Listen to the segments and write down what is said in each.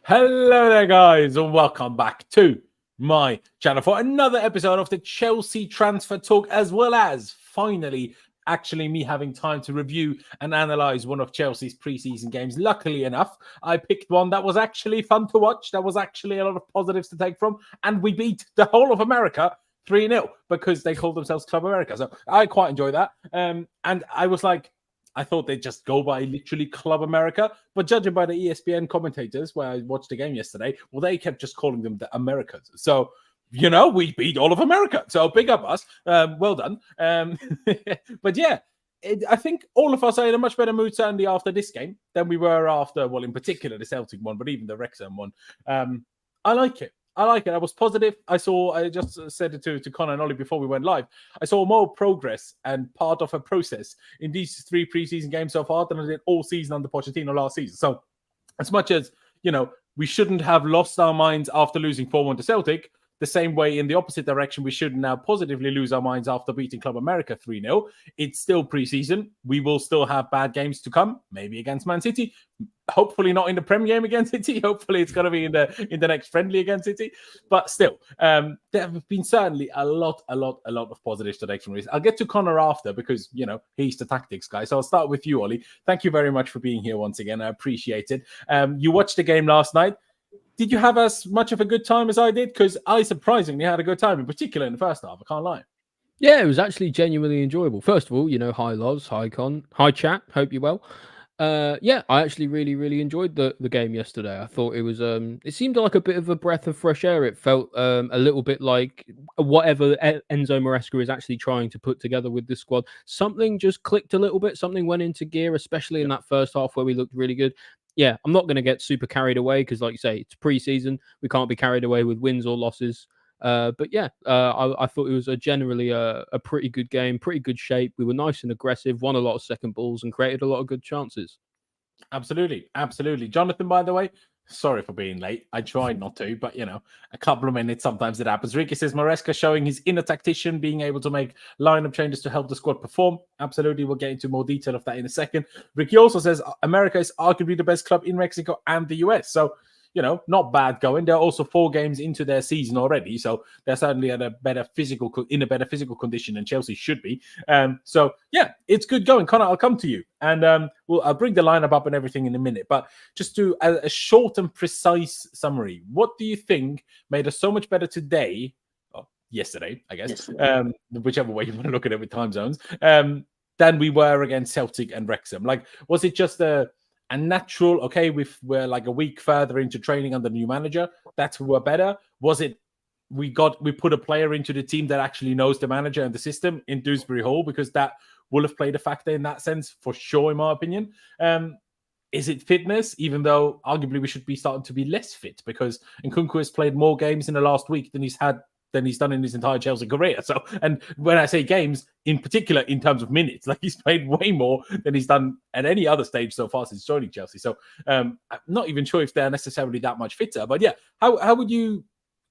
Hello there, guys, and welcome back to my channel for another episode of the Chelsea Transfer Talk, as well as finally actually me having time to review and analyze one of Chelsea's preseason games. Luckily enough, I picked one that was actually fun to watch. There was actually a lot of positives to take from, and we beat the whole of America 3-0 because they called themselves Club America. So I quite enjoy that. And I was like, I thought they'd just go by literally Club America, but judging by the ESPN commentators, where I watched the game yesterday, well, they kept just calling them the Americas. So, we beat all of America. So big up us. Well done. But yeah, I think all of us are in a much better mood, certainly after this game, than we were after, well, in particular, the Celtic one, but even the Wrexham one. I like it. I was positive. I just said it to Conor and Ollie before we went live. I saw more progress and part of a process in these three preseason games so far than I did all season under Pochettino last season. So as much as, we shouldn't have lost our minds after losing 4-1 to Celtic, the same way in the opposite direction, we should now positively lose our minds after beating Club America 3-0. It's still preseason. We will still have bad games to come, maybe against Man City. Hopefully not in the Prem game against City. Hopefully it's going to be in the next friendly against City. But still, there have been certainly a lot of positives to take from this. I'll get to Conor after because, he's the tactics guy. So I'll start with you, Ollie. Thank you very much for being here once again. I appreciate it. You watched the game last night. Did you have as much of a good time as I did? Because I surprisingly had a good time, in particular in the first half. I can't lie. Yeah, it was actually genuinely enjoyable. First of all, hi Loz, hi Con, hi chat. Hope you're well. Yeah, I actually really enjoyed the game yesterday. I thought it was it seemed like a bit of a breath of fresh air. It felt a little bit like whatever Enzo Maresca is actually trying to put together with this squad. Something just clicked a little bit. Something went into gear, especially in that first half where we looked really good. Yeah, I'm not going to get super carried away because, like you say, it's preseason. We can't be carried away with wins or losses. But yeah, I thought it was generally a pretty good game, pretty good shape. We were nice and aggressive, won a lot of second balls, and created a lot of good chances. Absolutely. Jonathan, by the way, sorry for being late. I tried not to, but a couple of minutes, sometimes it happens. Ricky says Maresca showing his inner tactician, being able to make lineup changes to help the squad perform. Absolutely. We'll get into more detail of that in a second. Ricky also says America is arguably the best club in Mexico and the US. So, not bad going. They're also 4 games into their season already, so they're certainly in a better physical condition than Chelsea should be. So yeah, it's good going. Conor, I'll come to you, and I'll bring the lineup up and everything in a minute. But just to a short and precise summary, what do you think made us so much better today? Oh, yesterday, I guess. Yes. Whichever way you want to look at it with time zones, than we were against Celtic and Wrexham. Like, was it just a natural, okay, we're like a week further into training under the new manager, that's we're better? Was it we put a player into the team that actually knows the manager and the system in Dewsbury-Hall, because that will have played a factor in that sense for sure, in my opinion. Is it fitness, even though arguably we should be starting to be less fit because Nkunku has played more games in the last week than he's done in his entire Chelsea career. So, and when I say games, in particular, in terms of minutes, like he's played way more than he's done at any other stage so far since joining Chelsea. So, I'm not even sure if they're necessarily that much fitter. But yeah, how would you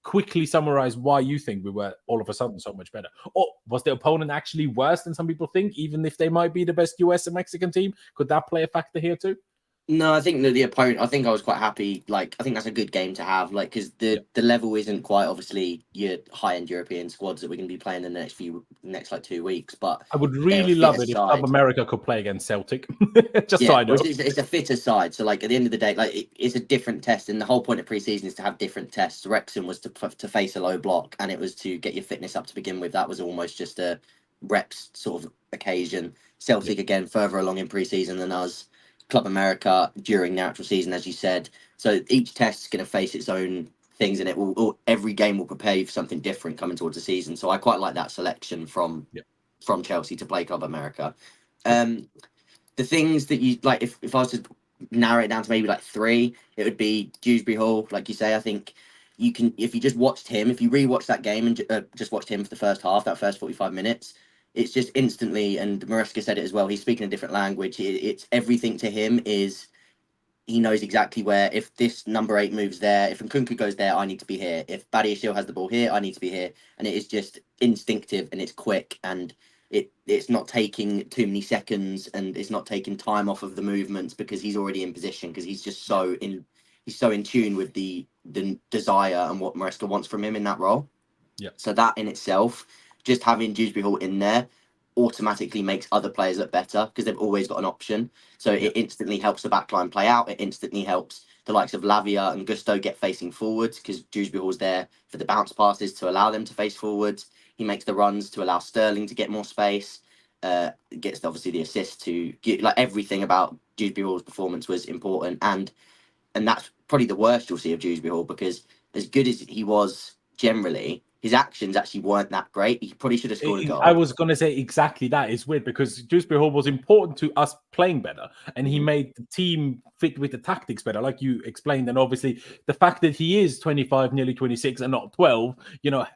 quickly summarize why you think we were all of a sudden so much better? Or was the opponent actually worse than some people think, even if they might be the best US and Mexican team? Could that play a factor here too? No, I think that the opponent, I think I was quite happy. Like, I think that's a good game to have, like, because the level isn't quite obviously your high-end European squads that we're going to be playing in the next like 2 weeks. But I would really love it if Club America could play against Celtic. Just so I know. It's a fitter side. So, like, at the end of the day, like, it's a different test. And the whole point of preseason is to have different tests. Wrexham was to face a low block, and it was to get your fitness up to begin with. That was almost just a reps sort of occasion. Celtic, again, further along in preseason than us. Club America during the actual season, as you said. So each test is going to face its own things, and every game will prepare you for something different coming towards the season. So I quite like that selection from Chelsea to play Club America. The things that you like, if I was to narrow it down to maybe like 3, it would be Dewsbury-Hall, like you say. I think you can, if you just watched him, if you rewatched that game and just watched him for the first half, that first 45 minutes. It's just instantly, and Maresca said it as well, he's speaking a different language. It's everything to him is, he knows exactly where, if this number 8 moves there, if Nkunku goes there, I need to be here. If Badiashile has the ball here, I need to be here. And it is just instinctive, and it's quick, and it's not taking too many seconds, and it's not taking time off of the movements because he's already in position, because he's just so he's so in tune with the desire and what Maresca wants from him in that role. Yeah. So that in itself, just having Dewsbury-Hall in there automatically makes other players look better because they've always got an option. So it instantly helps the backline play out. It instantly helps the likes of Lavia and Gusto get facing forwards because Dewsbury-Hall's there for the bounce passes to allow them to face forwards. He makes the runs to allow Sterling to get more space. Gets obviously the assist to get, like, everything about Dewsbury-Hall's performance was important, and that's probably the worst you'll see of Dewsbury-Hall because as good as he was generally, his actions actually weren't that great. He probably should have scored a goal. I was going to say exactly that. It's weird because Dewsbury-Hall was important to us playing better, and he made the team fit with the tactics better, like you explained. And obviously, the fact that he is 25, nearly 26, and not 12,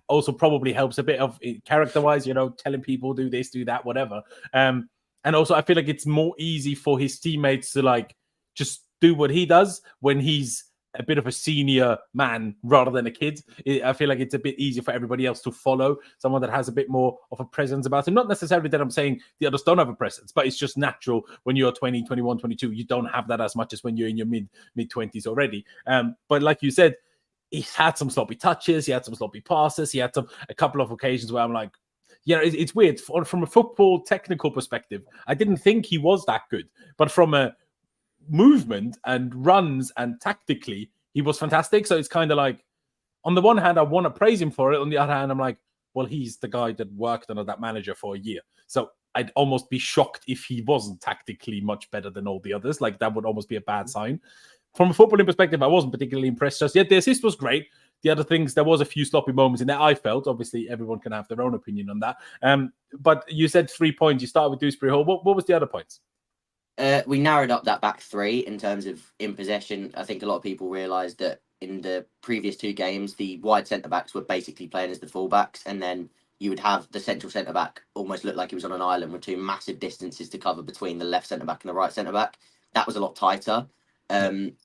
also probably helps a bit of character-wise. Telling people do this, do that, whatever. And also, I feel like it's more easy for his teammates to just do what he does when he's a bit of a senior man rather than a kid. I feel like it's a bit easier for everybody else to follow someone that has a bit more of a presence about him. Not necessarily that I'm saying the others don't have a presence, but it's just natural when you're 20, 21, 22. You don't have that as much as when you're in your mid-20s already. But like you said, he had some sloppy touches. He had some sloppy passes. He had a couple of occasions where I'm like, it's weird. From a football technical perspective, I didn't think he was that good. But from a movement and runs and tactically, he was fantastic. So it's kind of like, on the one hand, I want to praise him for it. On the other hand, I'm like, well, he's the guy that worked under that manager for a year. So I'd almost be shocked if he wasn't tactically much better than all the others. Like, that would almost be a bad sign. From a footballing perspective, I wasn't particularly impressed just yet. The assist was great. The other things, there was a few sloppy moments in there, I felt. Obviously, everyone can have their own opinion on that. But you said 3 points. You started with Dewsbury-Hall. What was the other points? We narrowed up that back three in terms of in possession. I think a lot of people realised that in the previous two games, the wide centre-backs were basically playing as the full-backs, and then you would have the central centre-back almost look like he was on an island with two massive distances to cover between the left centre-back and the right centre-back. That was a lot tighter. And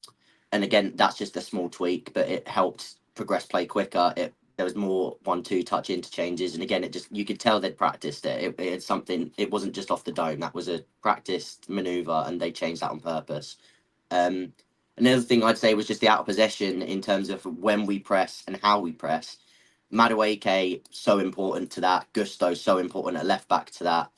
again, that's just a small tweak, but it helped progress play quicker. There was more 1-2 touch interchanges, and again, you could tell they'd practiced it. It's something. It wasn't just off the dome. That was a practiced manoeuvre, and they changed that on purpose. Another thing I'd say was just the out of possession in terms of when we press and how we press. Madueke, so important to that. Gusto, so important at left back to that.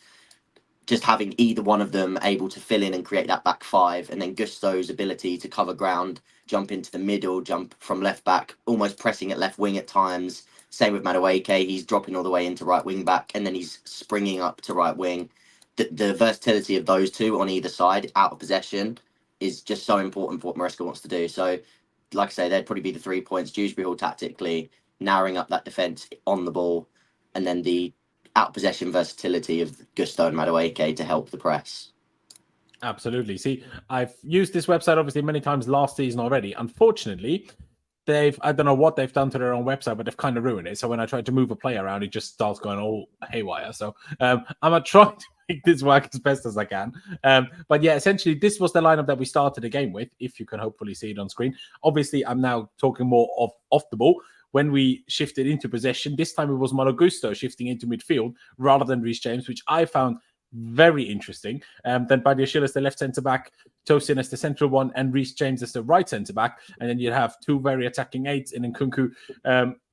Just having either one of them able to fill in and create that back five, and then Gusto's ability to cover ground, jump into the middle, jump from left back, almost pressing at left wing at times. Same with Madueke, he's dropping all the way into right wing back, and then he's springing up to right wing. The versatility of those two on either side, out of possession, is just so important for what Maresca wants to do. So, like I say, there'd probably be the 3 points. Dewsbury-Hall tactically, narrowing up that defence on the ball, and then the out possession versatility of Gusto and Madueke to help the press. Absolutely. See, I've used this website obviously many times last season already. Unfortunately, I don't know what they've done to their own website, but they've kind of ruined it. So when I try to move a player around, it just starts going all haywire. So I'm going to try to make this work as best as I can. But yeah, essentially, this was the lineup that we started the game with, if you can hopefully see it on screen. Obviously, I'm now talking more of off the ball. When we shifted into possession, this time it was Malo Gusto shifting into midfield rather than Reece James, which I found very interesting. Then Badiashile as the left centre-back, Tosin as the central one, and Reece James as the right centre-back. And then you'd have two very attacking eights in Nkunku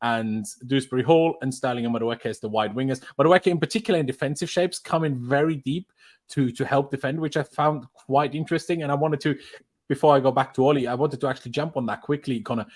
and Dewsbury-Hall, and Sterling and Madueke as the wide wingers. Madueke in particular in defensive shapes come in very deep to help defend, which I found quite interesting. And I wanted to, before I go back to Ollie, I wanted to actually jump on that quickly, Conor.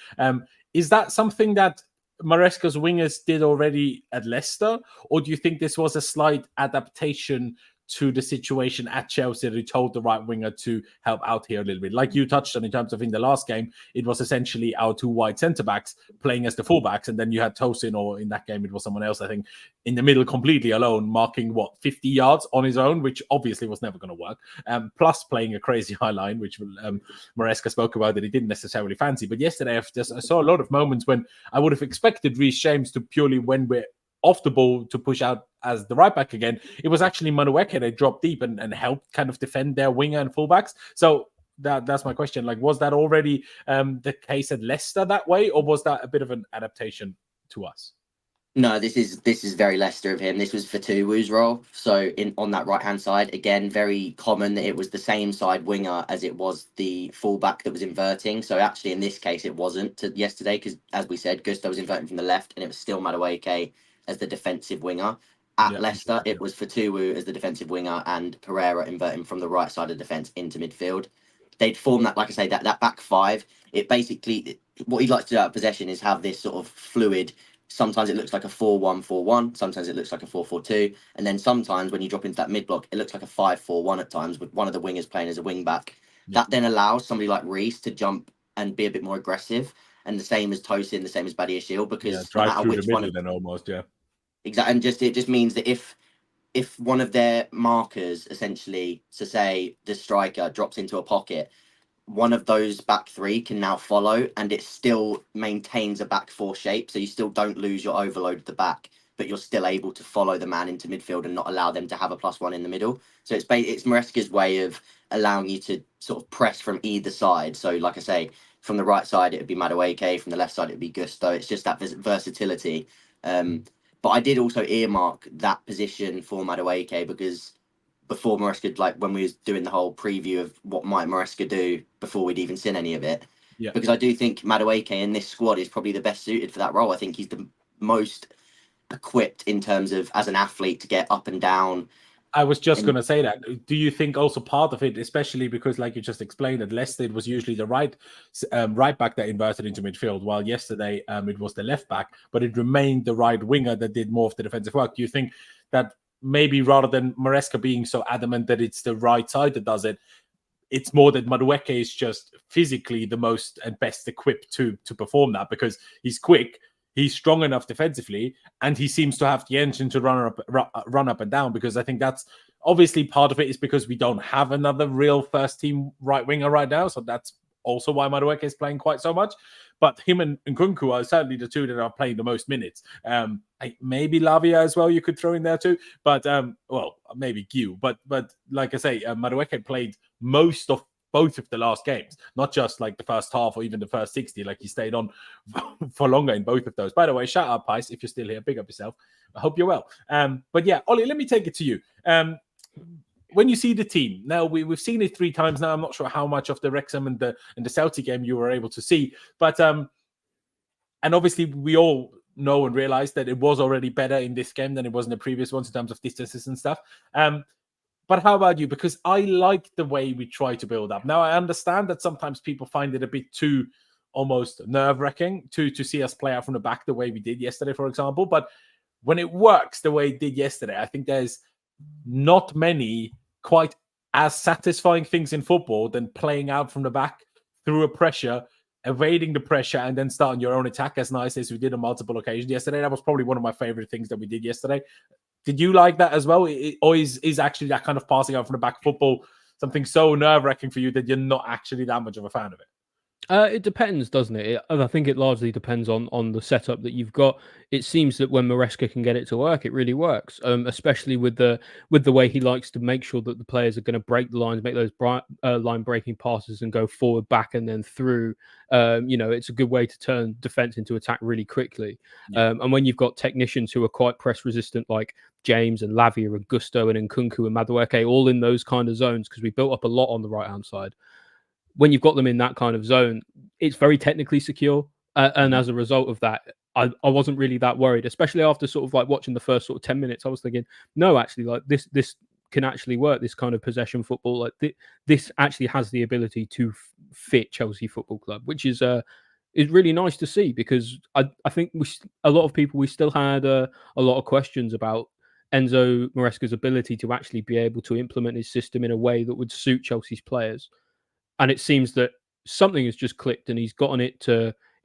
Is that something that Maresca's wingers did already at Leicester, or do you think this was a slight adaptation to the situation at Chelsea that he told the right winger to help out here a little bit? Like you touched on in terms of in the last game, it was essentially our two wide centre-backs playing as the full-backs, and then you had Tosin, or in that game it was someone else, I think, in the middle completely alone, marking, 50 yards on his own, which obviously was never going to work, plus playing a crazy high line, which Maresca spoke about that he didn't necessarily fancy. But yesterday I saw a lot of moments when I would have expected Reece James to purely, when we're off the ball, to push out as the right back again. It was actually Madueke that dropped deep and helped kind of defend their winger and fullbacks. So that's my question. Like, was that already the case at Leicester that way, or was that a bit of an adaptation to us? No, this is very Leicester of him. This was Fatuwu's role. So on that right hand side, again, very common that it was the same side winger as it was the fullback that was inverting. So actually, in this case, it wasn't yesterday because, as we said, Gusto was inverting from the left, and it was still Madueke as the defensive winger. At Leicester, it was Fatuwu as the defensive winger and Pereira inverting from the right side of defence into midfield. They'd form that, like I say, that back five. It basically, what he likes to do out of possession is have this sort of fluid. Sometimes it looks like a 4-1-4-1. Sometimes it looks like a 4-4-2. And then sometimes when you drop into that mid block, it looks like a 5-4-1 at times with one of the wingers playing as a wing back. Yeah. That then allows somebody like Reece to jump and be a bit more aggressive. And the same as Tosin, the same as Badiashile, because no drive matter through which the middle one, then almost, exactly, and it just means that if one of their markers, essentially, to say the striker drops into a pocket, one of those back three can now follow, and it still maintains a back four shape. So you still don't lose your overload at the back, but you're still able to follow the man into midfield and not allow them to have a +1 in the middle. So it's Maresca's way of allowing you to sort of press from either side. So like I say, from the right side it would be Madueke, from the left side it would be Gusto. It's just that versatility. But I did also earmark that position for Madueke because before Maresca, like when we was doing the whole preview of what might Maresca do before we'd even seen any of it, because I do think Madueke in this squad is probably the best suited for that role. I think he's the most equipped in terms of as an athlete to get up and down. I was just going to say that. Do you think also part of it, especially because, like you just explained, at Leicester it was usually the right back that inverted into midfield, while yesterday it was the left back, but it remained the right winger that did more of the defensive work. Do you think that maybe rather than Maresca being so adamant that it's the right side that does it, it's more that Madueke is just physically the most and best equipped to perform that because he's quick, he's strong enough defensively, and he seems to have the engine to run up and down? Because I think that's obviously part of it is because we don't have another real first team right winger right now, so that's also why Madueke is playing quite so much. But him and Nkunku are certainly the two that are playing the most minutes. Maybe Lavia as well you could throw in there too. But, well, maybe Guiu. But like I say, Madueke played most of both of the last games, not just like the first half or even the first 60. Like he stayed on for longer in both of those. By the way, shout out, Pice, if you're still here. Big up yourself. I hope you're well. But yeah, Ollie, let me take it to you. When you see the team now, we've seen it 3 times now. I'm not sure how much of the Wrexham and the Celtic game you were able to see, but and obviously we all know and realize that it was already better in this game than it was in the previous ones in terms of distances and stuff. But how about you? Because I like the way we try to build up. Now I understand that sometimes people find it a bit too almost nerve-wracking to see us play out from the back the way we did yesterday, for example. But when it works the way it did yesterday, I think there's not many quite as satisfying things in football than playing out from the back through a pressure, evading the pressure, and then starting your own attack as nice as we did on multiple occasions yesterday. That was probably one of my favorite things that we did yesterday. Did you like that as well? Or is actually that kind of passing out from the back football something so nerve-wracking for you that you're not actually that much of a fan of it? It depends, doesn't it? I think it largely depends on the setup that you've got. It seems that when Maresca can get it to work, it really works. Especially with the way he likes to make sure that the players are going to break the lines, make those line breaking passes, and go forward, back, and then through. It's a good way to turn defense into attack really quickly. Yeah. And when you've got technicians who are quite press resistant, like James and Lavia and Gusto and Nkunku and Madueke, all in those kind of zones, because we built up a lot on the right hand side. When you've got them in that kind of zone, it's very technically secure. And as a result of that, I wasn't really that worried, especially after sort of like watching the first sort of 10 minutes. I was thinking, no, actually, like this can actually work, this kind of possession football. Like this actually has the ability to fit Chelsea Football Club, which is really nice to see, because I think a lot of people, we still had a lot of questions about Enzo Maresca's ability to actually be able to implement his system in a way that would suit Chelsea's players. And it seems that something has just clicked and he's gotten it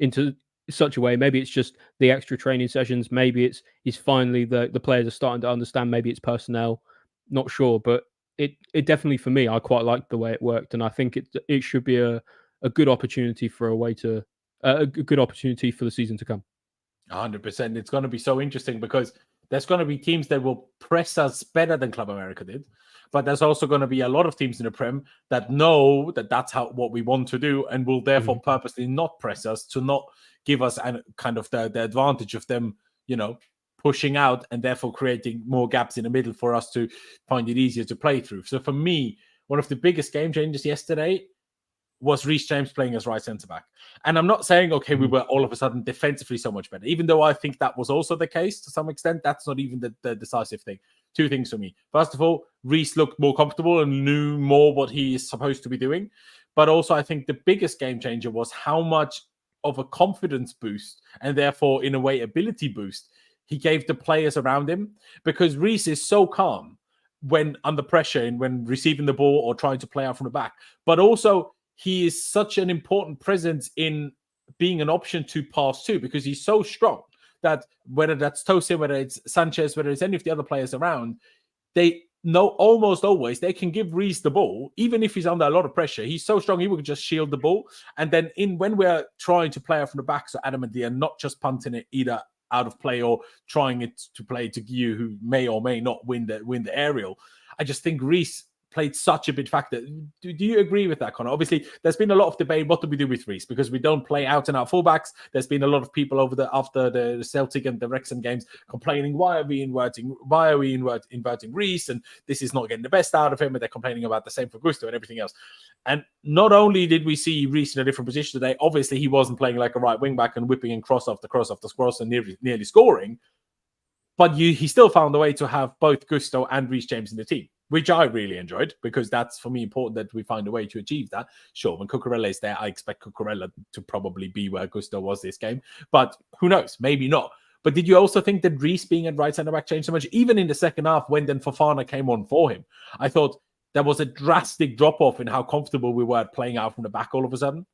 into such a way. Maybe it's just the extra training sessions. Maybe it's finally the players are starting to understand. Maybe it's personnel. Not sure. But it definitely, for me, I quite liked the way it worked. And I think it should be a good opportunity for a good opportunity for the season to come. 100%. It's going to be so interesting because there's going to be teams that will press us better than Club America did. But there's also going to be a lot of teams in the Prem that know that that's what we want to do and will therefore purposely not press us, to not give us kind of the advantage of them, pushing out and therefore creating more gaps in the middle for us to find it easier to play through. So for me, one of the biggest game changers yesterday was Reece James playing as right centre-back. And I'm not saying, okay, we were all of a sudden defensively so much better, even though I think that was also the case to some extent. That's not even the decisive thing. Two things for me. First of all, Reece looked more comfortable and knew more what he is supposed to be doing. But also, I think the biggest game changer was how much of a confidence boost and therefore, in a way, ability boost he gave the players around him. Because Reece is so calm when under pressure and when receiving the ball or trying to play out from the back. But also, he is such an important presence in being an option to pass to, because he's so strong that whether that's Tosin, whether it's Sanchez, whether it's any of the other players around, they know almost always they can give Reece the ball, even if he's under a lot of pressure. He's so strong, he will just shield the ball. And then when we're trying to play out from the back, so adamantly, and not just punting it either out of play or trying it to play to Guiu, who may or may not win the aerial. I just think Reece played such a big factor. Do you agree with that, Conor? Obviously, there's been a lot of debate. What do we do with Reece? Because we don't play out and out fullbacks. There's been a lot of people after the Celtic and the Wrexham games complaining, why are we inverting Reece? And this is not getting the best out of him. And they're complaining about the same for Gusto and everything else. And not only did we see Reece in a different position today, obviously he wasn't playing like a right wing back and whipping and cross after cross and nearly scoring. But he still found a way to have both Gusto and Reece James in the team, which I really enjoyed, because that's, for me, important that we find a way to achieve that. Sure, when Cucurella is there, I expect Cucurella to probably be where Gusto was this game. But who knows? Maybe not. But did you also think that Reece being at right centre-back changed so much? Even in the second half, when then Fofana came on for him, I thought there was a drastic drop-off in how comfortable we were at playing out from the back all of a sudden.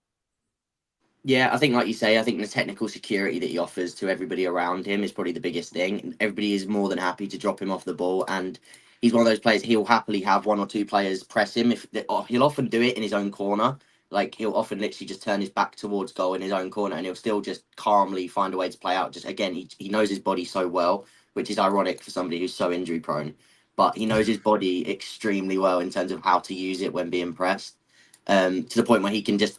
Yeah, I think, like you say, I think the technical security that he offers to everybody around him is probably the biggest thing. Everybody is more than happy to drop him off the ball, and he's one of those players, he'll happily have one or two players press him. He'll often do it in his own corner. Like, he'll often literally just turn his back towards goal in his own corner, and he'll still just calmly find a way to play out. Just, again, he knows his body so well, which is ironic for somebody who's so injury prone. But he knows his body extremely well in terms of how to use it when being pressed, to the point where he can just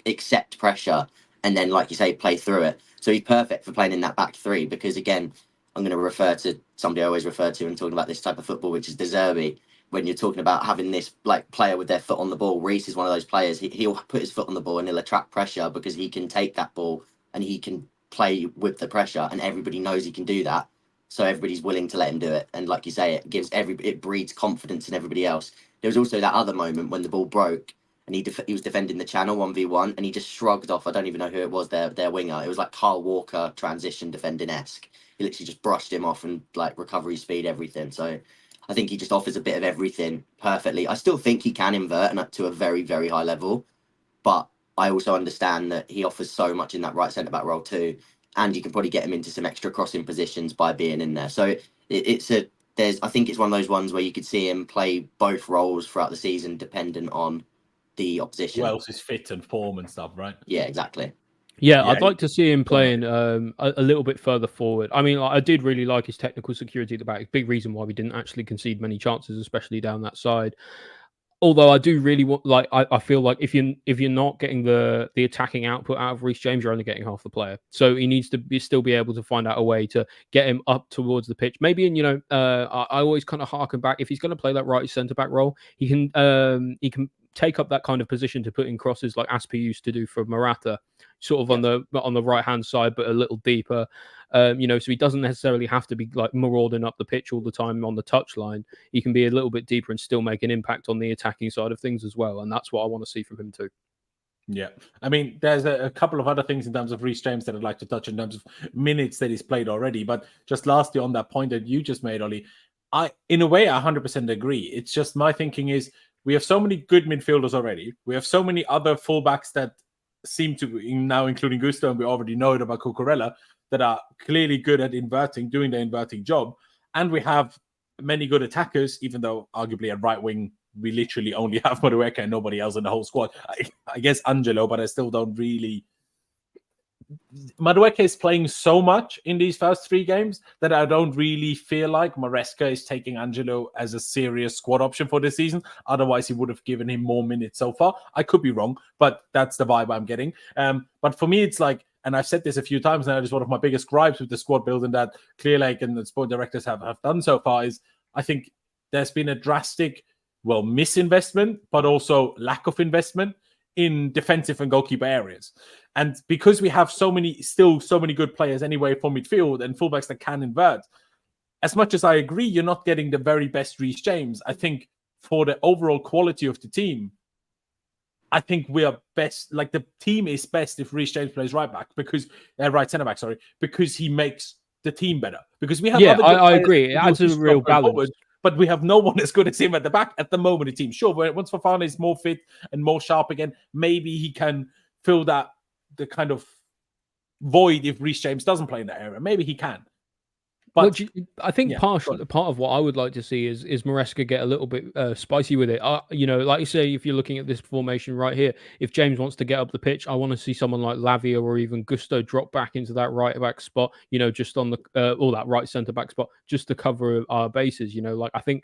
accept pressure and then, like you say, play through it. So he's perfect for playing in that back three, because, again, I'm going to refer to somebody I always refer to when talking about this type of football, which is De Zerbi. When you're talking about having this like player with their foot on the ball, Reece is one of those players. He'll put his foot on the ball and he'll attract pressure, because he can take that ball and he can play with the pressure, and everybody knows he can do that. So everybody's willing to let him do it. And like you say, it breeds confidence in everybody else. There was also that other moment when the ball broke and he was defending the channel 1v1, and he just shrugged off. I don't even know who it was, their winger. It was like Kyle Walker transition defending-esque. He literally just brushed him off, and like recovery speed, everything. So I think he just offers a bit of everything perfectly. I still think he can invert and up to a very, very high level, but I also understand that he offers so much in that right centre-back role too, and you can probably get him into some extra crossing positions by being in there. So I think it's one of those ones where you could see him play both roles throughout the season, dependent on the opposition. Who else is fit and form and stuff, right? Yeah, exactly. Yeah, I'd like to see him playing a little bit further forward. I mean, I did really like his technical security at the back. Big reason why we didn't actually concede many chances, especially down that side. Although I do really want, I feel like if you're not getting the attacking output out of Reece James, you're only getting half the player. So he needs to still be able to find out a way to get him up towards the pitch. Maybe I always kind of harken back, if he's going to play that right centre back role, he can take up that kind of position to put in crosses like Aspi used to do for Morata, sort of on the right hand side, but a little deeper. So he doesn't necessarily have to be like marauding up the pitch all the time on the touchline. He can be a little bit deeper and still make an impact on the attacking side of things as well. And that's what I want to see from him too. Yeah. I mean, there's a couple of other things in terms of Reece James that I'd like to touch in terms of minutes that he's played already. But just lastly, on that point that you just made, Ollie, in a way, I 100% agree. It's just my thinking is we have so many good midfielders already. We have so many other fullbacks that seem to be now, including Gusto, and we already know it about Cucurella, that are clearly good at doing the inverting job. And we have many good attackers, even though arguably at right wing, we literally only have Madueke and nobody else in the whole squad. I guess Angelo, but I still don't really... Madueke is playing so much in these first three games that I don't really feel like Maresca is taking Angelo as a serious squad option for this season. Otherwise, he would have given him more minutes so far. I could be wrong, but that's the vibe I'm getting. But for me, it's like and I've said this a few times now, it's one of my biggest gripes with the squad building that Clearlake and the sport directors have done so far, is I think there's been a drastic, misinvestment, but also lack of investment in defensive and goalkeeper areas. And because we have so many good players anyway for midfield and fullbacks that can invert, as much as I agree you're not getting the very best Reece James, I think for the overall quality of the team, I think we are best. Like, the team is best if Reece James plays right centre back, because he makes the team better. Because we have I agree. It adds a real balance. Forward, but we have no one as good as him at the back at the moment. The team, sure, but once Fofana is more fit and more sharp again, maybe he can fill the kind of void if Reece James doesn't play in that area. Maybe he can. But I think part of what I would like to see is Maresca get a little bit spicy with it. Like you say, if you're looking at this formation right here, if James wants to get up the pitch, I want to see someone like Lavia or even Gusto drop back into that right back spot, just on the or that right centre back spot, just to cover our bases. I think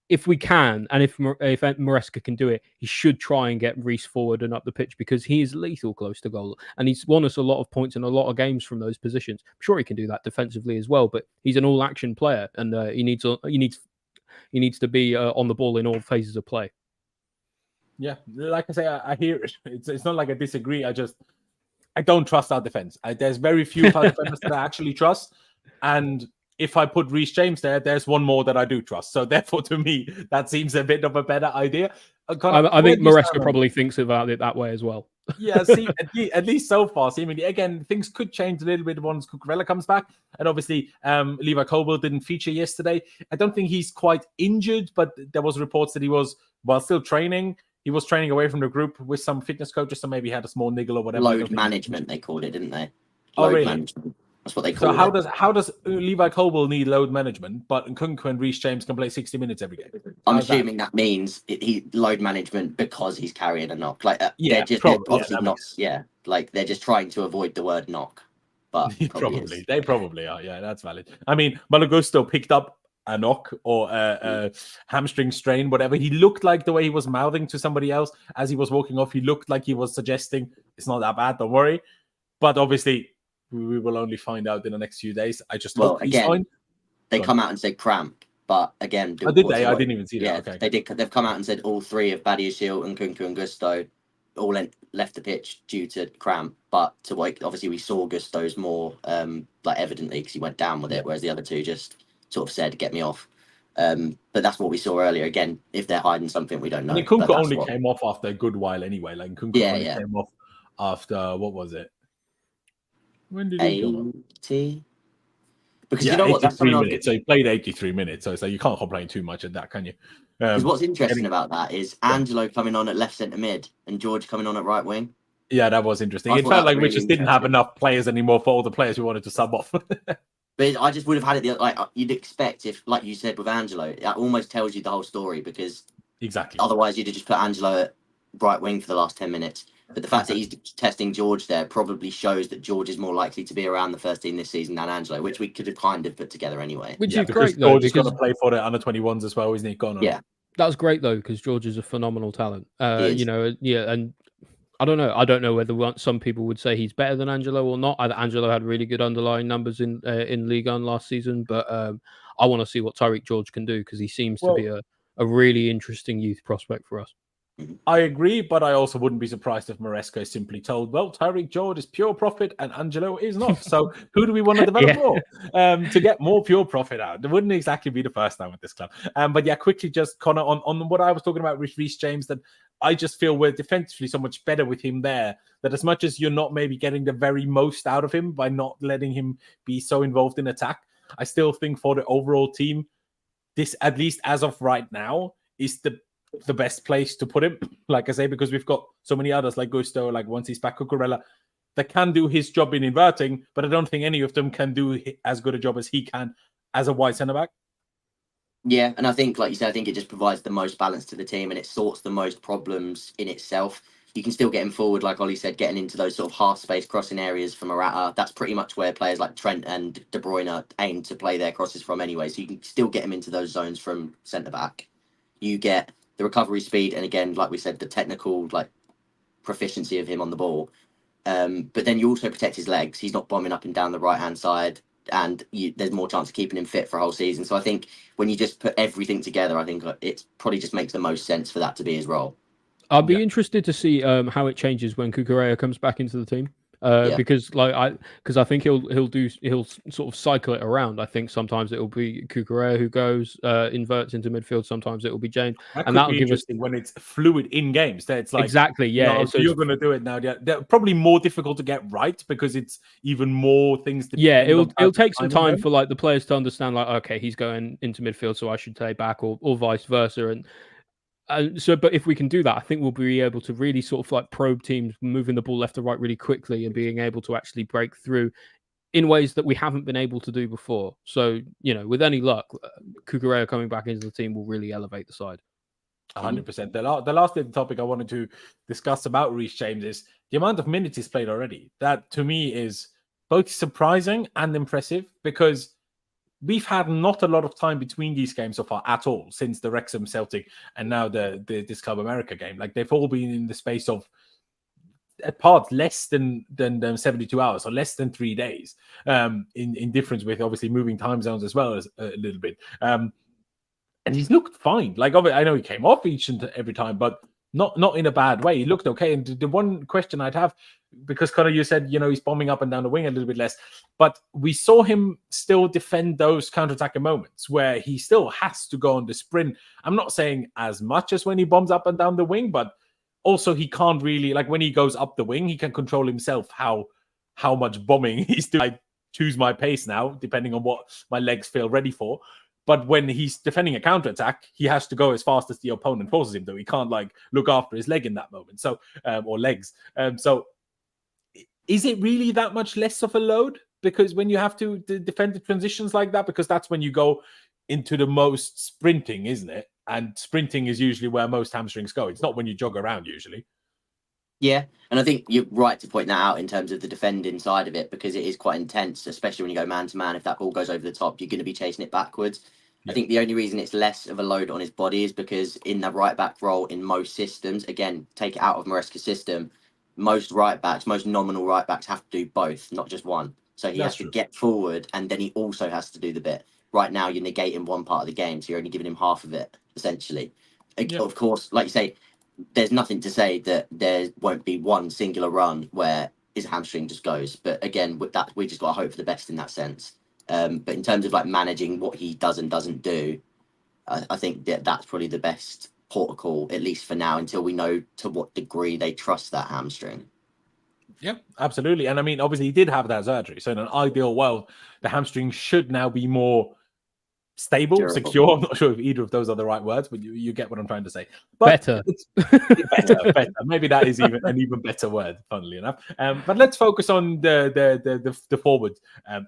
if we can, and if Maresca can do it, he should try and get Reece forward and up the pitch, because he is lethal close to goal, and he's won us a lot of points in a lot of games from those positions. I'm sure he can do that defensively as well, but he's an all-action player, and he needs to be on the ball in all phases of play. Yeah, like I say, I hear it. It's not like I disagree. I don't trust our defense. There's very few of our defenders that I actually trust, and if I put Reece James there's one more that I do trust. So therefore, to me, that seems a bit of a better idea. I think Maresca probably thinks about it that way as well. Yeah, at least so far, seemingly. Again, things could change a little bit once Cucurella comes back. And obviously, Levi Colwill didn't feature yesterday. I don't think he's quite injured, but there was reports that he was, while still training, he was training away from the group with some fitness coaches, so maybe he had a small niggle or whatever. Load management, they called it, didn't they? Load really? Management. That's what they call it. So how does Levi Colwill need load management, but Nkunku and Reece James can play 60 minutes every game? I'm assuming that means he load management because he's carrying a knock. Like they're just they're just trying to avoid the word knock. But they probably are. Yeah, that's valid. I mean, Malagusto picked up a knock or a hamstring strain, whatever. He looked like, the way he was mouthing to somebody else as he was walking off, he looked like he was suggesting it's not that bad, don't worry. But obviously, we will only find out in the next few days. I just hope he's fine. They come out and say cramp, but again, did they? I didn't even see that. Yeah, okay. They did. They've come out and said all three of Badiashile, Nkunku, and Gusto all left the pitch due to cramp. But obviously, we saw Gusto's more evidently, because he went down with it, whereas the other two just sort of said, "Get me off." But that's what we saw earlier. Again, if they're hiding something, we don't know. Nkunku only came off after a good while anyway. Like Nkunku came off after, what was it? When did he go? 80? Because you know what? That's 83 minutes. So he played 83 minutes. So you can't complain too much at that, can you? Because what's interesting about that is Angelo coming on at left centre mid and George coming on at right wing. Yeah, that was interesting. It felt like we just didn't have enough players anymore for all the players we wanted to sub off. But I just would have had it like you'd expect, if, like you said with Angelo, it almost tells you the whole story, because otherwise you'd have just put Angelo at right wing for the last 10 minutes. But the fact that he's testing George there probably shows that George is more likely to be around the first team this season than Angelo, which we could have kind of put together anyway. Which is great, though. George is going to play for the under-21s as well, isn't he? Yeah. That was great, though, because George is a phenomenal talent. And I don't know. I don't know whether some people would say he's better than Angelo or not. Angelo had really good underlying numbers in Ligue 1 last season, but I want to see what Tyreek George can do, because he seems to be a really interesting youth prospect for us. I agree, but I also wouldn't be surprised if Maresca is simply told, well, Tyreek George is pure profit and Angelo is not. So who do we want to develop more to get more pure profit out? It wouldn't exactly be the first time with this club. But yeah, quickly, just Connor, on what I was talking about with Reece James, that I just feel we're defensively so much better with him there, that as much as you're not maybe getting the very most out of him by not letting him be so involved in attack, I still think for the overall team, this, at least as of right now, is the best place to put him, like I say, because we've got so many others like Gusto, like once he's back, Cucurella, that can do his job in inverting, but I don't think any of them can do as good a job as he can as a wide centre-back. Yeah, and I think, like you said, I think it just provides the most balance to the team, and it sorts the most problems in itself. You can still get him forward, like Ollie said, getting into those sort of half-space crossing areas from Morata. That's pretty much where players like Trent and De Bruyne aim to play their crosses from anyway, so you can still get him into those zones from centre-back. You get the recovery speed, and again, like we said, the technical proficiency of him on the ball. But then you also protect his legs. He's not bombing up and down the right-hand side, and there's more chance of keeping him fit for a whole season. So I think when you just put everything together, I think it probably just makes the most sense for that to be his role. I'll be interested to see how it changes when Cucurella comes back into the team. Because I think he'll sort of cycle it around. I think sometimes it'll be Cucurella who goes inverts into midfield. Sometimes it will be Jane, that and that'll be give us interesting when it's fluid in games. That it's like exactly So you're going to do it now. They're probably more difficult to get right because it's even more things. It'll take some time for like the players to understand. Like, okay, he's going into midfield, so I should stay back, or vice versa, and. But if we can do that, I think we'll be able to really sort of like probe teams moving the ball left to right really quickly and being able to actually break through in ways that we haven't been able to do before. So, with any luck, Cucurella coming back into the team will really elevate the side. 100%. The last topic I wanted to discuss about Reece James is the amount of minutes he's played already. That to me is both surprising and impressive because we've had not a lot of time between these games so far at all since the Wrexham Celtic and now this Club America game. Like they've all been in the space of apart less than 72 hours or less than 3 days. In difference with obviously moving time zones as well as a little bit. And he's looked fine. Like I know he came off each and every time, but not in a bad way. He looked okay. And the one question I'd have, because Conor, you said, he's bombing up and down the wing a little bit less, but we saw him still defend those counter-attacking moments where he still has to go on the sprint. I'm not saying as much as when he bombs up and down the wing, but also he can't really, like when he goes up the wing, he can control himself how much bombing he's doing. I choose my pace now, depending on what my legs feel ready for. But when he's defending a counter-attack, he has to go as fast as the opponent forces him to. He can't look after his leg in that moment. So, or legs. So is it really that much less of a load? Because when you have to defend the transitions like that, because that's when you go into the most sprinting, isn't it? And sprinting is usually where most hamstrings go. It's not when you jog around usually. Yeah, and I think you're right to point that out in terms of the defending side of it, because it is quite intense, especially when you go man-to-man. If that ball goes over the top, you're going to be chasing it backwards. Yeah. I think the only reason it's less of a load on his body is because in the right-back role in most systems, again, take it out of Maresca's system, most nominal right-backs have to do both, not just one. So he has to get forward, and then he also has to do the bit. Right now, you're negating one part of the game, so you're only giving him half of it, essentially. Yeah. Of course, like you say, there's nothing to say that there won't be one singular run where his hamstring just goes. But again, with that, we just got to hope for the best in that sense. But in terms of managing what he does and doesn't do, I think that's probably the best protocol, at least for now, until we know to what degree they trust that hamstring. Yeah, absolutely. And I mean, obviously he did have that surgery. So in an ideal world, the hamstring should now be more stable, durable, secure. I'm not sure if either of those are the right words, but you get what I'm trying to say. But better. better. Maybe that is an even better word, funnily enough. But let's focus on the forward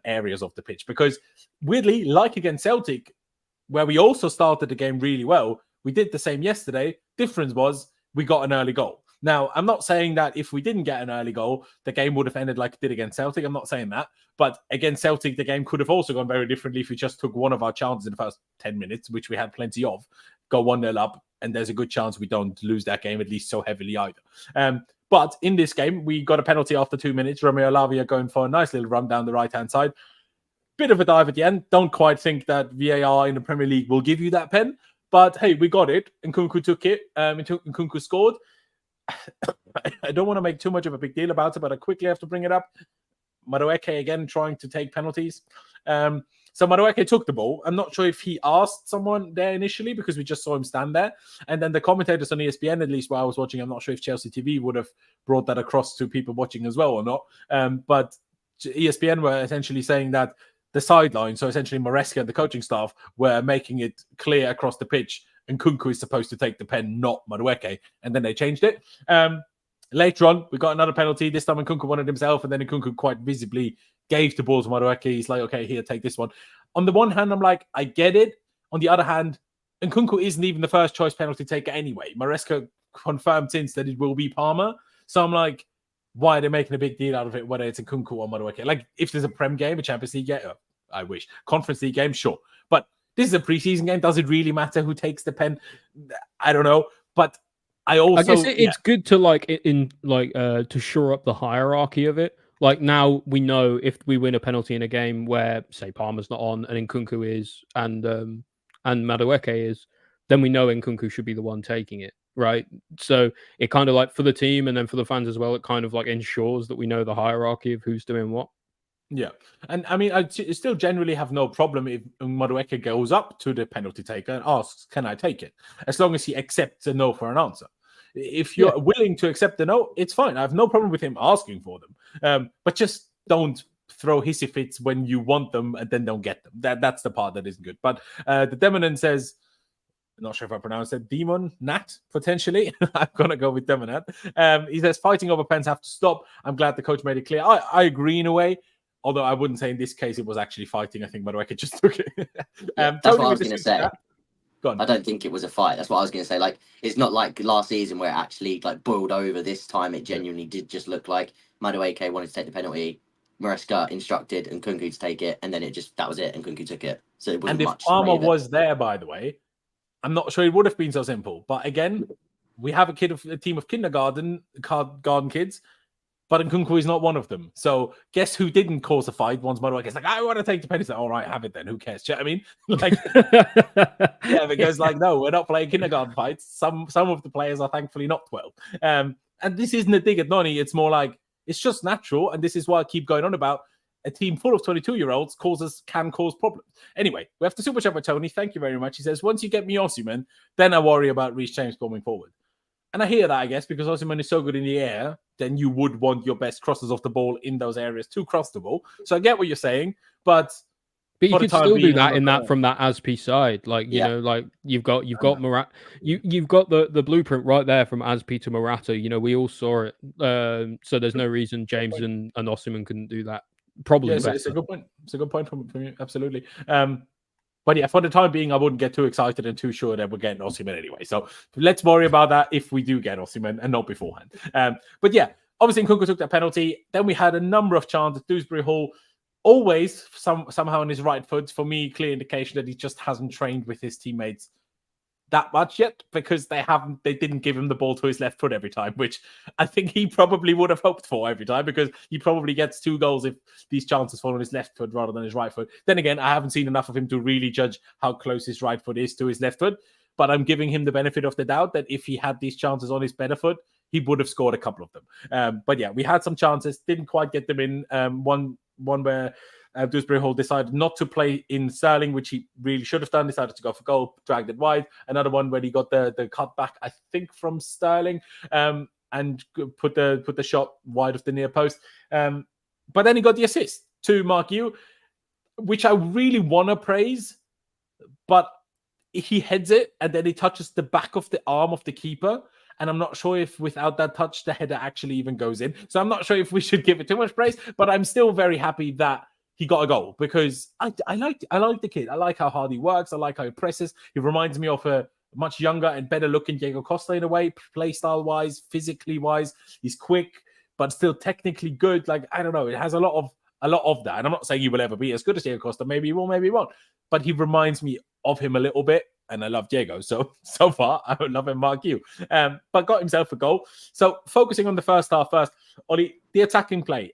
areas of the pitch, because weirdly, like against Celtic, where we also started the game really well, we did the same yesterday. Difference was we got an early goal. Now, I'm not saying that if we didn't get an early goal, the game would have ended like it did against Celtic. I'm not saying that. But against Celtic, the game could have also gone very differently if we just took one of our chances in the first 10 minutes, which we had plenty of, go 1-0 up, and there's a good chance we don't lose that game, at least so heavily either. But in this game, we got a penalty after 2 minutes. Romeo Lavia going for a nice little run down the right-hand side. Bit of a dive at the end. Don't quite think that VAR in the Premier League will give you that pen. But hey, we got it. Nkunku took it. Nkunku scored. I don't want to make too much of a big deal about it, but I quickly have to bring it up. Madueke again trying to take penalties. So Madueke took the ball. I'm not sure if he asked someone there initially because we just saw him stand there. And then the commentators on ESPN, at least while I was watching, I'm not sure if Chelsea TV would have brought that across to people watching as well or not. But ESPN were essentially saying that the sideline, so essentially Maresca and the coaching staff, were making it clear across the pitch Nkunku is supposed to take the pen, not Madueke. And then they changed it. Later on, we got another penalty. This time Nkunku wanted himself, and then Nkunku quite visibly gave the ball to Madueke. He's like, okay, here, take this one. On the one hand, I'm like, I get it. On the other hand, Nkunku isn't even the first choice penalty taker anyway. Maresca confirmed since that it will be Palmer. So I'm like, why are they making a big deal out of it, whether it's Nkunku or Madueke? Like, if there's a Prem game, a Champions League game, I wish. Conference League game, sure. But this is a preseason game. Does it really matter who takes the pen? I don't know. But I guess it's good to to shore up the hierarchy of it. Like now we know if we win a penalty in a game where say Palmer's not on and Nkunku is and Madueke is, then we know Nkunku should be the one taking it, right? So it kind of like for the team and then for the fans as well, it kind of like ensures that we know the hierarchy of who's doing what. Yeah, and I mean, I still generally have no problem if Madueke goes up to the penalty taker and asks, "Can I take it?" As long as he accepts a no for an answer. If you're willing to accept the no, it's fine. I have no problem with him asking for them. But just don't throw hissy fits when you want them and then don't get them. That's the part that isn't good. But the Demonin says, I'm not sure if I pronounced it, Demon Nat, potentially. I'm going to go with Demonat. He says, fighting over pens have to stop. I'm glad the coach made it clear. I agree in a way. Although I wouldn't say in this case it was actually fighting. I think Madueke just took it. That's what I was going to say. Go on. I don't think it was a fight. That's what I was going to say. Like, it's not like last season where it actually like boiled over. This time it genuinely did just look like Madueke wanted to take the penalty. Maresca instructed Nkunku to take it, and then that was it. Nkunku took it. So it wasn't much. And if Palmer was there, by the way, I'm not sure it would have been so simple. But again, we have a team of kindergarten kids. But Nkunku is not one of them. So guess who didn't cause a fight once Madueke like, I want to take the penalty. All right, have it then. Who cares? Do you know what I mean? Like, because no, we're not playing kindergarten fights. Some of the players are thankfully not 12. And this isn't a dig at Noni. It's more like, it's just natural. And this is why I keep going on about a team full of 22-year-olds can cause problems. Anyway, we have to super chat with Tony. Thank you very much. He says, once you get me Osimhen, then I worry about Reece James going forward. And I hear that, I guess, because Osimhen is so good in the air, then you would want your best crosses of the ball in those areas to cross the ball. So I get what you're saying, but you could still do that from that Aspi side. Like, you know, like you've got Marat, you've got the blueprint right there from Aspi to Morata. You know, we all saw it. So there's no reason James and Osimhen couldn't do that. Probably it's a good point. It's a good point from you. Absolutely. But yeah, for the time being, I wouldn't get too excited and too sure that we're getting Osimhen anyway. So let's worry about that if we do get Osimhen and not beforehand. But yeah, obviously Nkunku took that penalty. Then we had a number of chances. Dewsbury-Hall always somehow on his right foot. For me, clear indication that he just hasn't trained with his teammates that much yet, because they didn't give him the ball to his left foot every time, which I think he probably would have hoped for every time, because he probably gets 2 goals if these chances fall on his left foot rather than his right foot. Then again, I haven't seen enough of him to really judge how close his right foot is to his left foot, but I'm giving him the benefit of the doubt that if he had these chances on his better foot, he would have scored a couple of them. But yeah, we had some chances, didn't quite get them in. One where Dewsbury-Hall decided not to play in Sterling, which he really should have done, decided to go for goal, dragged it wide. Another one where he got the cut back, I think, from Sterling, and put the shot wide of the near post. But then he got the assist to Marc Guiu, which I really want to praise, but he heads it and then he touches the back of the arm of the keeper. And I'm not sure if without that touch, the header actually even goes in. So I'm not sure if we should give it too much praise, but I'm still very happy that he got a goal, because I like the kid. I like how hard he works. I like how he presses. He reminds me of a much younger and better looking Diego Costa in a way, play style wise, physically wise. He's quick, but still technically good. Like, I don't know. It has a lot of that. And I'm not saying he will ever be as good as Diego Costa. Maybe he will, maybe he won't. But he reminds me of him a little bit. And I love Diego. So far, I love him, Marc Guiu. But got himself a goal. So focusing on the first half first, Ollie, the attacking play.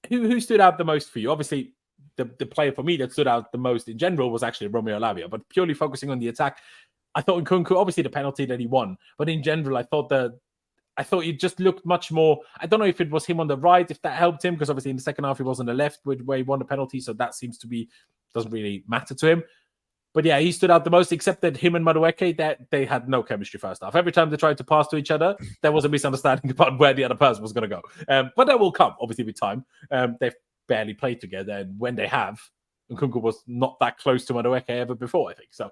Who stood out the most for you? Obviously, the player for me that stood out the most in general was actually Romeo Lavia. But purely focusing on the attack, I thought Nkunku, obviously the penalty that he won. But in general, I thought he just looked much more. I don't know if it was him on the right, if that helped him, because obviously in the second half he was on the left where he won the penalty. So that doesn't really matter to him. But yeah, he stood out the most, except that him and Madueke, that they had no chemistry first half. Every time they tried to pass to each other, there was a misunderstanding about where the other person was going to go. But that will come, obviously, with time. They've barely played together, and when they have, Nkunku was not that close to Madueke ever before, I think. So,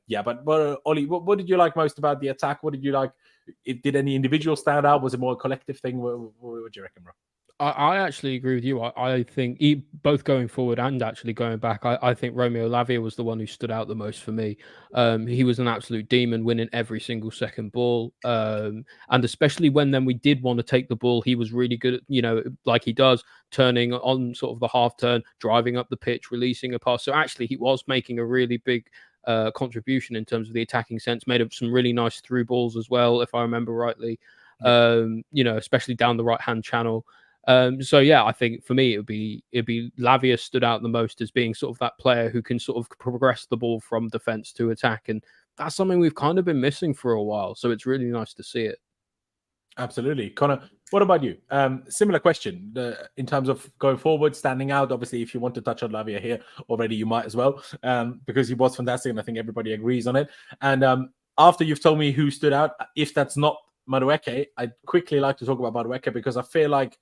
yeah, but Ollie, what did you like most about the attack? What did you like? Did any individual stand out? Was it more a collective thing? What do you reckon, bro? I actually agree with you. I think both going forward and actually going back, I think Romeo Lavia was the one who stood out the most for me. He was an absolute demon, winning every single second ball. And especially when then we did want to take the ball, he was really good at, like he does, turning on sort of the half turn, driving up the pitch, releasing a pass. So actually he was making a really big contribution in terms of the attacking sense. Made up some really nice through balls as well, if I remember rightly. Especially down the right hand channel. So yeah, I think for me it'd be Lavia stood out the most as being sort of that player who can sort of progress the ball from defense to attack, and that's something we've kind of been missing for a while. So it's really nice to see it. Absolutely. Conor, what about you? Similar question in terms of going forward, standing out. Obviously, if you want to touch on Lavia here already, you might as well, because he was fantastic, and I think everybody agrees on it. And after you've told me who stood out, if that's not Madueke, I'd quickly like to talk about Madueke, because I feel like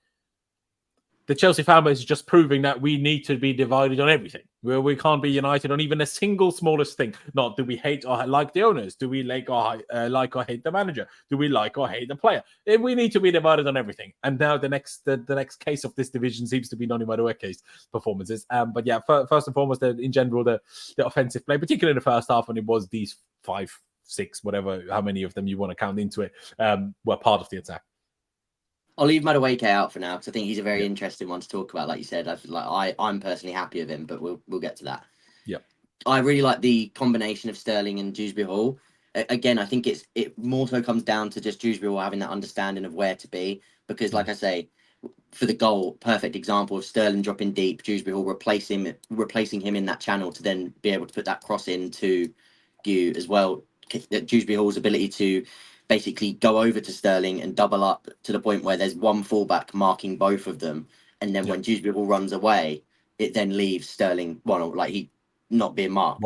the Chelsea fan base is just proving that we need to be divided on everything. We can't be united on even a single smallest thing. Not do we hate or like the owners? Do we like or hate the manager? Do we like or hate the player? We need to be divided on everything. And now the next case of this division seems to be Noni Madueke's performances. But yeah, first and foremost, in general, the offensive play, particularly in the first half, when it was these 5, 6, whatever, how many of them you want to count into it, were part of the attack. I'll leave Madueke out for now because I think he's a very interesting one to talk about. Like you said, I'm personally happy with him, but we'll get to that. Yeah, I really like the combination of Sterling and Dewsbury-Hall. Again, I think it more so comes down to just Dewsbury-Hall having that understanding of where to be, because, like I say, for the goal, perfect example of Sterling dropping deep, Dewsbury-Hall replacing him in that channel to then be able to put that cross into Guiu as well. Dewsbury-Hall's ability to basically go over to Sterling and double up to the point where there's one fullback marking both of them, and then when Dewsbury-Hall runs away, it then leaves Sterling he not being marked.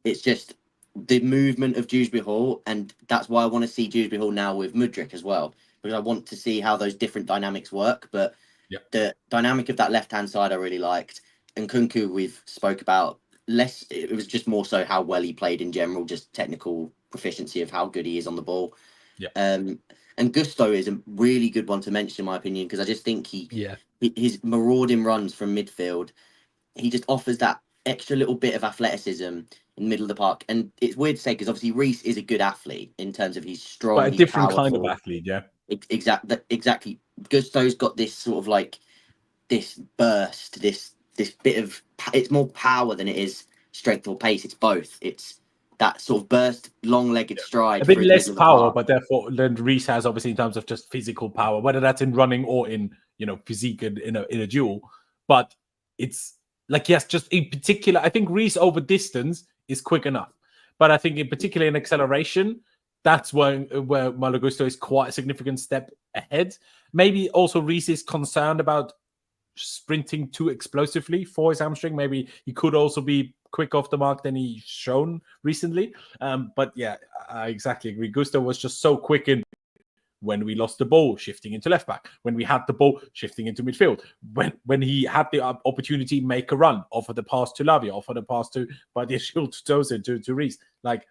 It's just the movement of Dewsbury-Hall, and that's why I want to see Dewsbury-Hall now with Mudryk as well, because I want to see how those different dynamics work. But the dynamic of that left-hand side I really liked. And Nkunku we've spoke about less. It was just more so how well he played in general, just technical proficiency of how good he is on the ball. And Gusto is a really good one to mention, in my opinion, because I just think his marauding runs from midfield, he just offers that extra little bit of athleticism in the middle of the park. And it's weird to say, because obviously Reece is a good athlete in terms of he's strong, but a different kind of athlete. Exactly. Gusto's got this sort of like this burst, this bit of, it's more power than it is strength or pace. It's both. It's that sort of burst, long-legged stride. A bit less power, but therefore then Reece has, obviously, in terms of just physical power, whether that's in running or in physique in a duel. But it's like, yes, just in particular, I think Reece over distance is quick enough. But I think in particular in acceleration, that's where Malo Gusto is quite a significant step ahead. Maybe also Reece is concerned about sprinting too explosively for his hamstring. Maybe he could also be quick off the mark than he's shown recently. But yeah, I exactly agree. Gusto was just so quick in when we lost the ball, shifting into left back. When we had the ball, shifting into midfield. When he had the opportunity, make a run, offer the pass to Lavia, offer the pass to Badiashile, to Tosin, to Reece. Like,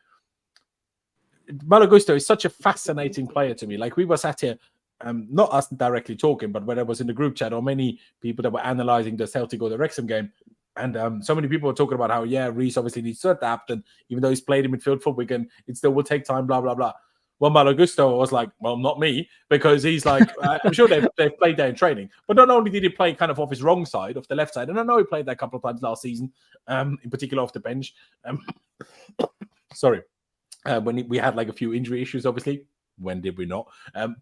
Malo Gusto is such a fascinating player to me. Like, we were sat here, not us directly talking, but when I was in the group chat, or many people that were analysing the Celtic or the Wrexham game, and so many people were talking about how, Reece obviously needs to adapt, and even though he's played in midfield for Wigan, it still will take time, blah, blah, blah. Well, Malo Gusto was like, well, not me, because he's like, I'm sure they've played there in training, but not only did he play kind of off his wrong side, off the left side, and I know he played there a couple of times last season, in particular off the bench. When we had like a few injury issues, obviously. When did we not?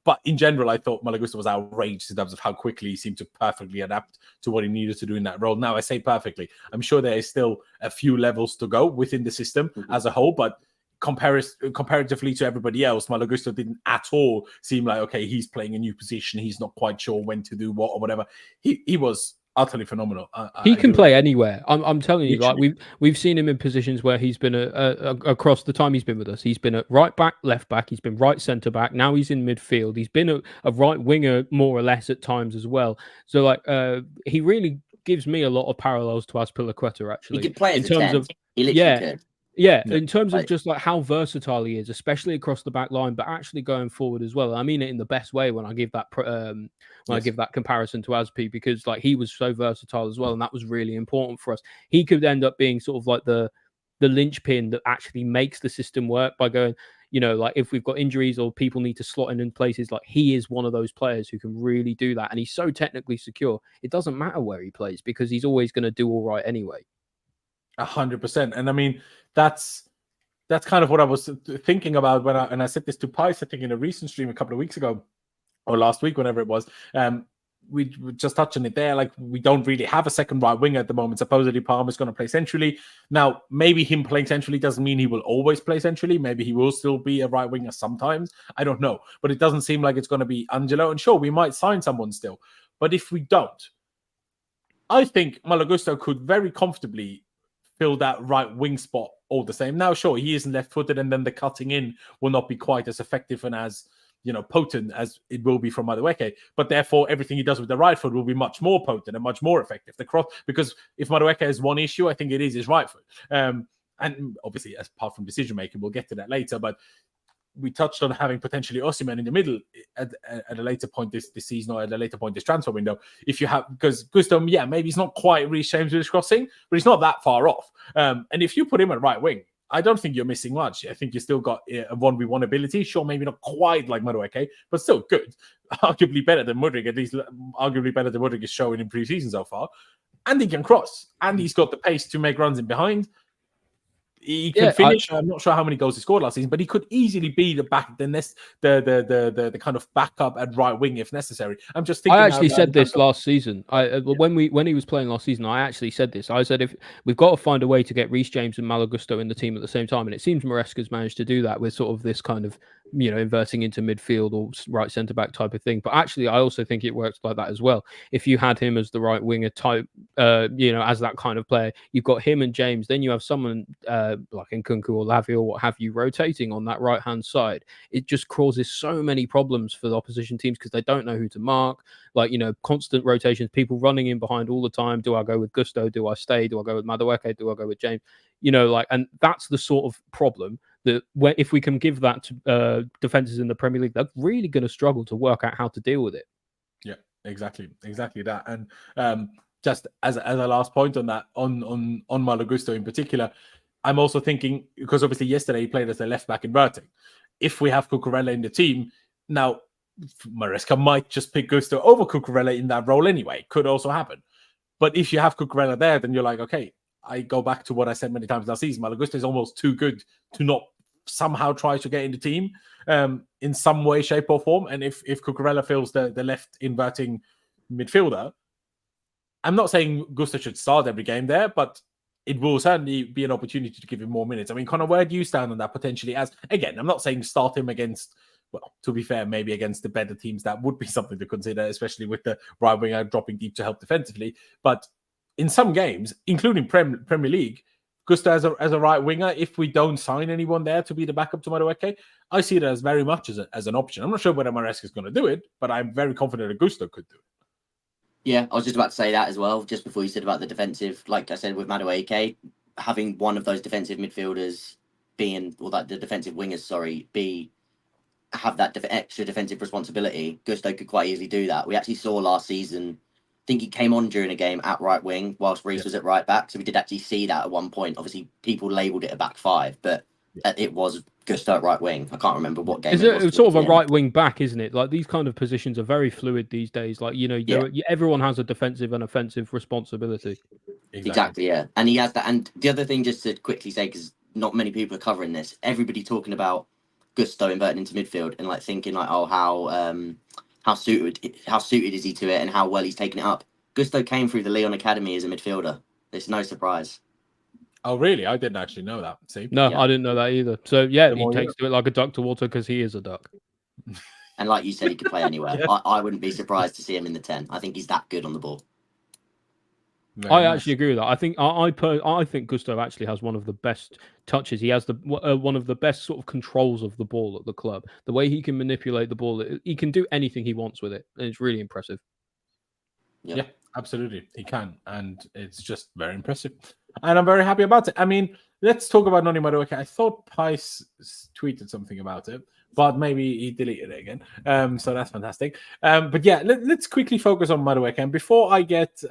But in general, I thought Malo Gusto was outrageous in terms of how quickly he seemed to perfectly adapt to what he needed to do in that role. Now, I say perfectly. I'm sure there is still a few levels to go within the system as a whole, but comparatively to everybody else, Malo Gusto didn't at all seem like, okay, he's playing a new position. He's not quite sure when to do what or whatever. He was utterly phenomenal. He can play anywhere. I'm telling you, like we've seen him in positions where he's been across the time he's been with us. He's been at right back, left back. He's been right centre back. Now he's in midfield. He's been a right winger more or less at times as well. So like he really gives me a lot of parallels to Azpilicueta actually. He could play in terms of he literally could. Yeah, in terms of just like how versatile he is, especially across the back line, but actually going forward as well. I mean it in the best way when I give that I give that comparison to Azpi, because like he was so versatile as well, and that was really important for us. He could end up being sort of like the linchpin that actually makes the system work by going, like if we've got injuries or people need to slot in places, like he is one of those players who can really do that, and he's so technically secure. It doesn't matter where he plays because he's always going to do all right anyway. 100%. And I mean, that's kind of what I was thinking about when I said this to Pice, I think in a recent stream a couple of weeks ago or last week, whenever it was. We were just touching it there. Like, we don't really have a second right winger at the moment. Supposedly Palmer's going to play centrally. Now, maybe him playing centrally doesn't mean he will always play centrally. Maybe he will still be a right winger sometimes. I don't know. But it doesn't seem like it's going to be Angelo. And sure, we might sign someone still. But if we don't, I think Malo Gusto could very comfortably fill that right wing spot all the same. Now, sure, he isn't left-footed, and then the cutting in will not be quite as effective and as potent as it will be from Madueke. But therefore, everything he does with the right foot will be much more potent and much more effective. The cross, because if Madueke has one issue, I think it is his right foot. And obviously, apart from decision making, we'll get to that later. But we touched on having potentially Osimhen in the middle at a later point this season, or at a later point this transfer window. If you have, because Gusto, maybe he's not quite Reece James with his crossing, but he's not that far off. And if you put him at right wing, I don't think you're missing much. I think you still got a 1v1 ability. Sure, maybe not quite like Madueke, but still good. Arguably better than Mudryk, at least arguably better than Mudryk is showing in pre-season so far. And he can cross. And he's got the pace to make runs in behind. He can finish. I'm not sure how many goals he scored last season, but he could easily be the kind of backup at right wing if necessary. I'm just thinking. I actually said this last season. When he was playing last season, I actually said this. I said, if we've got to find a way to get Reece James and Malo Gusto in the team at the same time, and it seems Maresca's managed to do that with sort of this kind of inverting into midfield or right centre back type of thing. But actually, I also think it works like that as well. If you had him as the right winger type, as that kind of player, you've got him and James. Then you have someone like Nkunku or Lavia or what have you rotating on that right hand side. It just causes so many problems for the opposition teams because they don't know who to mark. Like, constant rotations, people running in behind all the time. Do I go with Gusto? Do I stay? Do I go with Madueke? Do I go with James? And that's the sort of problem that if we can give that to defenses in the Premier League, they're really going to struggle to work out how to deal with it. Yeah, exactly that. And just as a last point on that, on Malo Gusto in particular, I'm also thinking, because obviously yesterday he played as a left back inverting. If we have Cucurella in the team, now Maresca might just pick Gusto over Cucurella in that role anyway. Could also happen. But if you have Cucurella there, then you're like, okay, I go back to what I said many times last season. Malo Gusto is almost too good to not somehow try to get in the team in some way, shape, or form. And if Cucurella fills the left inverting midfielder, I'm not saying Gusto should start every game there, but it will certainly be an opportunity to give him more minutes. I mean, Conor, where do you stand on that potentially? As again, I'm not saying start him against, well, to be fair, maybe against the better teams, that would be something to consider, especially with the right winger dropping deep to help defensively. But in some games, including Premier League, Gusto as a right winger, if we don't sign anyone there to be the backup to Madueke, I see it as very much as an option. I'm not sure whether Maresca is going to do it, but I'm very confident that Gusto could do it. Yeah, I was just about to say that as well, just before you said about the defensive, like I said with Madueke, having one of those defensive midfielders the defensive wingers, have that extra defensive responsibility. Gusto could quite easily do that. We actually saw last season, I think he came on during a game at right wing whilst Reece was at right back. So we did actually see that at one point. Obviously, people labelled it a back five, but it was Gusto at right wing. I can't remember what game it was. It's sort of a right wing back, isn't it? Like, these kind of positions are very fluid these days. Like, everyone has a defensive and offensive responsibility. Exactly, yeah. And he has that. And the other thing, just to quickly say, because not many people are covering this, everybody talking about Gusto inverting into midfield and like thinking like, oh, how suited is he to it and how well he's taken it up. Gusto came through the Lyon Academy as a midfielder. It's no surprise. Oh, really? I didn't actually know that. See? No, yeah. I didn't know that either. So, yeah, he takes to it like a duck to water because he is a duck. And like you said, he could play anywhere. Yeah. I wouldn't be surprised to see him in the 10. I think he's that good on the ball. I actually agree with that. I think I think Gusto actually has one of the best touches. He has one of the best sort of controls of the ball at the club. The way he can manipulate the ball, he can do anything he wants with it, and it's really impressive. Yep. Yeah, absolutely, he can, and it's just very impressive. And I'm very happy about it. I mean, let's talk about Noni Madueke. I thought Pice tweeted something about it, but maybe he deleted it again. So that's fantastic. But yeah, let's quickly focus on Madueke. And before I get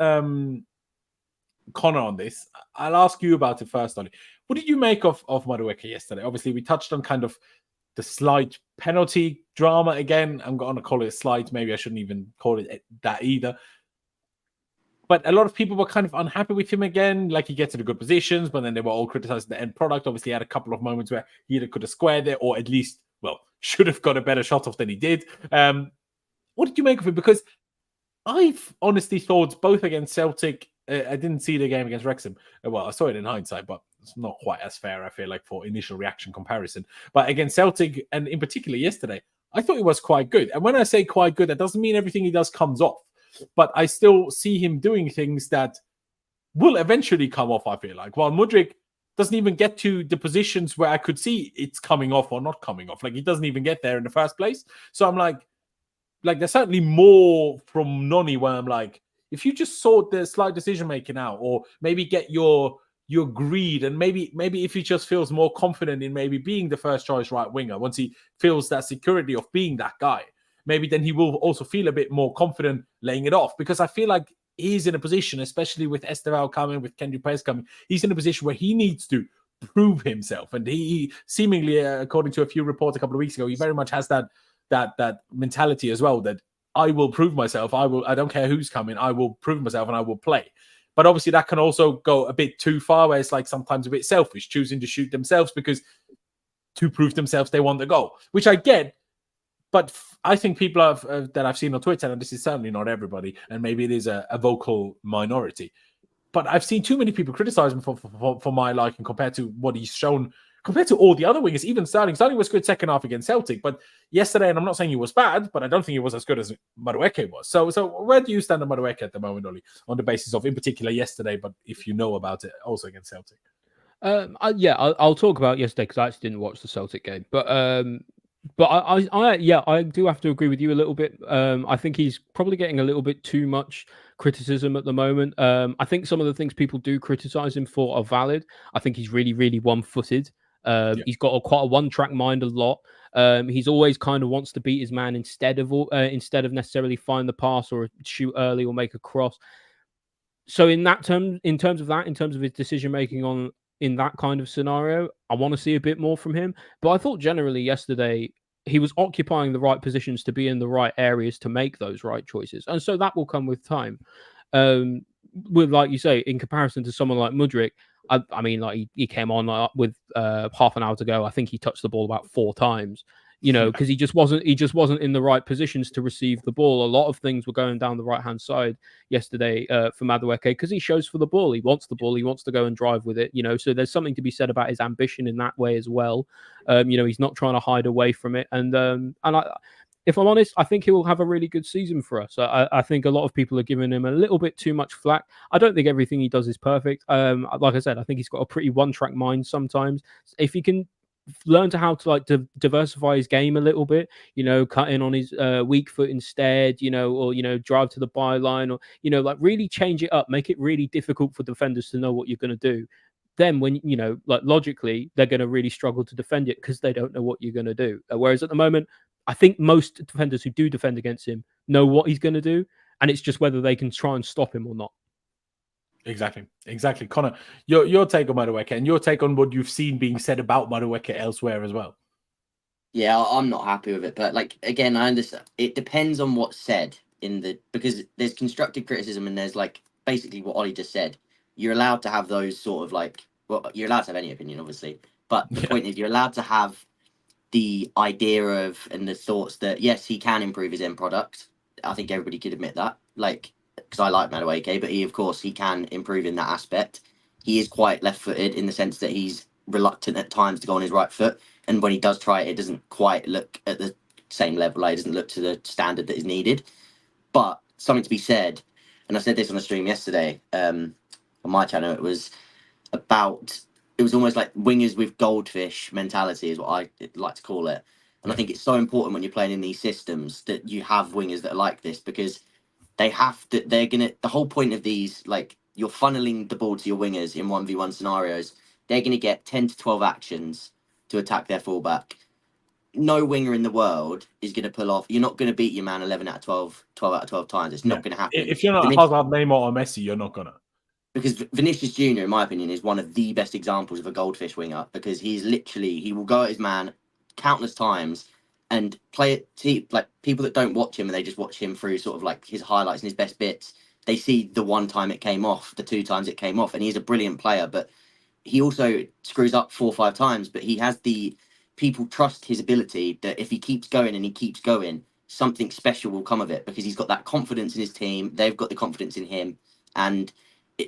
Conor on this, I'll ask you about it first, Noni. What did you make of Madueke yesterday? Obviously, we touched on kind of the slight penalty drama again. I'm going to call it a slight. Maybe I shouldn't even call it that either. But a lot of people were kind of unhappy with him again. Like, he gets into good positions, but then they were all criticizing the end product. Obviously, he had a couple of moments where he either could have squared it or at least, well, should have got a better shot off than he did. What did you make of it? Because I've honestly thought both against Celtic, I didn't see the game against Wrexham. Well, I saw it in hindsight, but it's not quite as fair, I feel like, for initial reaction comparison. But against Celtic, and in particular yesterday, I thought he was quite good. And when I say quite good, that doesn't mean everything he does comes off. But I still see him doing things that will eventually come off, I feel like. While Mudryk doesn't even get to the positions where I could see it's coming off or not coming off. Like, he doesn't even get there in the first place. So I'm like there's certainly more from Noni where I'm like, if you just sort the slight decision making out, or maybe get your greed, and maybe if he just feels more confident in maybe being the first choice right winger, once he feels that security of being that guy, maybe then he will also feel a bit more confident laying it off. Because I feel like he's in a position, especially with Esteval coming, with Kendrick Pace coming, he's in a position where he needs to prove himself. And he seemingly, according to a few reports a couple of weeks ago, he very much has that mentality as well, that I will prove myself. I don't care who's coming. I will prove myself and I will play. But obviously that can also go a bit too far, where it's like sometimes a bit selfish, choosing to shoot themselves because to prove themselves they want the goal, which I get. But I think people that I've seen on Twitter, and this is certainly not everybody, and maybe it is a vocal minority, but I've seen too many people criticize him for my liking compared to what he's shown, compared to all the other wingers, even Sterling. Sterling was good second half against Celtic, but yesterday, and I'm not saying he was bad, but I don't think he was as good as Madueke was. So where do you stand on Madueke at the moment, Oli, on the basis of, in particular, yesterday, but if you know about it, also against Celtic? I'll talk about yesterday because I actually didn't watch the Celtic game, but I do have to agree with you a little bit. I think he's probably getting a little bit too much criticism at the moment. I think some of the things people do criticize him for are valid. I think he's really, really one-footed. He's got quite a one-track mind a lot. He's always kind of wants to beat his man instead of necessarily find the pass or shoot early or make a cross. So in terms of his decision making in that kind of scenario, I want to see a bit more from him. But I thought generally yesterday he was occupying the right positions to be in the right areas to make those right choices. And so that will come with time. With, like you say, in comparison to someone like Mudryk, I mean, like he came on with half an hour to go. I think he touched the ball about 4 times, because he just wasn't in the right positions to receive the ball. A lot of things were going down the right hand side yesterday for Madueke because he shows for the ball. He wants the ball. He wants to go and drive with it. So there's something to be said about his ambition in that way as well. He's not trying to hide away from it. And if I'm honest, I think he will have a really good season for us. I think a lot of people are giving him a little bit too much flack. I don't think everything he does is perfect. Like I said, I think he's got a pretty one-track mind sometimes. If he can learn to diversify his game a little bit, cut in on his weak foot instead, or drive to the byline, or really change it up, make it really difficult for defenders to know what you're going to do. Then when logically they're going to really struggle to defend it because they don't know what you're going to do. Whereas at the moment, I think most defenders who do defend against him know what he's going to do, and it's just whether they can try and stop him or not. Exactly. Conor, your take on Madueke and your take on what you've seen being said about Madueke elsewhere as well. Yeah, I'm not happy with it, but again, I understand. It depends on what's said because there's constructive criticism and there's basically what Ollie just said. You're allowed to have those sort of you're allowed to have any opinion, obviously, but the point is you're allowed to have the idea of and the thoughts that yes, he can improve his end product. I think everybody could admit that, because I like Madueke, but he can improve in that aspect. He is quite left-footed in the sense that he's reluctant at times to go on his right foot, and when he does try it doesn't quite look at the same level. It doesn't look to the standard that is needed. But something to be said, and I said this on the stream yesterday on my channel. It was almost like wingers with goldfish mentality is what I like to call it. And I think it's so important when you're playing in these systems that you have wingers that are like this, because the whole point of these, you're funneling the ball to your wingers in 1v1 scenarios. They're going to get 10 to 12 actions to attack their fullback. No winger in the world is going to pull off. You're not going to beat your man 11 out of 12 out of 12 times. It's not going to happen. If you're not Hazard, Neymar or Messi, you're not going to. Because Vinicius Jr., in my opinion, is one of the best examples of a goldfish winger, because he will go at his man countless times and play it. People that don't watch him and they just watch him through sort of his highlights and his best bits, they see the one time it came off, the 2 times it came off, and he's a brilliant player, but he also screws up 4 or 5 times, but he has people trust his ability that if he keeps going and he keeps going, something special will come of it because he's got that confidence in his team. They've got the confidence in him. And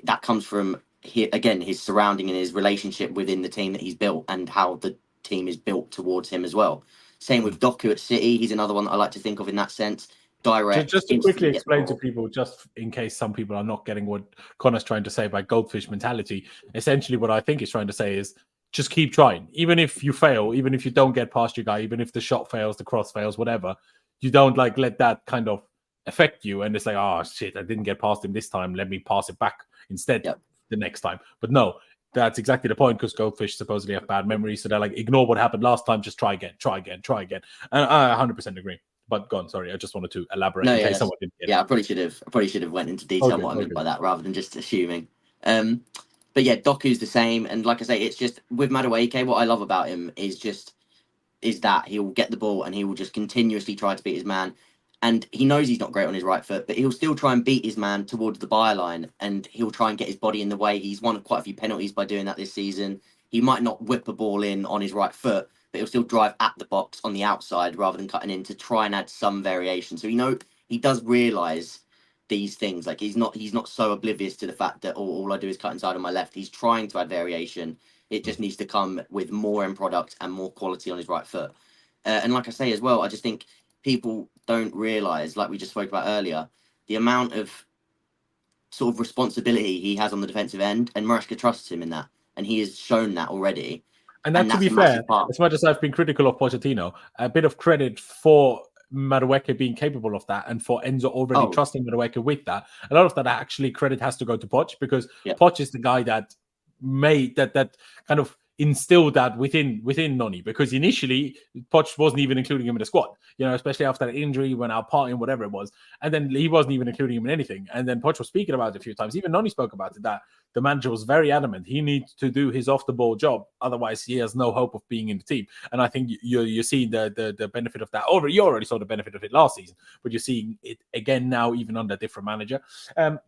that comes from, his surrounding and his relationship within the team that he's built and how the team is built towards him as well. Same with Doku at City. He's another one that I like to think of in that sense. Direct. Just to quickly explain to people, just in case some people are not getting what Connor's trying to say by goldfish mentality, essentially what I think he's trying to say is just keep trying. Even if you fail, even if you don't get past your guy, even if the shot fails, the cross fails, whatever, you don't like let that kind of affect you. And it's like, oh shit, I didn't get past him this time. Let me pass it back instead the next time. But no, that's exactly the point, because goldfish supposedly have bad memories. So they're like, ignore what happened last time, just try again. And I 100% agree. But go on, sorry, I just wanted to elaborate in case someone didn't get it. I probably should have went into detail on what I meant by that rather than just assuming. But yeah, Doku's the same, and like I say, it's just with Madueke, what I love about him is that he'll get the ball and he will just continuously try to beat his man. And he knows he's not great on his right foot, but he'll still try and beat his man towards the byline, and he'll try and get his body in the way. He's won quite a few penalties by doing that this season. He might not whip a ball in on his right foot, but he'll still drive at the box on the outside rather than cutting in to try and add some variation. So he does realise these things. Like he's not so oblivious to the fact that all I do is cut inside on my left. He's trying to add variation. It just needs to come with more end product and more quality on his right foot. And like I say as well, I just think people don't realise, like we just spoke about earlier, the amount of sort of responsibility he has on the defensive end, and Maresca trusts him in that, and he has shown that already. And to be fair, as much as I've been critical of Pochettino, a bit of credit for Madueke being capable of that and for Enzo already trusting Madueke with that. A lot of that actually credit has to go to Poch, because Poch is the guy that made that kind of instilled that within Noni, because initially Poch wasn't even including him in the squad, especially after that injury, when out partying, whatever it was, and then he wasn't even including him in anything. And then Poch was speaking about it a few times. Even Noni spoke about it, that the manager was very adamant he needs to do his off the ball job, otherwise he has no hope of being in the team. And I think you're seeing the benefit of that. You already saw the benefit of it last season, but you're seeing it again now, even under a different manager.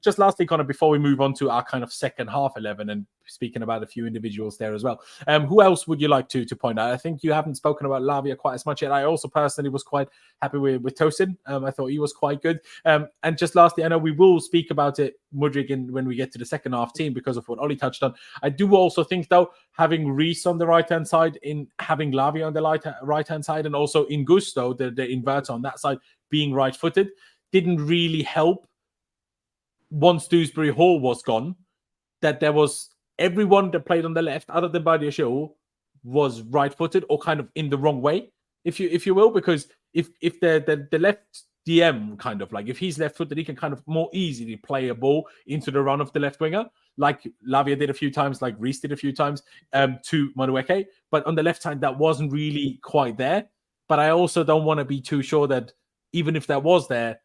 Just lastly, Connor, before we move on to our kind of second half 11 and speaking about a few individuals there as well, who else would you like to point out? I think you haven't spoken about Lavia quite as much yet. I also personally was quite happy with Tosin. I thought he was quite good. And just lastly, I know we will speak about it, Mudryk, when we get to the second half team, because of what Ollie touched on. I do also think, though, having Reece on the right-hand side, in having Lavia on the right-hand side, and also in Gusto, the inverter on that side, being right-footed, didn't really help once Dewsbury-Hall was gone, that there was everyone that played on the left, other than Badiashile, was right-footed or kind of in the wrong way, if you will, because if the left DM kind of like, if he's left-footed, he can kind of more easily play a ball into the run of the left winger, like Lavia did a few times, like Reece did a few times, to Madueke. But on the left side, that wasn't really quite there. But I also don't want to be too sure that even if that was there,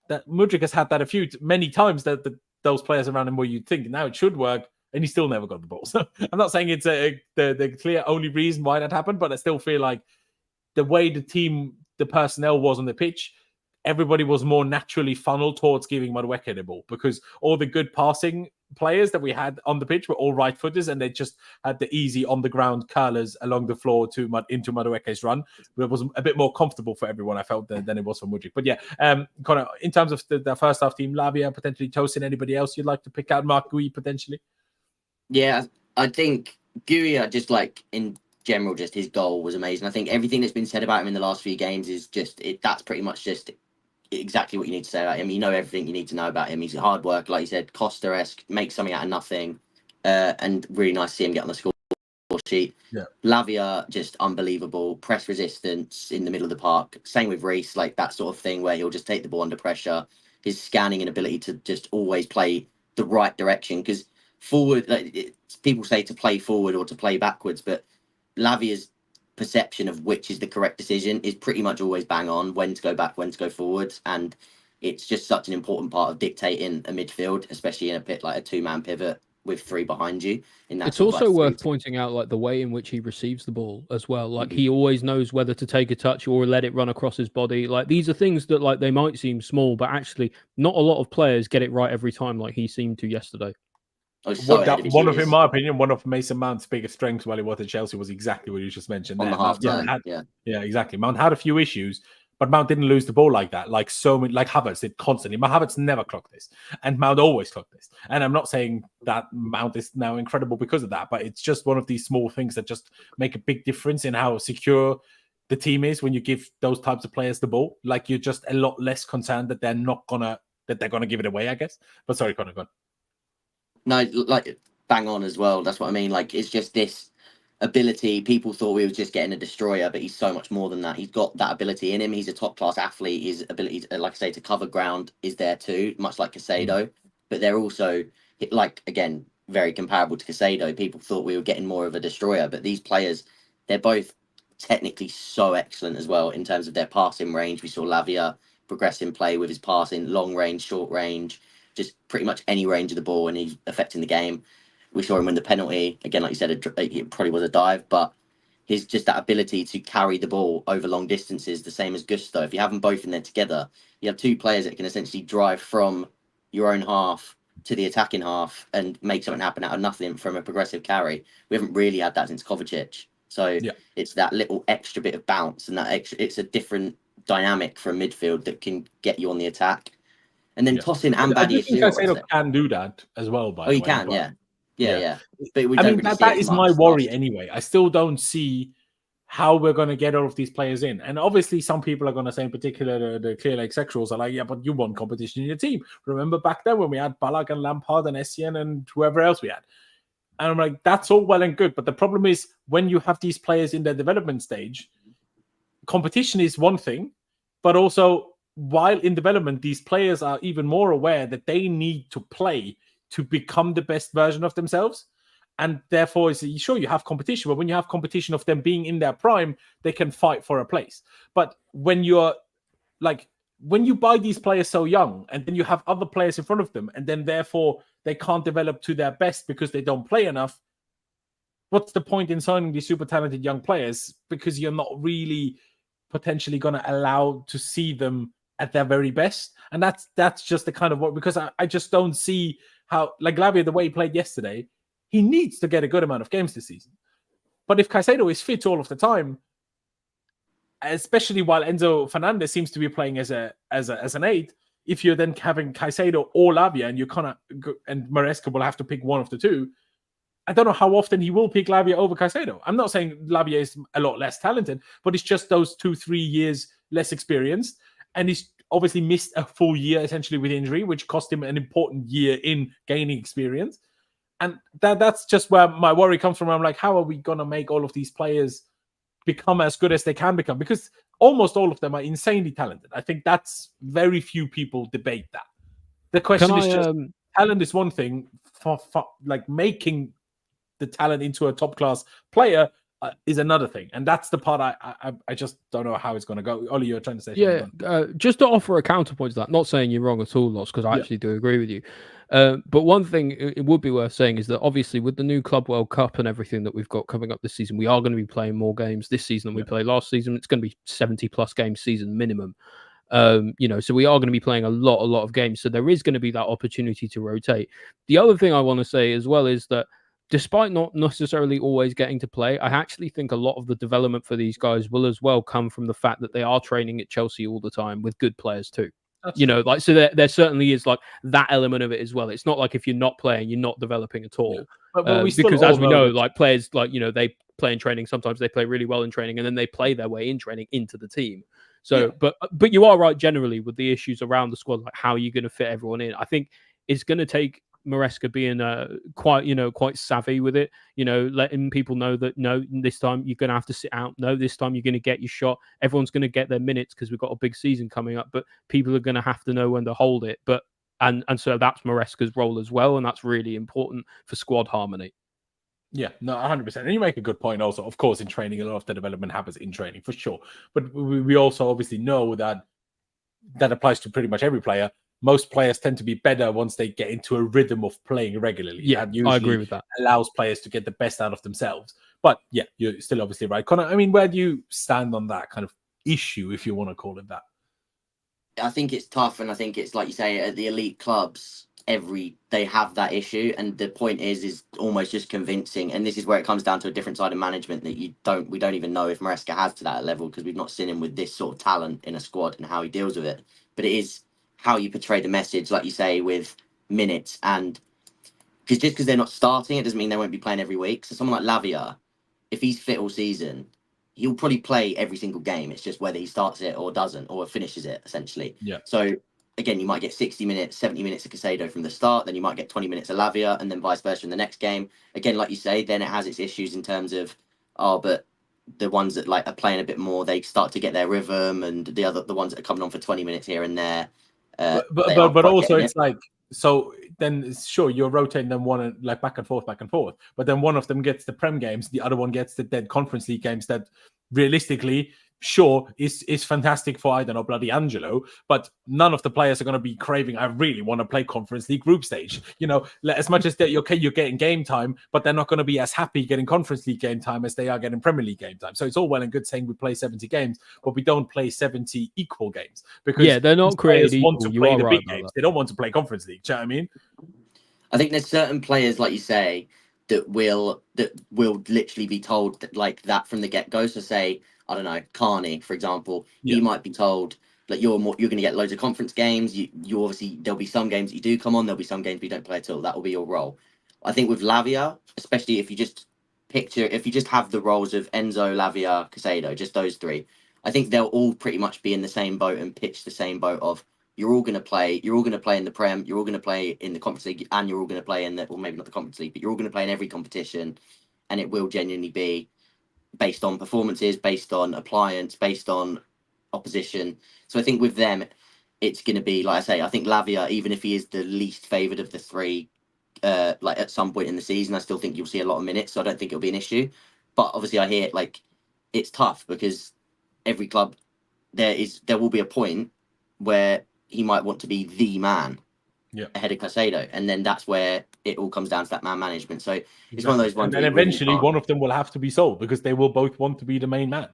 that Mudryk has had that many times, that those players around him where you'd think now it should work, and he still never got the ball. So I'm not saying it's the clear only reason why that happened, but I still feel like the way the personnel was on the pitch, everybody was more naturally funneled towards giving Madueke the ball, because all the good passing players that we had on the pitch were all right-footers, and they just had the easy on-the-ground curlers along the floor into Madueke's run. But it was a bit more comfortable for everyone, I felt, than it was for Mudryk. But yeah, Conor, in terms of the first half team, Lavia, potentially Tosin, anybody else you'd like to pick out? Marc, Guiu, potentially? Yeah, I think Guiu, just like in general, just his goal was amazing. I think everything that's been said about him in the last few games is that's pretty much just exactly what you need to say about him. You know everything you need to know about him. He's a hard worker, like you said, Costa-esque, makes something out of nothing, and really nice to see him get on the score sheet. Yeah. Lavia, just unbelievable. Press resistance in the middle of the park. Same with Reece, like that sort of thing where he'll just take the ball under pressure. His scanning and ability to just always play the right direction, because forward, people say to play forward or to play backwards, but Lavia's perception of which is the correct decision is pretty much always bang on, when to go back, when to go forwards. And it's just such an important part of dictating a midfield, especially in a bit like a two-man pivot. with three behind you. In that It's sort of also like worth 3-2. pointing out like the way in which he receives the ball as well. Like he always knows whether to take a touch or let it run across his body. Like these are things that like they might seem small, but actually not a lot of players get it right every time like he seemed to yesterday. Oh, so ahead of his One of, in years my opinion, one of Mason Mount's biggest strengths while he was at Chelsea was exactly what you just mentioned on there. the half Mount, time. yeah, exactly. Mount had a few issues, but Mount didn't lose the ball like that. Like so many, like Havertz did constantly. Havertz never clocked this, and Mount always clocked this. And I'm not saying that Mount is now incredible because of that, but it's just one of these small things that just make a big difference in how secure the team is when you give those types of players the ball. Like you're just a lot less concerned that they're gonna give it away, I guess. But sorry, Conor, go on. No, like bang on as well. That's what I mean. Like it's just this ability. People thought we were just getting a destroyer, but he's so much more than that. He's got that ability in him. He's a top class athlete. His ability, to, like I say, to cover ground is there too, much like Caicedo. But they're also like again very comparable to Caicedo. People thought we were getting more of a destroyer, but these players, they're both technically so excellent as well in terms of their passing range. We saw Lavia progress in play with his passing, long range, short range, just pretty much any range of the ball, and he's affecting the game. We saw him win the penalty again, like you said. It probably was a dive, but his just that ability to carry the ball over long distances, the same as Gusto. If you have them both in there together, you have two players that can essentially drive from your own half to the attacking half and make something happen out of nothing from a progressive carry. We haven't really had that since Kovacic. So it's that little extra bit of bounce and that extra. It's a different dynamic for a midfield that can get you on the attack. And then toss in I do think Ambadiashile. Caicedo can do that as well, by the way. He can, but, yeah. But we I don't mean, really see that it is much my worry last. anyway. I still don't see how we're going to get all of these players in. And obviously, some people are going to say, in particular, the Clear Lake Sexuals are like, yeah, but you won competition in your team. Remember back then when we had Ballack and Lampard and Essien and whoever else we had? And I'm like, that's all well and good. But the problem is when you have these players in their development stage, competition is one thing, but also while in development, these players are even more aware that they need to play to become the best version of themselves. And therefore, sure, you have competition, but when you have competition of them being in their prime, they can fight for a place. But when you're like, when you buy these players so young and then you have other players in front of them and then therefore they can't develop to their best because they don't play enough, what's the point in signing these super talented young players? Because you're not really potentially going to allow to see them at their very best. And that's just the kind of what, because I just don't see how, like Lavia, the way he played yesterday, he needs to get a good amount of games this season. But if Caicedo is fit all of the time, especially while Enzo Fernandez seems to be playing as an aide, if you're then having Caicedo or Lavia and you and Maresca will have to pick one of the two, I don't know how often he will pick Lavia over Caicedo. I'm not saying Lavia is a lot less talented, but it's just those 2-3 years less experienced. And he's obviously missed a full year essentially with injury, which cost him an important year in gaining experience. And that's just where my worry comes from. I'm like, how are we going to make all of these players become as good as they can become? Because almost all of them are insanely talented. I think that's very few people debate that. The question is just talent is one thing, for like making the talent into a top class player is another thing, and that's the part I just don't know how it's going to go. Ollie, you're trying to say something. Just to offer a counterpoint to that, not saying you're wrong at all, Loss, because I actually do agree with you. But one thing it would be worth saying is that obviously with the new Club World Cup and everything that we've got coming up this season, we are going to be playing more games this season than we played last season. It's going to be 70 plus game season minimum. So we are going to be playing a lot of games. So there is going to be that opportunity to rotate. The other thing I want to say as well is that despite not necessarily always getting to play, I actually think a lot of the development for these guys will as well come from the fact that they are training at Chelsea all the time with good players too. That's true. Like, so there certainly is like that element of it as well. It's not like if you're not playing, you're not developing at all. But because as we know, like players, like, they play in training. Sometimes they play really well in training and then they play their way in training into the team. So, but you are right generally with the issues around the squad, like how you're going to fit everyone in. I think it's going to take Maresca being quite savvy with it, letting people know that no, this time you're going to have to sit out. No, this time you're going to get your shot. Everyone's going to get their minutes because we've got a big season coming up, but people are going to have to know when to hold it. But and so that's Maresca's role as well, and that's really important for squad harmony. Yeah, no, 100%. And you make a good point also. Of course, in training, a lot of the development happens in training, for sure. But we also obviously know that applies to pretty much every player. most players tend to be better once they get into a rhythm of playing regularly. Yeah, and usually I agree with that. allows players to get the best out of themselves. But yeah, you're still obviously right, Conor. I mean, where do you stand on that kind of issue, if you want to call it that? I think it's tough, and I think it's like you say, at the elite clubs, they have that issue, and the point is almost just convincing. And this is where it comes down to a different side of management that we don't even know if Maresca has to that level, because we've not seen him with this sort of talent in a squad and how he deals with it. But it is how you portray the message, like you say, with minutes, and because they're not starting, it doesn't mean they won't be playing every week. So someone like Lavia, if he's fit all season, he'll probably play every single game. It's just whether he starts it or doesn't, or finishes it, essentially. Yeah. So again, you might get 60 minutes, 70 minutes of Caicedo from the start, then you might get 20 minutes of Lavia, and then vice versa in the next game. Again, like you say, then it has its issues in terms of, but the ones that like are playing a bit more, they start to get their rhythm, and the ones that are coming on for 20 minutes here and there. But also it's like, so then sure, you're rotating them one like back and forth, but then one of them gets the Prem games, the other one gets the dead Conference League games that realistically, sure, is fantastic for, I don't know, bloody Angelo, but none of the players are going to be craving, I really want to play Conference League group stage. You know, as much as you're getting game time, but they're not going to be as happy getting Conference League game time as they are getting Premier League game time. So it's all well and good saying we play 70 games, but we don't play 70 equal games, because they're not created equal. Want to play the big games. They don't want to play Conference League. Do you know what I mean? I think there's certain players, like you say, that will literally be told that, like that from the get-go. So say, I don't know, Carney, for example, he might be told that you're going to get loads of conference games. You obviously, there'll be some games that you do come on, there'll be some games you don't play at all. That will be your role. I think with Lavia, especially if you just have the roles of Enzo, Lavia, Caicedo, just those three, I think they'll all pretty much be in the same boat and pitch the same boat of, you're all going to play in the Prem, you're all going to play in the Conference League, and you're all going to play in well, maybe not the Conference League, but you're all going to play in every competition, and it will genuinely be based on performances, based on appliance, based on opposition. So I think with them, it's going to be, like I say, I think Lavia, even if he is the least favoured of the three, like at some point in the season, I still think you'll see a lot of minutes, so I don't think it'll be an issue. But obviously I hear, like, it's tough, because every club, there will be a point where he might want to be the man ahead of Caicedo, and then that's where it all comes down to that man management. So it's one of those ones. And then eventually one of them will have to be sold, because they will both want to be the main man.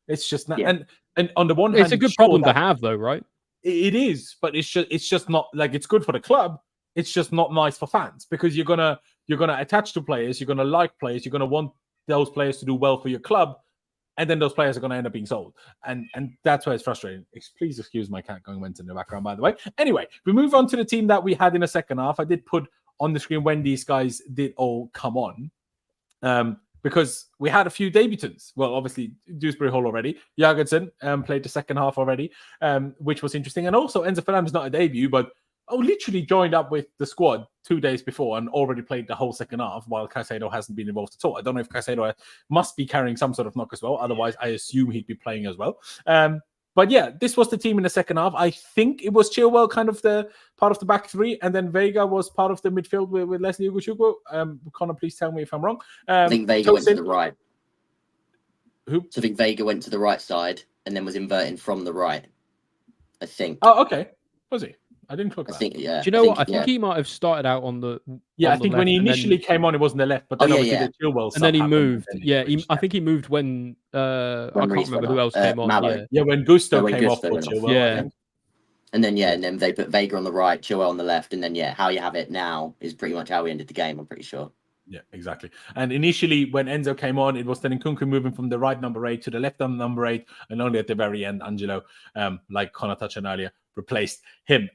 It's just not, and on the one hand, it's a good problem to have, though, right? It is, but it's just not like, it's good for the club. It's just not nice for fans, because you're gonna attach to players, you're gonna like players, you're gonna want those players to do well for your club. And then those players are going to end up being sold. And that's why it's frustrating. Please excuse my cat going went in the background, by the way. Anyway, we move on to the team that we had in the second half. I did put on the screen when these guys did all come on. Because we had a few debutants. Well, obviously, Dewsbury-Hall already. Jorgensen played the second half already, which was interesting. And also, Enzo Fernandez, not a debut, but literally joined up with the squad 2 days before and already played the whole second half, while Caicedo hasn't been involved at all. I don't know if Caicedo must be carrying some sort of knock as well. Otherwise, I assume he'd be playing as well. But yeah, this was the team in the second half. I think it was Chilwell, kind of the part of the back three, and then Vega was part of the midfield with Leslie Ugochukwu. Conor, please tell me if I'm wrong. I think Vega went to the right. Who? So I think Vega went to the right side and then was inverting from the right, I think. Oh, okay. Was he? I didn't clock that. I think, yeah. Do you know what? I think he might have started out on the. Yeah, I think when he initially came on, it wasn't the left, but then obviously the Chilwell and then he moved. I think he moved when I can't remember who else came on. Mallow. Yeah, when Gusto came off for Chilwell. Yeah. And then they put Vega on the right, Chilwell on the left, and then how you have it now is pretty much how we ended the game, I'm pretty sure. Yeah, exactly. And initially, when Enzo came on, it was then Nkunku moving from the right number 8 to the left number 8, and only at the very end, Angelo, like Conor touched on earlier, replaced him.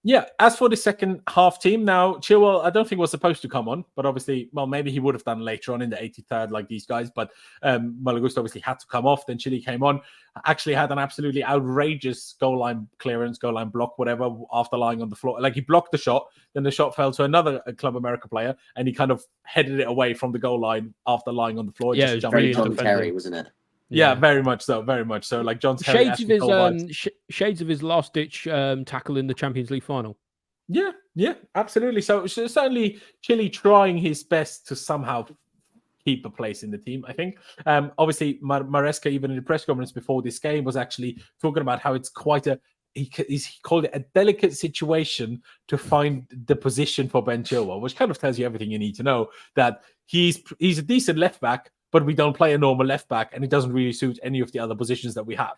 Yeah, as for the second half team, now Chilwell, I don't think was supposed to come on, but obviously, well, maybe he would have done later on in the 83rd, like these guys. But Malagusto obviously had to come off. Then Chile came on, actually had an absolutely outrageous goal line clearance, goal line block, whatever, after lying on the floor. Like, he blocked the shot, then the shot fell to another Club America player, and he kind of headed it away from the goal line after lying on the floor. Yeah, it was very John Terry, wasn't it? Yeah, very much so, very much so. Like John Terry, shades of his last ditch tackle in the Champions League final. Yeah, absolutely. So certainly Chile trying his best to somehow keep a place in the team, I think. Obviously, Maresca, even in the press conference before this game, was actually talking about how it's quite a he called it a delicate situation to find the position for Ben Chilwell, which kind of tells you everything you need to know, that he's a decent left back, but we don't play a normal left back, and it doesn't really suit any of the other positions that we have.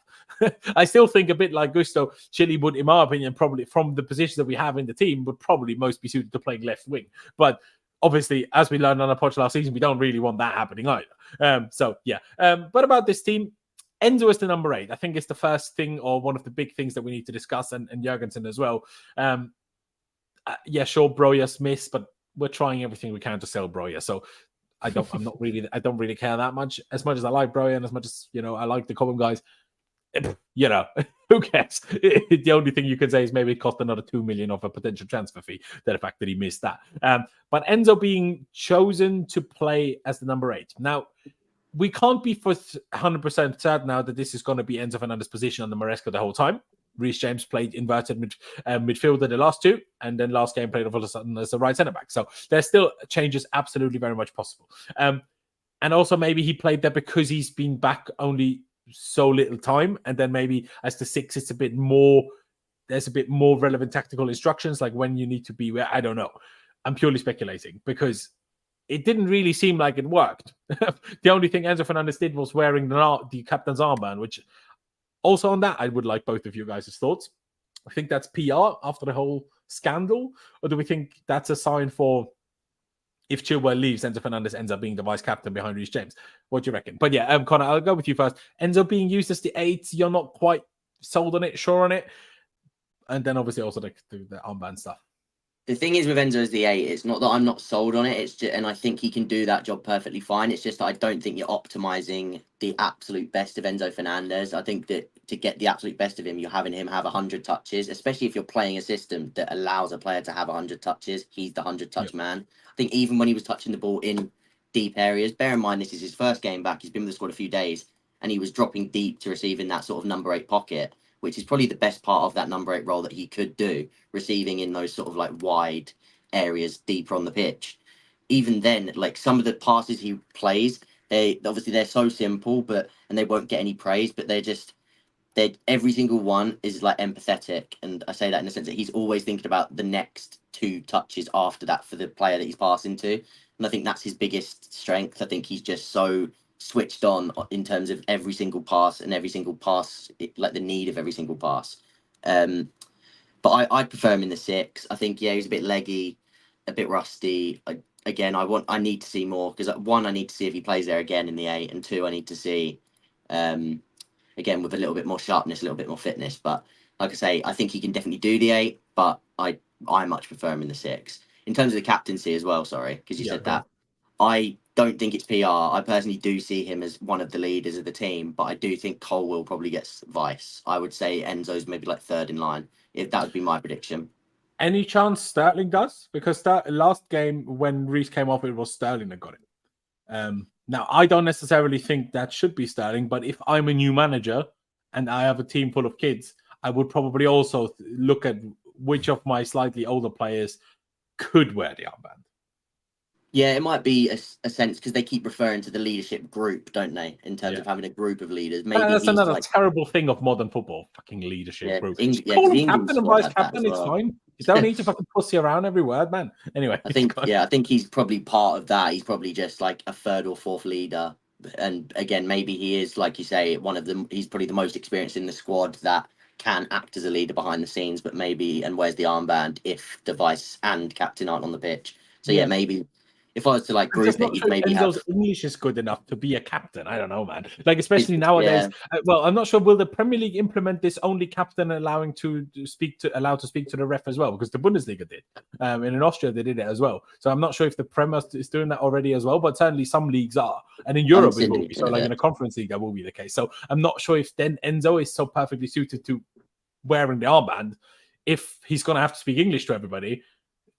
I still think a bit like Gusto, Chile would, in my opinion, probably from the positions that we have in the team, would probably most be suited to playing left wing. But obviously, as we learned on our podcast last season, we don't really want that happening either. But about this team, Enzo is the number 8. I think it's the first thing, or one of the big things that we need to discuss, and Jurgensen as well. Sure, Broja's missed, but we're trying everything we can to sell Broja. So I don't really care that much. As much as I like Broja, and as much as I like the Cobham guys, who cares? The only thing you can say is maybe it cost another 2 million of a potential transfer fee. The fact that he missed that. But Enzo being chosen to play as the number 8 now. We can't be for 100% certain now that this is going to be Enzo Fernandez's position on the Maresca the whole time. Reece James played inverted midfielder the last 2, and then last game played all of a sudden as a right centre back. So there's still changes absolutely very much possible. And also maybe he played there because he's been back only so little time, and then maybe as the 6, it's a bit more. There's a bit more relevant tactical instructions, like when you need to be where. I don't know. I'm purely speculating because it didn't really seem like it worked. The only thing Enzo Fernandez did was wearing the captain's armband, which also on that, I would like both of you guys' thoughts. I think that's PR after the whole scandal, or do we think that's a sign for if Chilwell leaves, Enzo Fernandez ends up being the vice captain behind Reece James? What do you reckon? But yeah, Conor, I'll go with you first. Enzo being used as the 8, you're not quite sold on it, sure on it. And then obviously also the armband stuff. The thing is with Enzo as the 8, it's not that I'm not sold on it. It's just, and I think he can do that job perfectly fine. It's just that I don't think you're optimizing the absolute best of Enzo Fernandez. I think that to get the absolute best of him, you're having him have 100 touches, especially if you're playing a system that allows a player to have 100 touches. He's the 100-touch man. I think even when he was touching the ball in deep areas, bear in mind this is his first game back. He's been with the squad a few days, and he was dropping deep to receive in that sort of number 8 pocket, which is probably the best part of that number 8 role that he could do, receiving in those sort of like wide areas deeper on the pitch. Even then, like some of the passes he plays, they're so simple, and they won't get any praise, but every single one is like empathetic. And I say that in the sense that he's always thinking about the next 2 touches after that for the player that he's passing to. And I think that's his biggest strength. I think he's just so switched on in terms of every single pass, like the need of every single pass. But I prefer him in the 6. I think, he's a bit leggy, a bit rusty. I need to see more, because 1, I need to see if he plays there again in the 8, and 2, I need to see again with a little bit more sharpness, a little bit more fitness. But like I say, I think he can definitely do the 8, but I much prefer him in the 6. In terms of the captaincy as well, sorry, because you said that. I don't think it's PR. I personally do see him as one of the leaders of the team, but I do think Cole will probably get vice. I would say Enzo's maybe like 3rd in line, if that would be my prediction. Any chance Sterling does? Because last game when Reece came off, it was Sterling that got it. Now, I don't necessarily think that should be Sterling, but if I'm a new manager and I have a team full of kids, I would probably also look at which of my slightly older players could wear the armband. Yeah, it might be a sense, because they keep referring to the leadership group, don't they? In terms of having a group of leaders. Maybe that's another terrible thing of modern football. Fucking leadership group. Call him captain and vice captain. It's fine. You don't need to fucking pussy around every word, man. Anyway, I think he's probably part of that. He's probably just like a 3rd or 4th leader. And again, maybe he is, like you say, one of them. He's probably the most experienced in the squad that can act as a leader behind the scenes, but and wears the armband if the vice and captain aren't on the pitch. So maybe. If I was to group it, you'd maybe have... English is good enough to be a captain. I don't know, man. Especially nowadays. Yeah. Well, I'm not sure. Will the Premier League implement this only captain allowed to speak to the ref as well? Because the Bundesliga did, and in Austria they did it as well. So I'm not sure if the Premier is doing that already as well. But certainly some leagues are, and in Europe it will be. So in a conference league that will be the case. So I'm not sure if then Enzo is so perfectly suited to wearing the armband if he's going to have to speak English to everybody,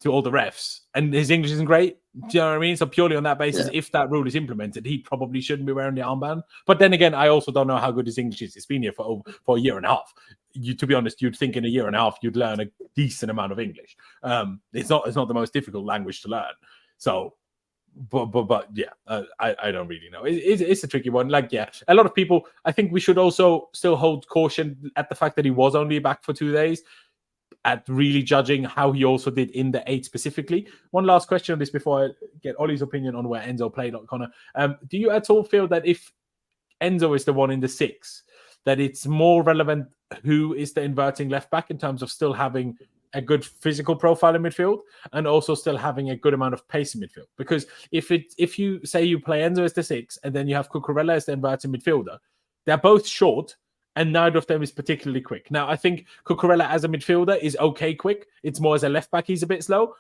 to all the refs, and his English isn't great. Do you know what I mean? So purely on that basis, if that rule is implemented, he probably shouldn't be wearing the armband. But then again, I also don't know how good his English is. It's been here for a year and a half. To be honest, you'd think in a year and a half you'd learn a decent amount of English. It's not the most difficult language to learn. So But yeah, I don't really know. It's a tricky one. Like, yeah, a lot of people. I think we should also still hold caution at the fact that he was only back for 2 days, at really judging how he also did in the 8 specifically. One last question on this before I get Ollie's opinion on where Enzo played, Connor. Do you at all feel that if Enzo is the one in the 6, that it's more relevant who is the inverting left back in terms of still having a good physical profile in midfield and also still having a good amount of pace in midfield? Because if you say you play Enzo as the 6 and then you have Cucurella as the inverting midfielder, they're both short and neither of them is particularly quick. Now, I think Cucurella as a midfielder is okay quick. It's more as a left back, he's a bit slow.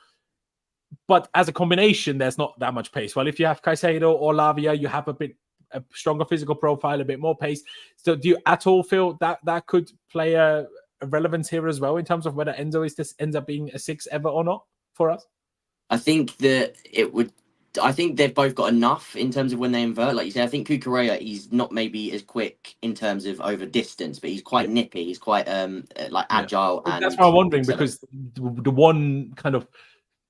But as a combination, there's not that much pace. Well, if you have Caicedo or Lavia, you have a stronger physical profile, a bit more pace. So do you at all feel that that could play a relevance here as well in terms of whether Enzo ends up being a 6 ever or not for us? I think that it would. I think they've both got enough in terms of when they invert. Like you say, I think Cucurella, he's not maybe as quick in terms of over distance, but he's quite nippy. He's quite like agile. And that's why I'm wondering, because the one kind of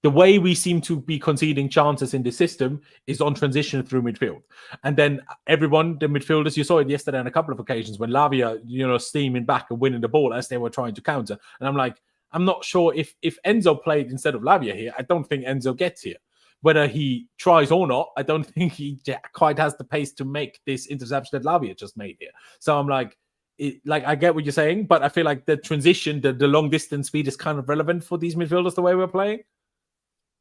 the way we seem to be conceding chances in the system is on transition through midfield. And then everyone, the midfielders, you saw it yesterday on a couple of occasions when Lavia, steaming back and winning the ball as they were trying to counter. And I'm like, I'm not sure if Enzo played instead of Lavia here. I don't think Enzo gets here. Whether he tries or not, I don't think he quite has the pace to make this interception that Lavia just made here. So I'm like, I get what you're saying, but I feel like the transition, the long distance speed is kind of relevant for these midfielders the way we're playing.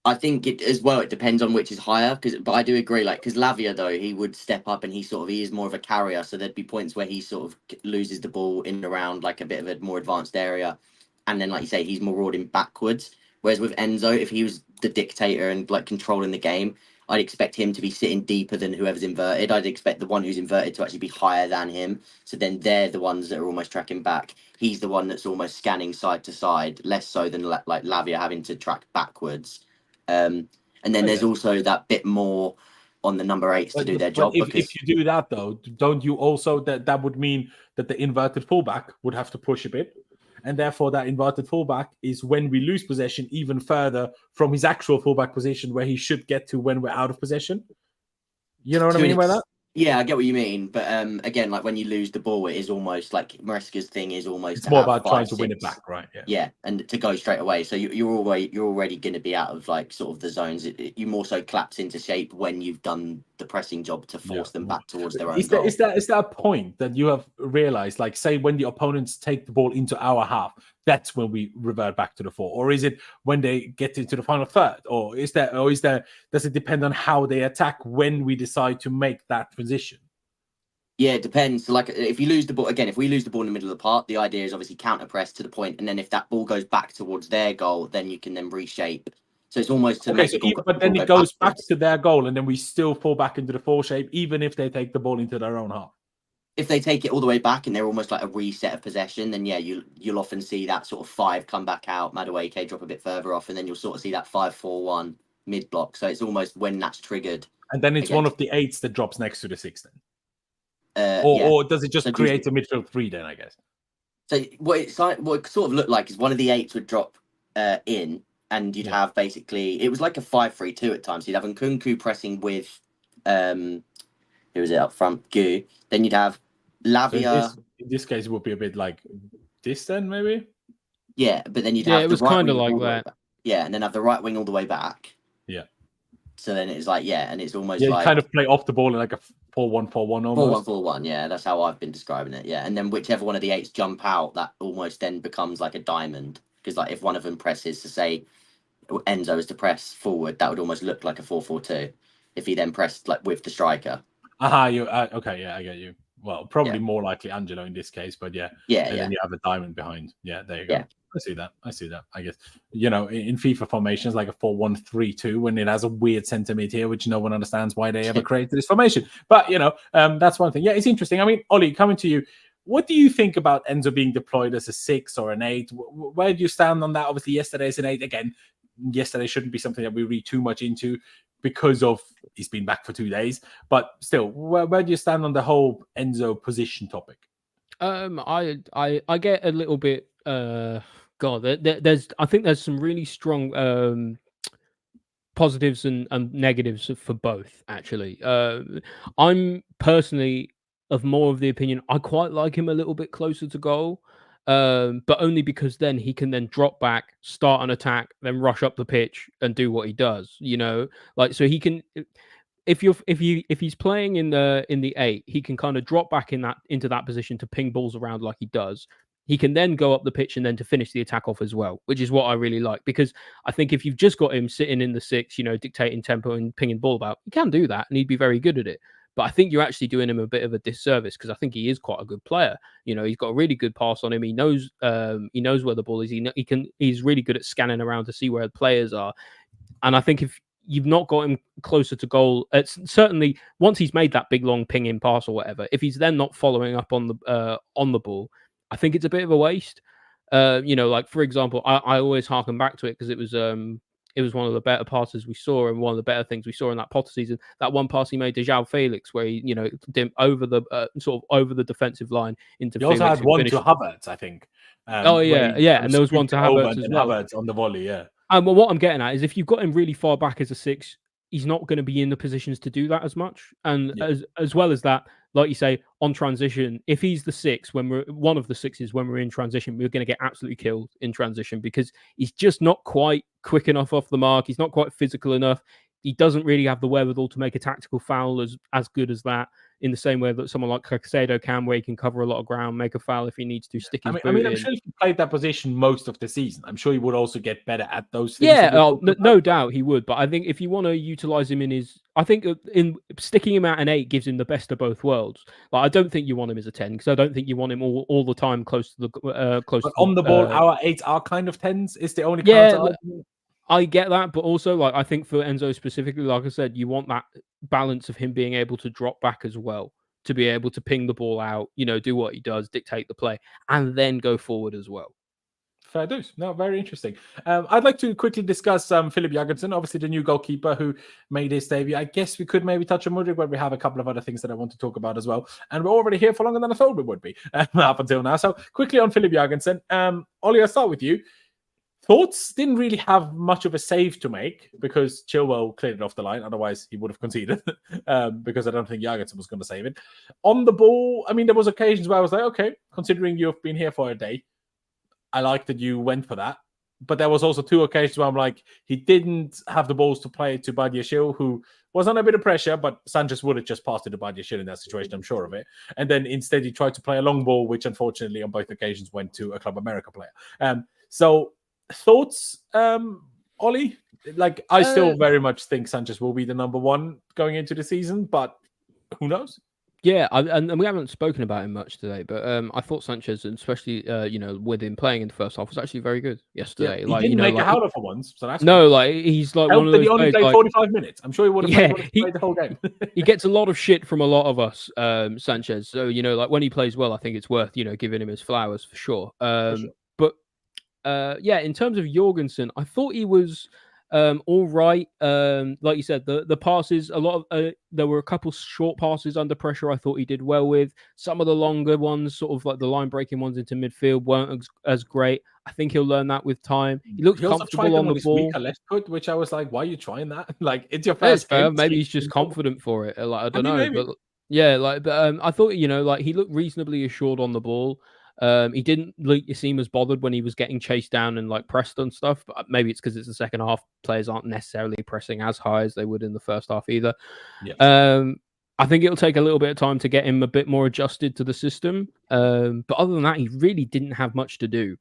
I think it as well. It depends on which is higher, but I do agree. Like, because Lavia though, he would step up and he is more of a carrier. So there'd be points where he sort of loses the ball in and around like a bit of a more advanced area, and then like you say, he's more marauding backwards. Whereas with Enzo, if he was the dictator and like controlling the game, I'd expect him to be sitting deeper than whoever's inverted. I'd expect the one who's inverted to actually be higher than him. So then they're the ones that are almost tracking back. He's the one that's almost scanning side to side, less so than like Lavia having to track backwards. And then there's also that bit more on the number 8s to do their job. If you do that though, don't you also that would mean that the inverted fullback would have to push a bit? And therefore, that inverted fullback is when we lose possession even further from his actual fullback position where he should get to when we're out of possession. You know what I mean by that? Yeah, I get what you mean. But again, like when you lose the ball, it is almost like Maresca's thing is almost. It's more about trying to win it back, right? Yeah, and to go straight away. So you're already going to be out of like sort of the zones. You more so collapse into shape when you've done the pressing job to force them back towards their own goal. Is that a point that you have realized? Like, say when the opponents take the ball into our half, that's when we revert back to the 4, or is it when they get into the final third, or is there does it depend on how they attack when we decide to make that transition? Yeah, it depends. So like if you lose the ball again, if we lose the ball in the middle of the park, the idea is obviously counter press to the point, and then if that ball goes back towards their goal, then you can then reshape. So it's almost to make but then it goes back to their goal, and then we still fall back into the 4 shape, even if they take the ball into their own half. If they take it all the way back and they're almost like a reset of possession, then yeah, you'll often see that sort of 5 come back out, Madueke drop a bit further off, and then you'll sort of see that 5-4-1 mid block. So it's almost when that's triggered. And then it's one of the 8s that drops next to the 6 then. Or does it just create a midfield 3 then, I guess? So what it sort of looked like is one of the 8s would drop in, and you'd have basically, it was like a 5-3-2 at times. You'd have Nkunku pressing with, who was it up front? Guiu. Then you'd have Lavia. So in this case, it would be a bit like this then, maybe? Yeah, but then you'd have it was kind of like that. Yeah, and then have the right wing all the way back. Yeah. So then it's like, and it's almost like... you kind of play off the ball in like a 4-1-4-1 almost. 4-1-4-1, yeah, that's how I've been describing it, yeah. And then whichever one of the 8s jump out, that almost then becomes like a diamond. Because like if one of them presses, to say Enzo is to press forward, that would almost look like a 4-4-2 if he then pressed like with the striker. Okay, yeah, I get you. Well, probably more likely Angelo in this case, but then you have a diamond behind. Yeah, there you go. Yeah. I see that. I guess, in FIFA formations like a 4-1-3-2, when it has a weird center mid here, which no one understands why they ever created this formation. But, that's one thing. Yeah, it's interesting. I mean, Ollie, coming to you, what do you think about Enzo being deployed as a 6 or an 8? Where do you stand on that? Obviously, yesterday is an 8. Again, yesterday shouldn't be something that we read too much into because of he's been back for 2 days. But still, where do you stand on the whole Enzo position topic? I get a little bit... I think there's some really strong positives and negatives for both, actually. I'm personally of more of the opinion I quite like him a little bit closer to goal, but only because then he can then drop back, start an attack, then rush up the pitch and do what he does. Like so he can. If he's playing in the 8, he can kind of drop back into that position to ping balls around like he does. He can then go up the pitch and then to finish the attack off as well, which is what I really like. Because I think if you've just got him sitting in the 6, dictating tempo and pinging ball about, he can do that and he'd be very good at it. But I think you're actually doing him a bit of a disservice because I think he is quite a good player. He's got a really good pass on him. He knows where the ball is. He's really good at scanning around to see where the players are. And I think if you've not got him closer to goal, it's certainly once he's made that big long ping in pass or whatever, if he's then not following up on the ball, I think it's a bit of a waste. Like for example, I always harken back to it because it was one of the better passes we saw and one of the better things we saw in that Potter season. That one pass he made to João Felix, where he did over the sort of over the defensive line into. He also Felix, had one to Havertz, I think. And there was one to Havertz as well. Havertz on the volley, yeah. And what I'm getting at is if you've got him really far back as a 6, he's not going to be in the positions to do that as much. And as well as that, like you say, on transition, if he's the 6 when we're one of the 6s when we're in transition, we're going to get absolutely killed in transition because he's just not quite quick enough off the mark. He's not quite physical enough. He doesn't really have the wherewithal to make a tactical foul as good as that, in the same way that someone like Caicedo can, where he can cover a lot of ground, make a foul if he needs to, stick his boot in. I'm sure if he played that position most of the season, I'm sure he would also get better at those things. Yeah, no doubt he would. But I think if you want to utilize him I think in sticking him at an 8 gives him the best of both worlds. Like I don't think you want him as a 10 because I don't think you want him all the time close to the close. But on the ball, our 8s are kind of 10s. Is the only counter argument. I get that, but also like I think for Enzo specifically, like I said, you want that balance of him being able to drop back as well, to be able to ping the ball out, do what he does, dictate the play, and then go forward as well. Fair dues. No, very interesting. I'd like to quickly discuss Filip Jorgensen, obviously the new goalkeeper who made his debut. I guess we could maybe touch on Mudryk, but we have a couple of other things that I want to talk about as well. And we're already here for longer than I thought we would be up until now. So quickly on Filip Jorgensen. Ollie, I'll start with you. Thoughts didn't really have much of a save to make because Chilwell cleared it off the line. Otherwise, he would have conceded because I don't think Jorgensen was going to save it. On the ball, there was occasions where I was like, okay, considering you've been here for a day, I like that you went for that. But there was also 2 occasions where I'm like, he didn't have the balls to play to Badiashile, who was under a bit of pressure, but Sanchez would have just passed it to Badiashile in that situation, I'm sure of it. And then instead he tried to play a long ball, which unfortunately on both occasions went to a Club America player. So thoughts, Ollie? Like, I still very much think Sanchez will be the number 1 going into the season, but who knows? Yeah, and we haven't spoken about him much today, but I thought Sanchez, especially with him playing in the first half, was actually very good yesterday. Yeah, he didn't make a howler for once, so that's no, like he's like one of those. He only played 45 minutes. I'm sure he would have played the whole game. He gets a lot of shit from a lot of us, Sanchez. So like when he plays well, I think it's worth giving him his flowers for sure. But in terms of Jorgensen, I thought he was all right. Like you said, the passes, a lot of there were a couple short passes under pressure I thought he did well with. Some of the longer ones, sort of like the line breaking ones into midfield, weren't as great. I think he'll learn that with time. He looks comfortable on the ball. Left foot, which I was like, why are you trying that? Like, it's your first game. Maybe he's just confident for it. Like I don't know, maybe. But yeah, but I thought like he looked reasonably assured on the ball. He didn't seem as bothered when he was getting chased down and like pressed and stuff, but maybe it's because it's the second half. Players aren't necessarily pressing as high as they would in the first half either. Yes. I think it'll take a little bit of time to get him a bit more adjusted to the system. But other than that, he really didn't have much to do.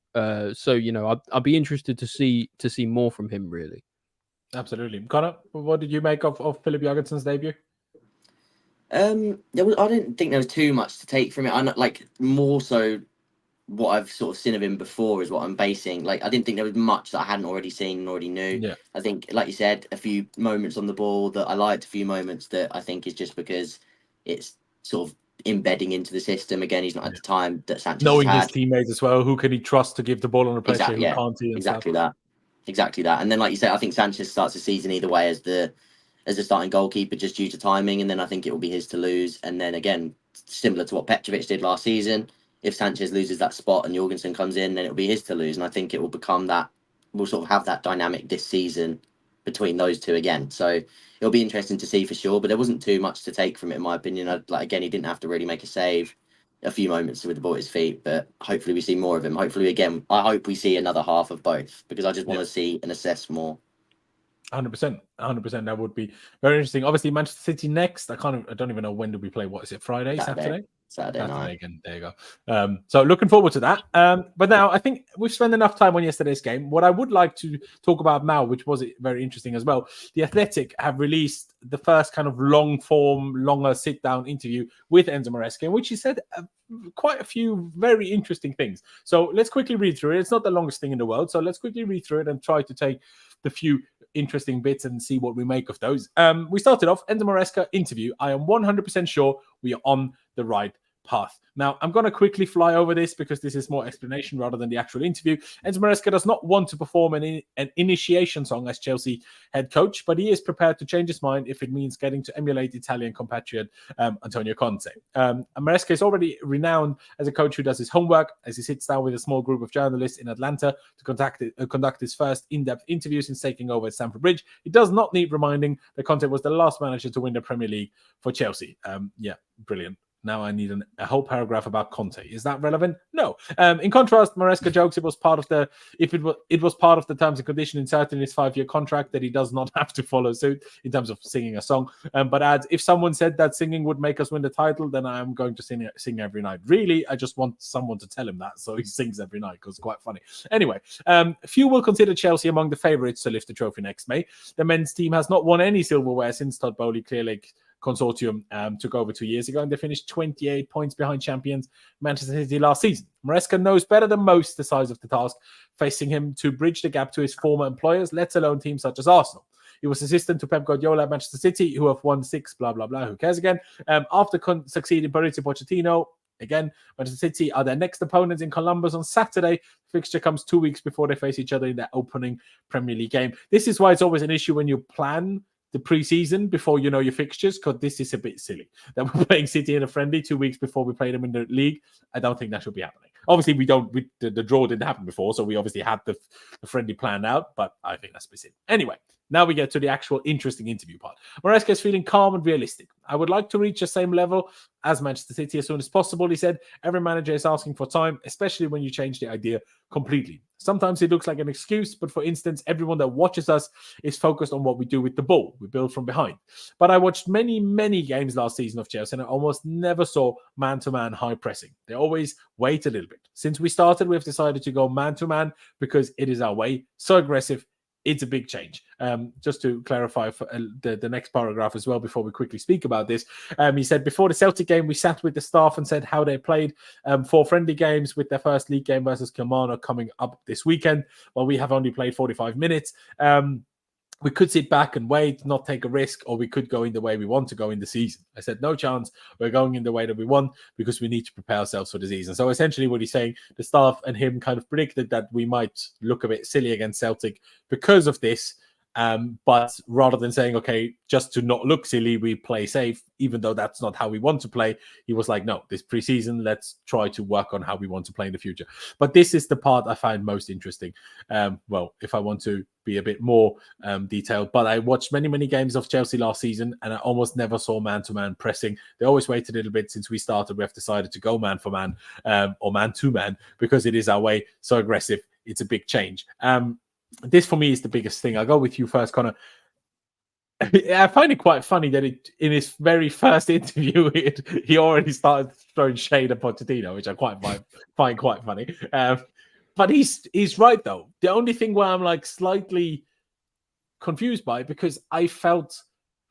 So I'd be interested to see more from him, really. Absolutely. Conor, what did you make of Filip Jorgensen's debut? I didn't think there was too much to take from it. I'm not, like, more so what I've sort of seen of him before is what I'm basing. Like, I didn't think there was much that I hadn't already seen and already knew. Yeah. I think, like you said, a few moments on the ball that I liked, a few moments that I think is just because it's sort of embedding into the system. Again, he's not at the time that Sanchez knowing had. His teammates as well. Who can he trust to give the ball under pressure? Exactly, who can't he? Exactly that. And then, like you said, I think Sanchez starts the season either way as the starting goalkeeper just due to timing, and then I think it will be his to lose. And then again, similar to what Petrovic did last season, if Sanchez loses that spot and Jorgensen comes in, then it'll be his to lose. And I think it will become that, we'll sort of have that dynamic this season between those two again. So it'll be interesting to see for sure. But there wasn't too much to take from it, in my opinion. Again, he didn't have to really make a save. A few moments with the ball at his feet, but hopefully we see more of him. Hopefully, again, I hope we see another half of both, because I just want to see and assess more. 100%. That would be very interesting. Obviously, Manchester City next. I don't even know when do we play. What is it? Friday, Saturday night. Again. There you go. So looking forward to that. But now I think we've spent enough time on yesterday's game. What I would like to talk about now, which was very interesting as well, the Athletic have released the first kind of longer sit-down interview with Enzo Maresca, in which he said quite a few very interesting things. So let's quickly read through it. It's not the longest thing in the world, so let's quickly read through it and try to take the few interesting bits and see what we make of those. We started off Enzo Maresca interview. I am 100% sure we are on the right path. Now, I'm going to quickly fly over this because this is more explanation rather than the actual interview. Enzo Maresca does not want to perform an initiation song as Chelsea head coach, but he is prepared to change his mind if it means getting to emulate Italian compatriot Antonio Conte. Maresca is already renowned as a coach who does his homework, as he sits down with a small group of journalists in Atlanta to conduct his first in-depth interview since taking over at Stamford Bridge. He does not need reminding that Conte was the last manager to win the Premier League for Chelsea. Yeah, brilliant. Now I need a whole paragraph about Conte. Is that relevant? No. In contrast, Maresca jokes it was part of the terms and conditions inserted in his 5-year contract that he does not have to follow suit in terms of singing a song. But adds, if someone said that singing would make us win the title, then I am going to sing every night. Really, I just want someone to tell him that, so he sings every night because it's quite funny. Anyway, few will consider Chelsea among the favourites to lift the trophy next May. The men's team has not won any silverware since Todd Bowley Clear Lake Consortium took over 2 years ago, and they finished 28 points behind champions Manchester City last season. Maresca knows better than most the size of the task facing him to bridge the gap to his former employers, let alone teams such as Arsenal. He was assistant to Pep Guardiola at Manchester City, who have won 6, blah, blah, blah, who cares again. After succeeding Mauricio Pochettino, again, Manchester City are their next opponents in Columbus on Saturday. Fixture comes 2 weeks before they face each other in their opening Premier League game. This is why it's always an issue when you plan the preseason before you know your fixtures, because this is a bit silly that we're playing City in a friendly 2 weeks before we play them in the league. I don't think that should be happening. Obviously, the draw didn't happen before, so we obviously had the friendly planned out, but I think that's a bit silly. Anyway, now we get to the actual interesting interview part. Maresca is feeling calm and realistic. I would like to reach the same level as Manchester City as soon as possible, he said. Every manager is asking for time, especially when you change the idea completely. Sometimes it looks like an excuse, but for instance, everyone that watches us is focused on what we do with the ball. We build from behind. But I watched many, many games last season of Chelsea, and I almost never saw man-to-man high pressing. They always wait a little bit. Since we started, we've decided to go man-to-man because it is our way. So aggressive. It's a big change. Just to clarify for, the next paragraph as well, before we quickly speak about this, he said, before the Celtic game, we sat with the staff and said how they played 4 friendly games with their first league game versus Kilmarnock coming up this weekend. Well, we have only played 45 minutes. We could sit back and wait, not take a risk, or we could go in the way we want to go in the season. I said, no chance. We're going in the way that we want because we need to prepare ourselves for the season. So essentially what he's saying, the staff and him kind of predicted that we might look a bit silly against Celtic because of this. But rather than saying, okay, just to not look silly, we play safe, even though that's not how we want to play, he was like, no, this preseason, let's try to work on how we want to play in the future. But this is the part I find most interesting. Well, if I want to be a bit more detailed, but I watched many, many games of Chelsea last season, and I almost never saw man-to-man pressing. They always waited a little bit. Since we started, we have decided to go man for man or man-to-man because it is our way. So aggressive. It's a big change. This for me is the biggest thing. I'll go with you first, Conor. I find it quite funny that in his very first interview, he already started throwing shade at Pochettino, which I find quite funny. But he's right, though. The only thing where I'm like slightly confused by, because I felt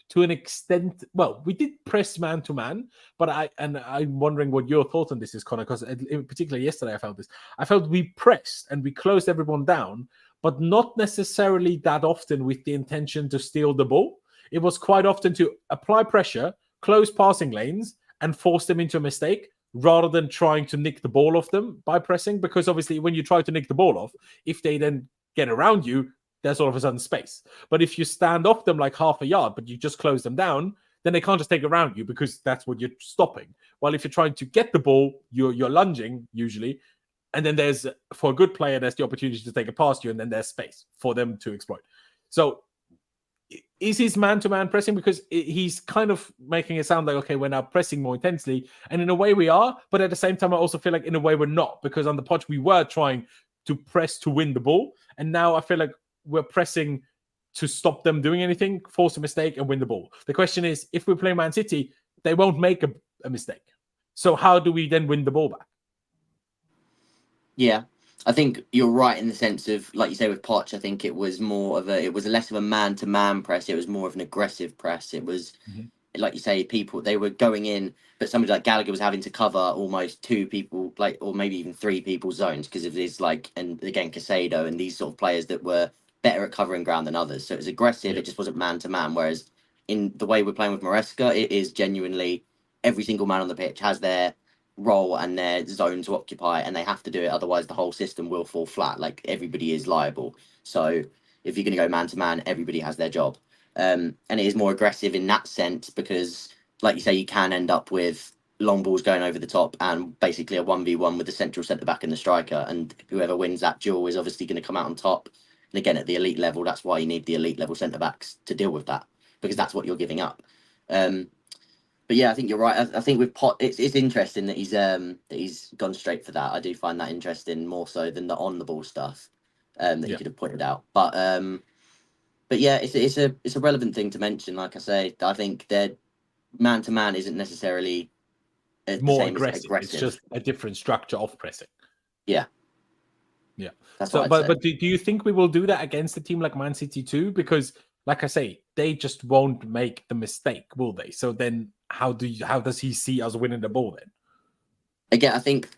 to an extent, well, we did press man to man, but I'm wondering what your thoughts on this is, Conor, because in particular yesterday I felt we pressed and we closed everyone down, but not necessarily that often with the intention to steal the ball. It was quite often to apply pressure, close passing lanes, and force them into a mistake, rather than trying to nick the ball off them by pressing. Because obviously when you try to nick the ball off, if they then get around you, there's all of a sudden space. But if you stand off them like half a yard, but you just close them down, then they can't just take around you because that's what you're stopping. While if you're trying to get the ball, you're lunging usually. And then for a good player, there's the opportunity to take a pass to you, and then there's space for them to exploit. So is his man-to-man pressing? Because he's kind of making it sound like, okay, we're now pressing more intensely. And in a way we are, but at the same time, I also feel like in a way we're not, because on the pod we were trying to press to win the ball. And now I feel like we're pressing to stop them doing anything, force a mistake and win the ball. The question is, if we play Man City, they won't make a mistake. So how do we then win the ball back? Yeah. I think you're right in the sense of, like you say with Poch, I think it was less of a man-to-man press. It was more of an aggressive press. It was, like you say, they were going in, but somebody like Gallagher was having to cover almost 2 people, like, or maybe even 3 people's zones because of this, like, and again, Casado and these sort of players that were better at covering ground than others. So it was aggressive. It just wasn't man-to-man. Whereas in the way we're playing with Maresca, it is genuinely every single man on the pitch has their role and their zone to occupy, and they have to do it, otherwise the whole system will fall flat. Like, everybody is liable. So if you're going to go man to man, everybody has their job, and it is more aggressive in that sense because, like you say, you can end up with long balls going over the top and basically a 1v1 with the central centre back and the striker, and whoever wins that duel is obviously going to come out on top. And again, at the elite level, that's why you need the elite level centre backs to deal with that, because that's what you're giving up. But yeah, I think you're right. I think with Pot, it's interesting that he's gone straight for that. I do find that interesting more so than the on the ball stuff that you could have pointed out. But yeah, it's a relevant thing to mention. Like I say, I think that man to man isn't necessarily more aggressive. It's just a different structure of pressing. Yeah. That's so, but do you think we will do that against a team like Man City too? Because, like I say, they just won't make the mistake, will they? So then, how does he see us winning the ball then? Again, I think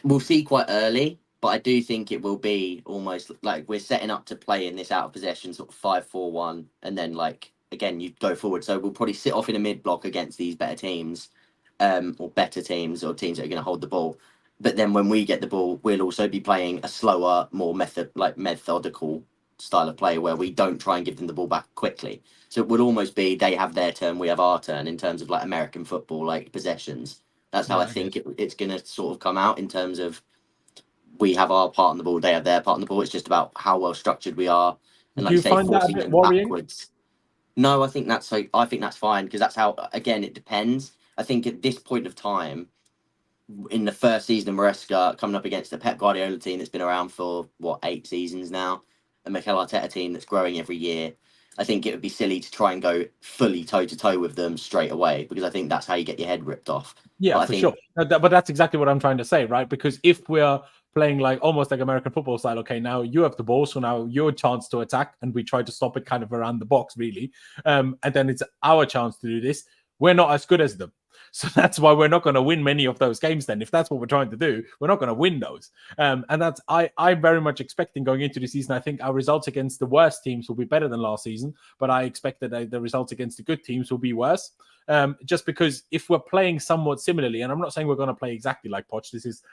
we'll see quite early, but I do think it will be almost like we're setting up to play in this out of possession sort of 5-4-1, and then like again you go forward. So we'll probably sit off in a mid block against these better teams, or better teams, or teams that are going to hold the ball. But then when we get the ball, we'll also be playing a slower, more methodical style of play where we don't try and give them the ball back quickly. So it would almost be they have their turn, we have our turn in terms of like American football, like possessions. That's how I think it's going to sort of come out in terms of we have our part on the ball, they have their part on the ball. It's just about how well structured we are. And like do you say, find that a bit worrying? Backwards. No, I think that's fine because that's how, again, it depends. I think at this point of time, in the first season of Maresca, coming up against the Pep Guardiola team that's been around for 8 seasons now, a Mikel Arteta team that's growing every year, I think it would be silly to try and go fully toe-to-toe with them straight away, because I think that's how you get your head ripped off. Yeah, for sure. But that's exactly what I'm trying to say, right? Because if we're playing like almost like American football style, okay, now you have the ball, so now your chance to attack, and we try to stop it kind of around the box, really. And then it's our chance to do this. We're not as good as them. So that's why we're not going to win many of those games then. If that's what we're trying to do, we're not going to win those. And that's I'm very much expecting going into the season. I think our results against the worst teams will be better than last season, but I expect that the results against the good teams will be worse. Just because if we're playing somewhat similarly, and I'm not saying we're going to play exactly like Poch. This is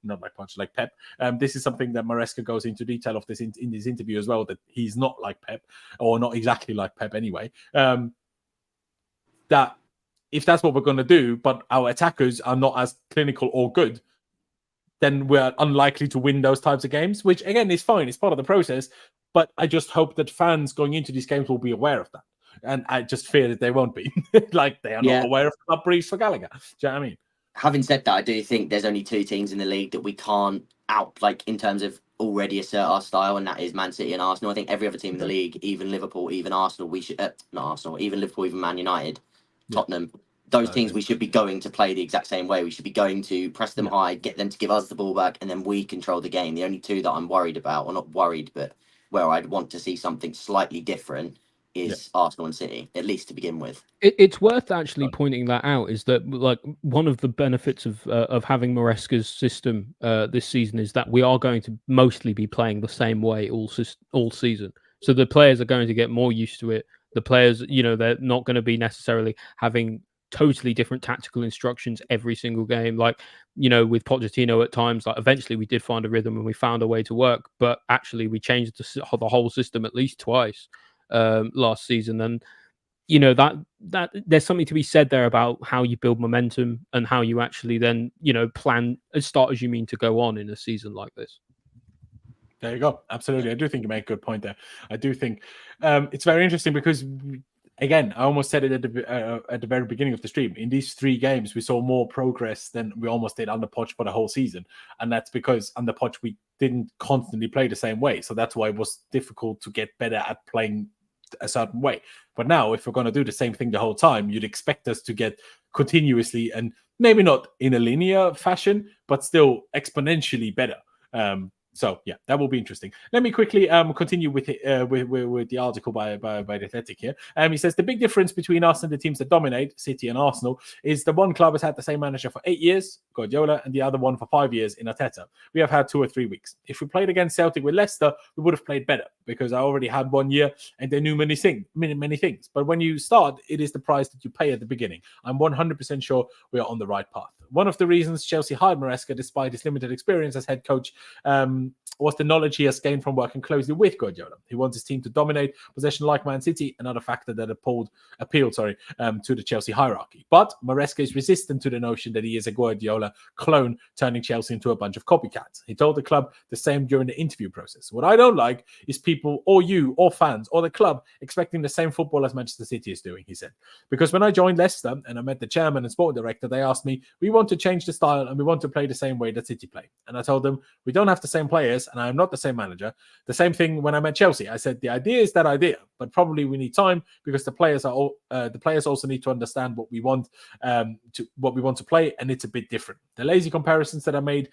not like Poch, like Pep. This is something that Maresca goes into detail of this in this interview as well, that he's not like Pep, or not exactly like Pep anyway. That if that's what we're going to do, but our attackers are not as clinical or good, then we're unlikely to win those types of games, which again is fine. It's part of the process. But I just hope that fans going into these games will be aware of that. And I just fear that they won't be. Like they are not aware of the club briefs for Gallagher. Do you know what I mean? Having said that, I do think there's only 2 teams in the league that we can't in terms of already assert our style, and that is Man City and Arsenal. I think every other team in the league, even Liverpool, even Arsenal, even Liverpool, even Man United, Tottenham, those teams we should be going to play the exact same way. We should be going to press them high, get them to give us the ball back, and then we control the game. The only 2 that I'm worried about, or not worried, but where I'd want to see something slightly different is Arsenal and City, at least to begin with. It's worth actually pointing that out, is that like one of the benefits of having Maresca's system this season is that we are going to mostly be playing the same way all season. So the players are going to get more used to it. The players, they're not going to be necessarily having totally different tactical instructions every single game. Like, with Pochettino at times, like eventually we did find a rhythm and we found a way to work, but actually we changed the whole system at least twice last season. And, that there's something to be said there about how you build momentum and how you actually then, plan as start as you mean to go on in a season like this. There you go. Absolutely. I do think you make a good point there. I do think it's very interesting because, again, I almost said it at the very beginning of the stream. In these 3 games, we saw more progress than we almost did under Poch for the whole season. And that's because under Poch, we didn't constantly play the same way. So that's why it was difficult to get better at playing a certain way. But now, if we're going to do the same thing the whole time, you'd expect us to get continuously, and maybe not in a linear fashion, but still exponentially better. So yeah, that will be interesting. Let me quickly continue with the article by the Athletic here. He says the big difference between us and the teams that dominate, City and Arsenal, is the one club has had the same manager for 8 years, Guardiola, and the other one for 5 years in Arteta. We have had 2 or 3 weeks. If we played against Celtic with Leicester, we would have played better because I already had 1 year and they knew many things. But when you start, it is the price that you pay at the beginning. I'm 100% sure we are on the right path. One of the reasons Chelsea hired Maresca, despite his limited experience as head coach, was the knowledge he has gained from working closely with Guardiola. He wants his team to dominate possession like Man City, another factor that appealed to the Chelsea hierarchy. But Maresca is resistant to the notion that he is a Guardiola clone, turning Chelsea into a bunch of copycats. He told the club the same during the interview process. What I don't like is people, or you, or fans, or the club, expecting the same football as Manchester City is doing, he said. Because when I joined Leicester and I met the chairman and sporting director, they asked me, we want to change the style and we want to play the same way that City play. And I told them, we don't have the same players and I am not the same manager. The same thing when I met Chelsea. I said, the idea is that idea, but probably we need time because the players also need to understand what we want to play, and it's a bit different. The lazy comparisons that are made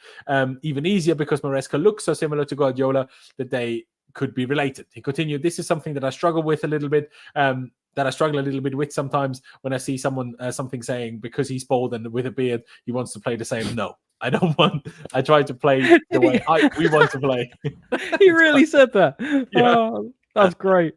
even easier because Maresca looks so similar to Guardiola that they could be related. He continued, this is something that I struggle with a little bit, with sometimes when I see someone something saying because he's bald and with a beard he wants to play the same. No, I don't want. I try to play the way we want to play. He really said that. Yeah. Oh, that's great.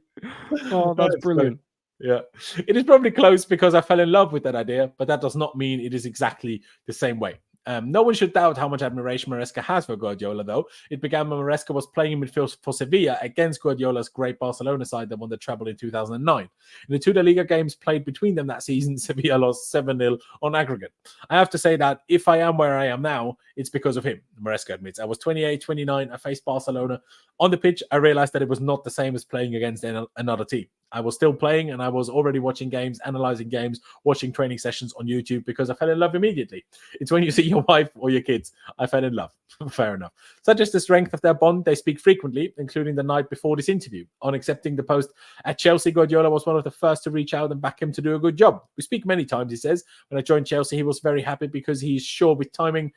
Oh, that's brilliant. Yeah, it is probably close because I fell in love with that idea, but that does not mean it is exactly the same way. No one should doubt how much admiration Maresca has for Guardiola, though. It began when Maresca was playing in midfield for Sevilla against Guardiola's great Barcelona side that won the treble in 2009. In the 2 La Liga games played between them that season, Sevilla lost 7-0 on aggregate. I have to say that if I am where I am now, it's because of him, Maresca admits. I was 28, 29, I faced Barcelona. On the pitch, I realized that it was not the same as playing against another team. I was still playing and I was already watching games, analyzing games, watching training sessions on YouTube because I fell in love immediately. It's when you see your wife or your kids, I fell in love. Fair enough. Such is the strength of their bond, they speak frequently, including the night before this interview. On accepting the post at Chelsea, Guardiola was one of the first to reach out and back him to do a good job. We speak many times, he says. When I joined Chelsea, he was very happy because he's sure with timing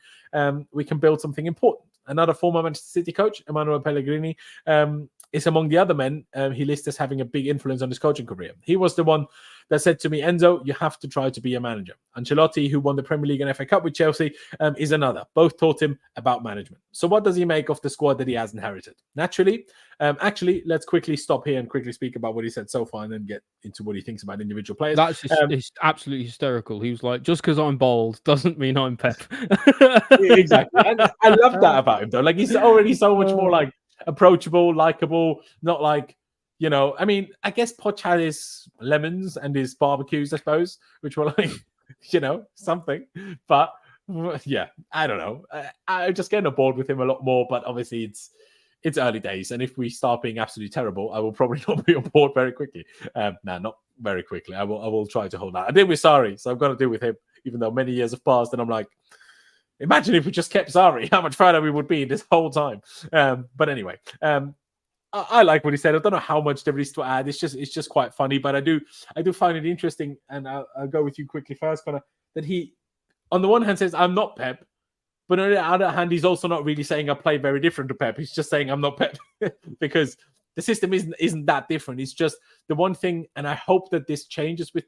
we can build something important. Another former Manchester City coach, Emanuele Pellegrini, is among the other men he lists as having a big influence on his coaching career. He was the one that said to me, Enzo, you have to try to be a manager. Ancelotti, who won the Premier League and FA Cup with Chelsea, is another. Both taught him about management. So what does he make of the squad that he has inherited? Naturally, actually, let's quickly stop here and quickly speak about what he said so far and then get into what he thinks about individual players. That's just, it's absolutely hysterical. He was like, just because I'm bald doesn't mean I'm Pep. Exactly. I love that about him, though. Like, he's already so much more like approachable, likable, not like, you know, I mean, I guess Poch had his lemons and his barbecues, I suppose, which were like, you know, something. But yeah, I don't know. I'm just getting aboard with him a lot more, but obviously it's early days. And if we start being absolutely terrible, I will probably not be on board very quickly. Not very quickly. I will try to hold out. I did with Sarri, so I've got to deal with him, even though many years have passed. And I'm like, imagine if we just kept Sarri, how much further we would be this whole time. But anyway, I like what he said. I don't know how much there is to add. It's just quite funny, but I do find it interesting. And I'll go with you quickly first, Conor, that he, on the one hand, says I'm not Pep, but on the other hand, he's also not really saying I play very different to Pep. He's just saying I'm not Pep because the system isn't that different. It's just the one thing, and I hope that this changes with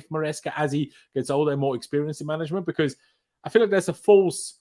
Maresca as he gets older and more experienced in management, because I feel like there's a false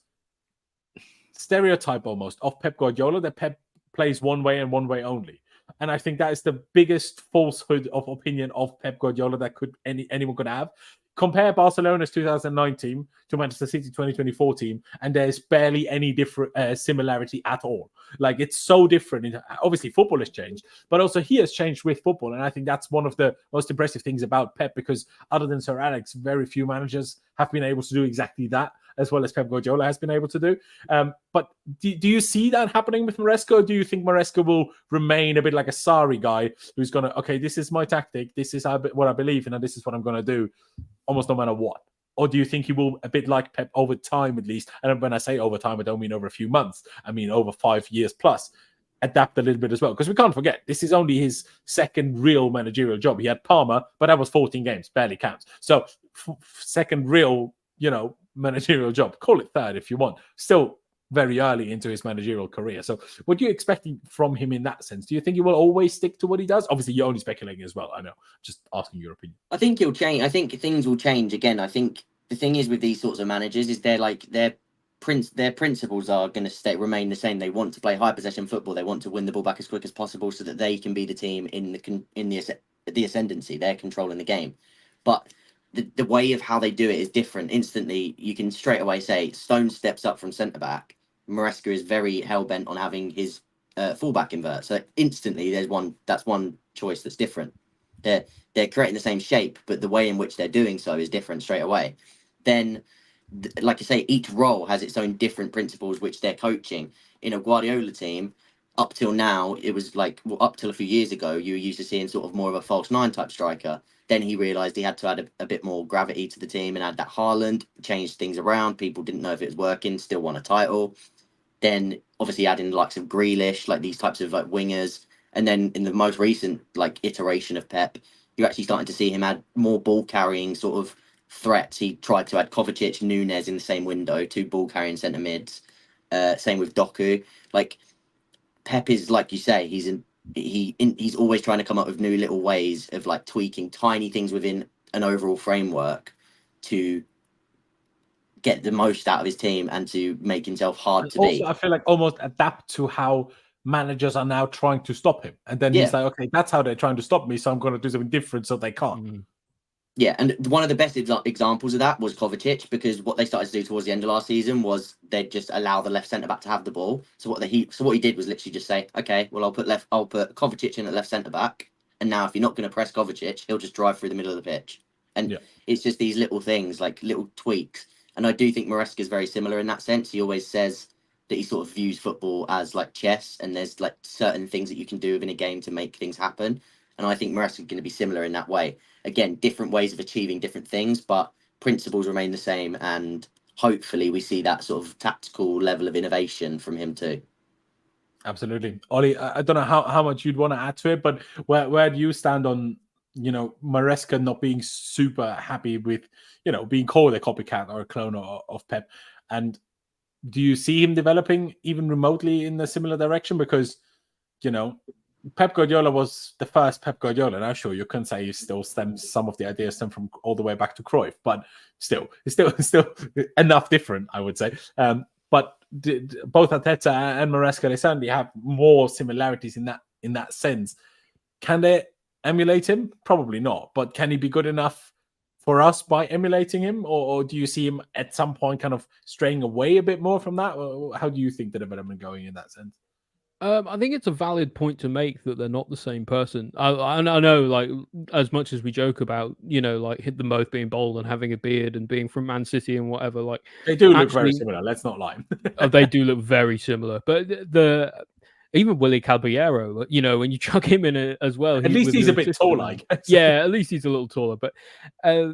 stereotype almost of Pep Guardiola that Pep plays one way and one way only. And I think that is the biggest falsehood of opinion of Pep Guardiola that anyone could have. Compare Barcelona's 2009 team to Manchester City 2024 team, and there's barely any different similarity at all. Like, it's so different. Obviously, football has changed, but also he has changed with football. And I think that's one of the most impressive things about Pep, because other than Sir Alex, very few managers have been able to do exactly that as well as Pep Guardiola has been able to do. But do you see that happening with Maresca? Or do you think Maresca will remain a bit like a Sarri guy who's going to, okay, this is my tactic, this is what I believe in, and this is what I'm going to do, almost no matter what? Or do you think he will, a bit like Pep over time at least, and when I say over time, I don't mean over a few months, I mean over 5 years plus, adapt a little bit as well? Because we can't forget, this is only his second real managerial job. He had Parma, but that was 14 games, barely counts. So second real, managerial job. Call it third if you want. Still very early into his managerial career. So what are you expecting from him in that sense? Do you think he will always stick to what he does? Obviously, you're only speculating as well. I know. Just asking your opinion. I think he'll change. I think things will change again. I think the thing is with these sorts of managers is their principles are going to remain the same. They want to play high possession football. They want to win the ball back as quick as possible so that they can be the team in the ascendancy. They're controlling the game. But the way of how they do it is different. Instantly, you can straight away say Stone steps up from centre back. Maresca is very hell bent on having his fullback invert. So instantly, that's one choice that's different. They're creating the same shape, but the way in which they're doing so is different straight away. Then, like I say, each role has its own different principles which they're coaching. In a Guardiola team, up till now, it was up till a few years ago, you were used to seeing sort of more of a false nine type striker. Then he realised he had to add a bit more gravity to the team and add that Haaland, changed things around. People didn't know if it was working, still won a title. Then obviously adding the likes of Grealish, like these types of wingers. And then in the most recent iteration of Pep, you're actually starting to see him add more ball carrying sort of threats. He tried to add Kovacic, Nunez in the same window, 2 ball carrying centre mids. Same with Doku. Pep is, like you say, he's always trying to come up with new little ways of tweaking tiny things within an overall framework to get the most out of his team and to make himself hard to beat. I feel like almost adapt to how managers are now trying to stop him. And then he's like, okay, that's how they're trying to stop me, so I'm going to do something different so they can't. Mm-hmm. Yeah, and one of the best examples of that was Kovacic, because what they started to do towards the end of last season was they'd just allow the left centre-back to have the ball. So what he did was literally just say, okay, well, I'll put Kovacic in at left centre-back, and now if you're not going to press Kovacic, he'll just drive through the middle of the pitch. And it's just these little things, little tweaks. And I do think Maresca is very similar in that sense. He always says that he sort of views football as chess, and there's certain things that you can do within a game to make things happen. And I think Maresca is going to be similar in that way. Again, different ways of achieving different things, but principles remain the same. And hopefully we see that sort of tactical level of innovation from him too. Absolutely. Ollie, I don't know how much you'd want to add to it, but where do you stand on, Maresca not being super happy with, being called a copycat or a clone of Pep? And do you see him developing even remotely in a similar direction? Because, Pep Guardiola was the first Pep Guardiola. Now, sure, you can say some of the ideas stem from all the way back to Cruyff, but still enough different, I would say. But both Arteta and Maresca, they certainly have more similarities in that sense. Can they emulate him? Probably not. But can he be good enough for us by emulating him? Or do you see him at some point kind of straying away a bit more from that? Or how do you think the development going in that sense? I think it's a valid point to make that they're not the same person. I know, as much as we joke about, hit them both being bald and having a beard and being from Man City and whatever, they do look very similar. Let's not lie. They do look very similar. But even Willy Caballero, when you chuck him in as well, at least he's a bit taller. Yeah, at least he's a little taller. But I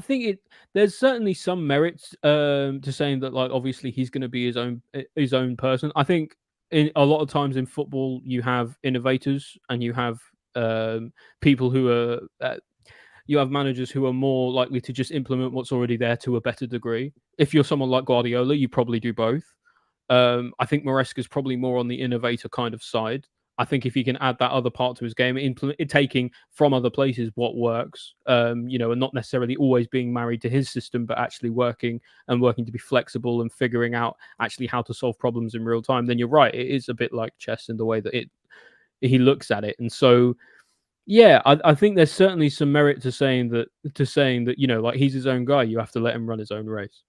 think there's certainly some merits to saying that, obviously he's going to be his own person. I think. A lot of times in football, you have innovators and you have people who are, you have managers who are more likely to just implement what's already there to a better degree. If you're someone like Guardiola, you probably do both. I think Maresca is probably more on the innovator kind of side. I think if he can add that other part to his game, taking from other places what works, and not necessarily always being married to his system, but actually working to be flexible and figuring out actually how to solve problems in real time, then you're right. It is a bit like chess in the way that he looks at it. And so, I think there's certainly some merit to saying that, he's his own guy. You have to let him run his own race.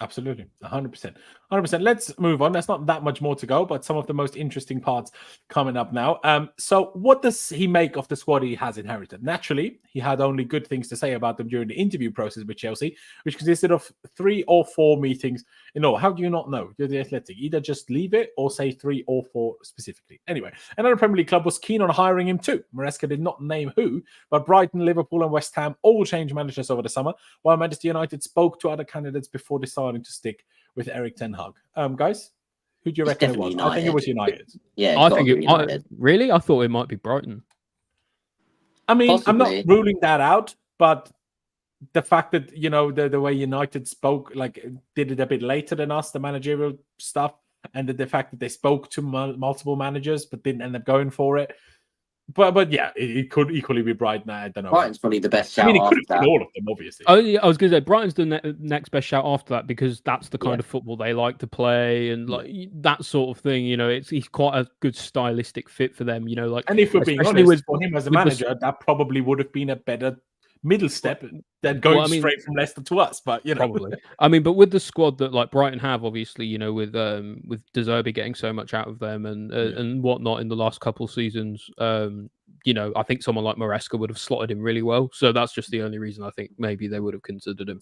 Absolutely, 100%. 100%. Let's move on. There's not that much more to go, but some of the most interesting parts coming up now. So what does he make of the squad he has inherited? Naturally, he had only good things to say about them during the interview process with Chelsea, which consisted of 3 or 4 meetings. How do you not know? You're the Athletic. Either just leave it or say 3 or 4 specifically. Anyway, another Premier League club was keen on hiring him too. Maresca did not name who, but Brighton, Liverpool, and West Ham all changed managers over the summer, while Manchester United spoke to other candidates before deciding to stick with Eric Ten Hag. Guys, who do you reckon it was? United. I think it was United. Yeah, I think United. Really? I thought it might be Brighton. I mean, Possibly. I'm not ruling that out, but the fact that the way United spoke, like, did it a bit later than us, the managerial stuff, and the fact that they spoke to multiple managers but didn't end up going for it. But yeah, it could equally be Brighton. I don't know. Brighton's probably the best shout. I mean, it could after have been that. all of them, obviously. Oh, yeah, I was going to say Brighton's the next best shout after that, because that's the kind Yeah. of football they like to play, and like that sort of thing. He's quite a good stylistic fit for them. And if we're being especially honest, for him as a with manager, that probably would have been a better middle step than going straight from Leicester to us. But probably. I mean, but with the squad that like Brighton have, obviously, with Dewsbury getting so much out of them and whatnot in the last couple of seasons, I think someone like Maresca would have slotted him really well. So that's just the only reason I think maybe they would have considered him.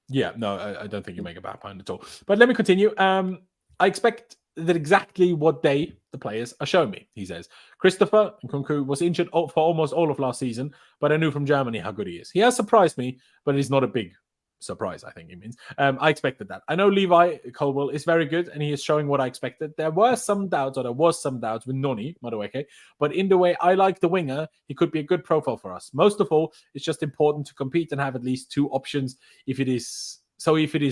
Yeah, no, I don't think you make a bad point at all. But let me continue. I expect that exactly what the players are showing me, he says. Christopher Nkunku was injured for almost all of last season, but I knew from Germany how good he is. He has surprised me, but he's not a big surprise, I think he means. I expected that. I know Levi Colwell is very good, and he is showing what I expected. There was some doubts with Noni, Madueke, but in the way I like the winger, he could be a good profile for us. Most of all, it's just important to compete and have at least 2 options. If it is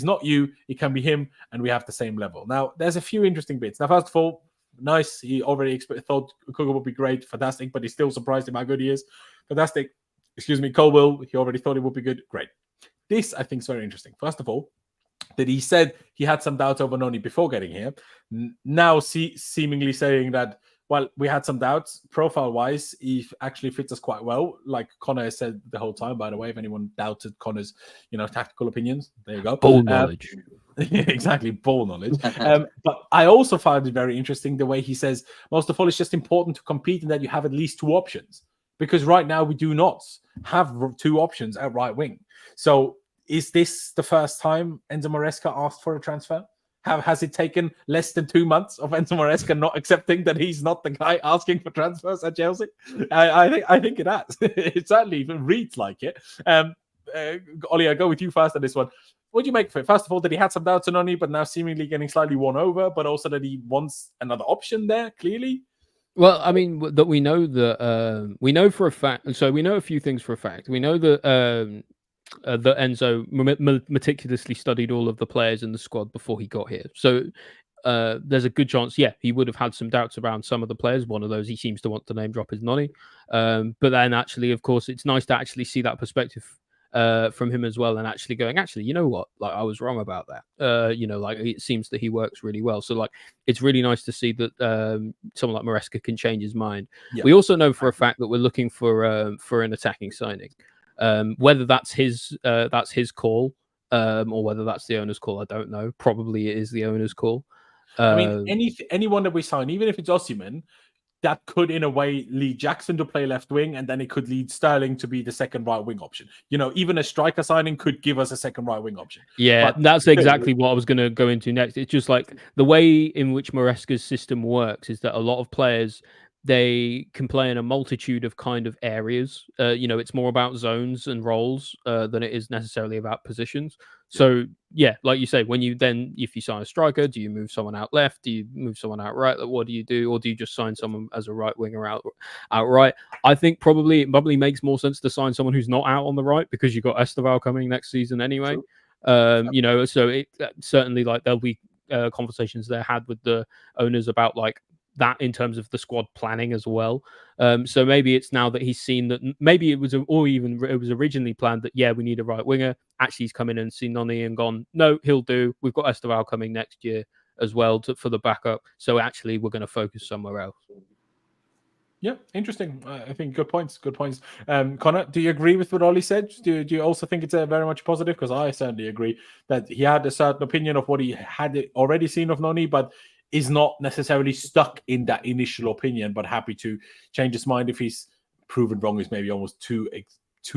not you, it can be him, and we have the same level. Now, there's a few interesting bits. Now, first of all, nice. He already thought Nkunku would be great, fantastic, but he still surprised him how good he is. Fantastic. Colwell, he already thought it would be good. Great. This, I think, is very interesting. First of all, that he said he had some doubts over Noni before getting here. Now, seemingly saying that, well, we had some doubts. Profile-wise, he actually fits us quite well. Like Conor has said the whole time, by the way, if anyone doubted Conor's, tactical opinions, there you go. Ball knowledge. Exactly, ball knowledge. But I also found it very interesting the way he says, most of all, it's just important to compete and that you have at least 2 options. Because right now we do not have 2 options at right wing. So is this the first time Enzo Maresca asked for a transfer? Has it taken less than 2 months of Enzo Maresca not accepting that he's not the guy asking for transfers at Chelsea? I think it has. It certainly even reads like it. Ollie, I'll go with you first on this one. What do you make of it? First of all, that he had some doubts on Noni, but now seemingly getting slightly won over, but also that he wants another option there, clearly. Well, I mean, that we know we know for a fact. So we know a few things for a fact. We know that that Enzo meticulously studied all of the players in the squad before he got here. So there's a good chance, he would have had some doubts around some of the players. One of those he seems to want to name drop is Noni. But then actually, of course, it's nice to actually see that perspective from him as well, and actually going, you know what, like I was wrong about that. Like it seems that he works really well. So like it's really nice to see that someone like Maresca can change his mind. Yeah. We also know for a fact that we're looking for an attacking signing. Whether that's his call or whether that's the owner's call, I don't know. Probably it is the owner's call. I mean, anyone that we sign, even if it's Osimhen, that could in a way lead Jackson to play left wing, and then it could lead Sterling to be the second right wing option. Even a striker signing could give us a second right wing option. Yeah, but that's exactly what I was going to go into next. It's just like the way in which Maresca's system works is that a lot of players, they can play in a multitude of kind of areas. It's more about zones and roles than it is necessarily about positions. So yeah, like you say, if you sign a striker, do you move someone out left? Do you move someone out right? Like, what do you do? Or do you just sign someone as a right winger outright? I think it probably makes more sense to sign someone who's not out on the right, because you've got Esteval coming next season anyway. Sure. So it certainly, like, there'll be conversations there had with the owners about like that in terms of the squad planning as well. So maybe it's now that he's seen that maybe it was originally planned that, we need a right winger. Actually, he's come in and seen Noni and gone, no, he'll do. We've got Esteval coming next year as well for the backup. So actually, we're going to focus somewhere else. Yeah, interesting. I think good points. Good points. Connor, do you agree with what Ollie said? Do you also think it's very much positive? Because I certainly agree that he had a certain opinion of what he had already seen of Noni, but is not necessarily stuck in that initial opinion, but happy to change his mind if he's proven wrong. Is maybe almost too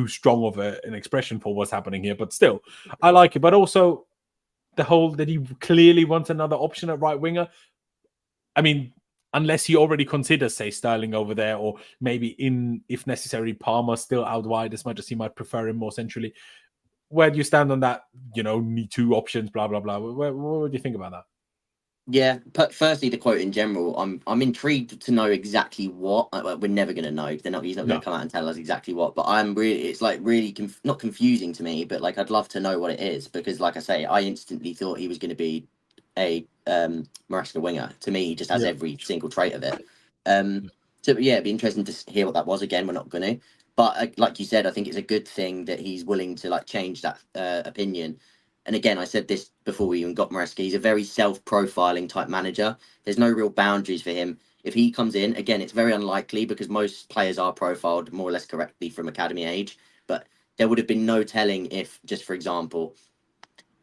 strong of an expression for what's happening here, but still, I like it. But also the whole that he clearly wants another option at right winger. I mean, unless he already considers, say, Sterling over there, or maybe if necessary, Palmer still out wide as much as he might prefer him more centrally. Where do you stand on that? Need two options, blah, blah, blah. What do you think about that? Yeah, firstly, the quote in general, I'm intrigued to know exactly what. We're never going to know. He's not going to come out and tell us exactly what. But it's like really not confusing to me, but like I'd love to know what it is because, like I say, I instantly thought he was going to be a Maresca winger. To me, he just has every single trait of it. So yeah, it'd be interesting to hear what that was. Again, we're not going to. But like you said, I think it's a good thing that he's willing to like change that opinion. And again, I said this before we even got Maresca, he's a very self-profiling type manager. There's no real boundaries for him. If he comes in, again, it's very unlikely because most players are profiled more or less correctly from academy age. But there would have been no telling if, just for example,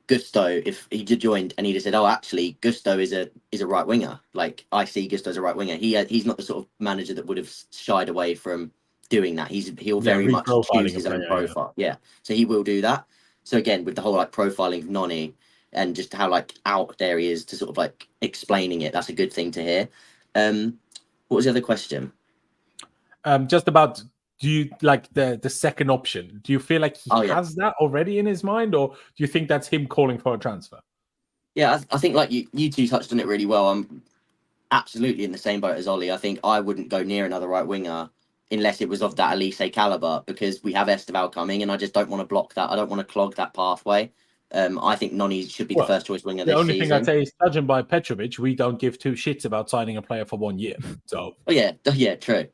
Gusto, if he joined and he'd have said, "Oh, actually, Gusto is a right winger." Like I see Gusto as a right winger. He's not the sort of manager that would have shied away from doing that. He'll very much choose his own profile. Yeah, so he will do that. So again, with the whole like profiling of Noni and just how like out there he is to sort of like explaining it, that's a good thing to hear. What was the other question? Just about, do you like the second option? Do you feel like he has that already in his mind, or do you think that's him calling for a transfer? Yeah, I think like you two touched on it really well. I'm absolutely in the same boat as Ollie. I think I wouldn't go near another right winger unless it was of that Elise caliber, because we have Esteval coming, and I just don't want to block that. I don't want to clog that pathway. I think Noni should be the first choice winger this season. The only thing I'd say is, judging by Petrovic, we don't give two shits about signing a player for 1 year. So, yeah, true.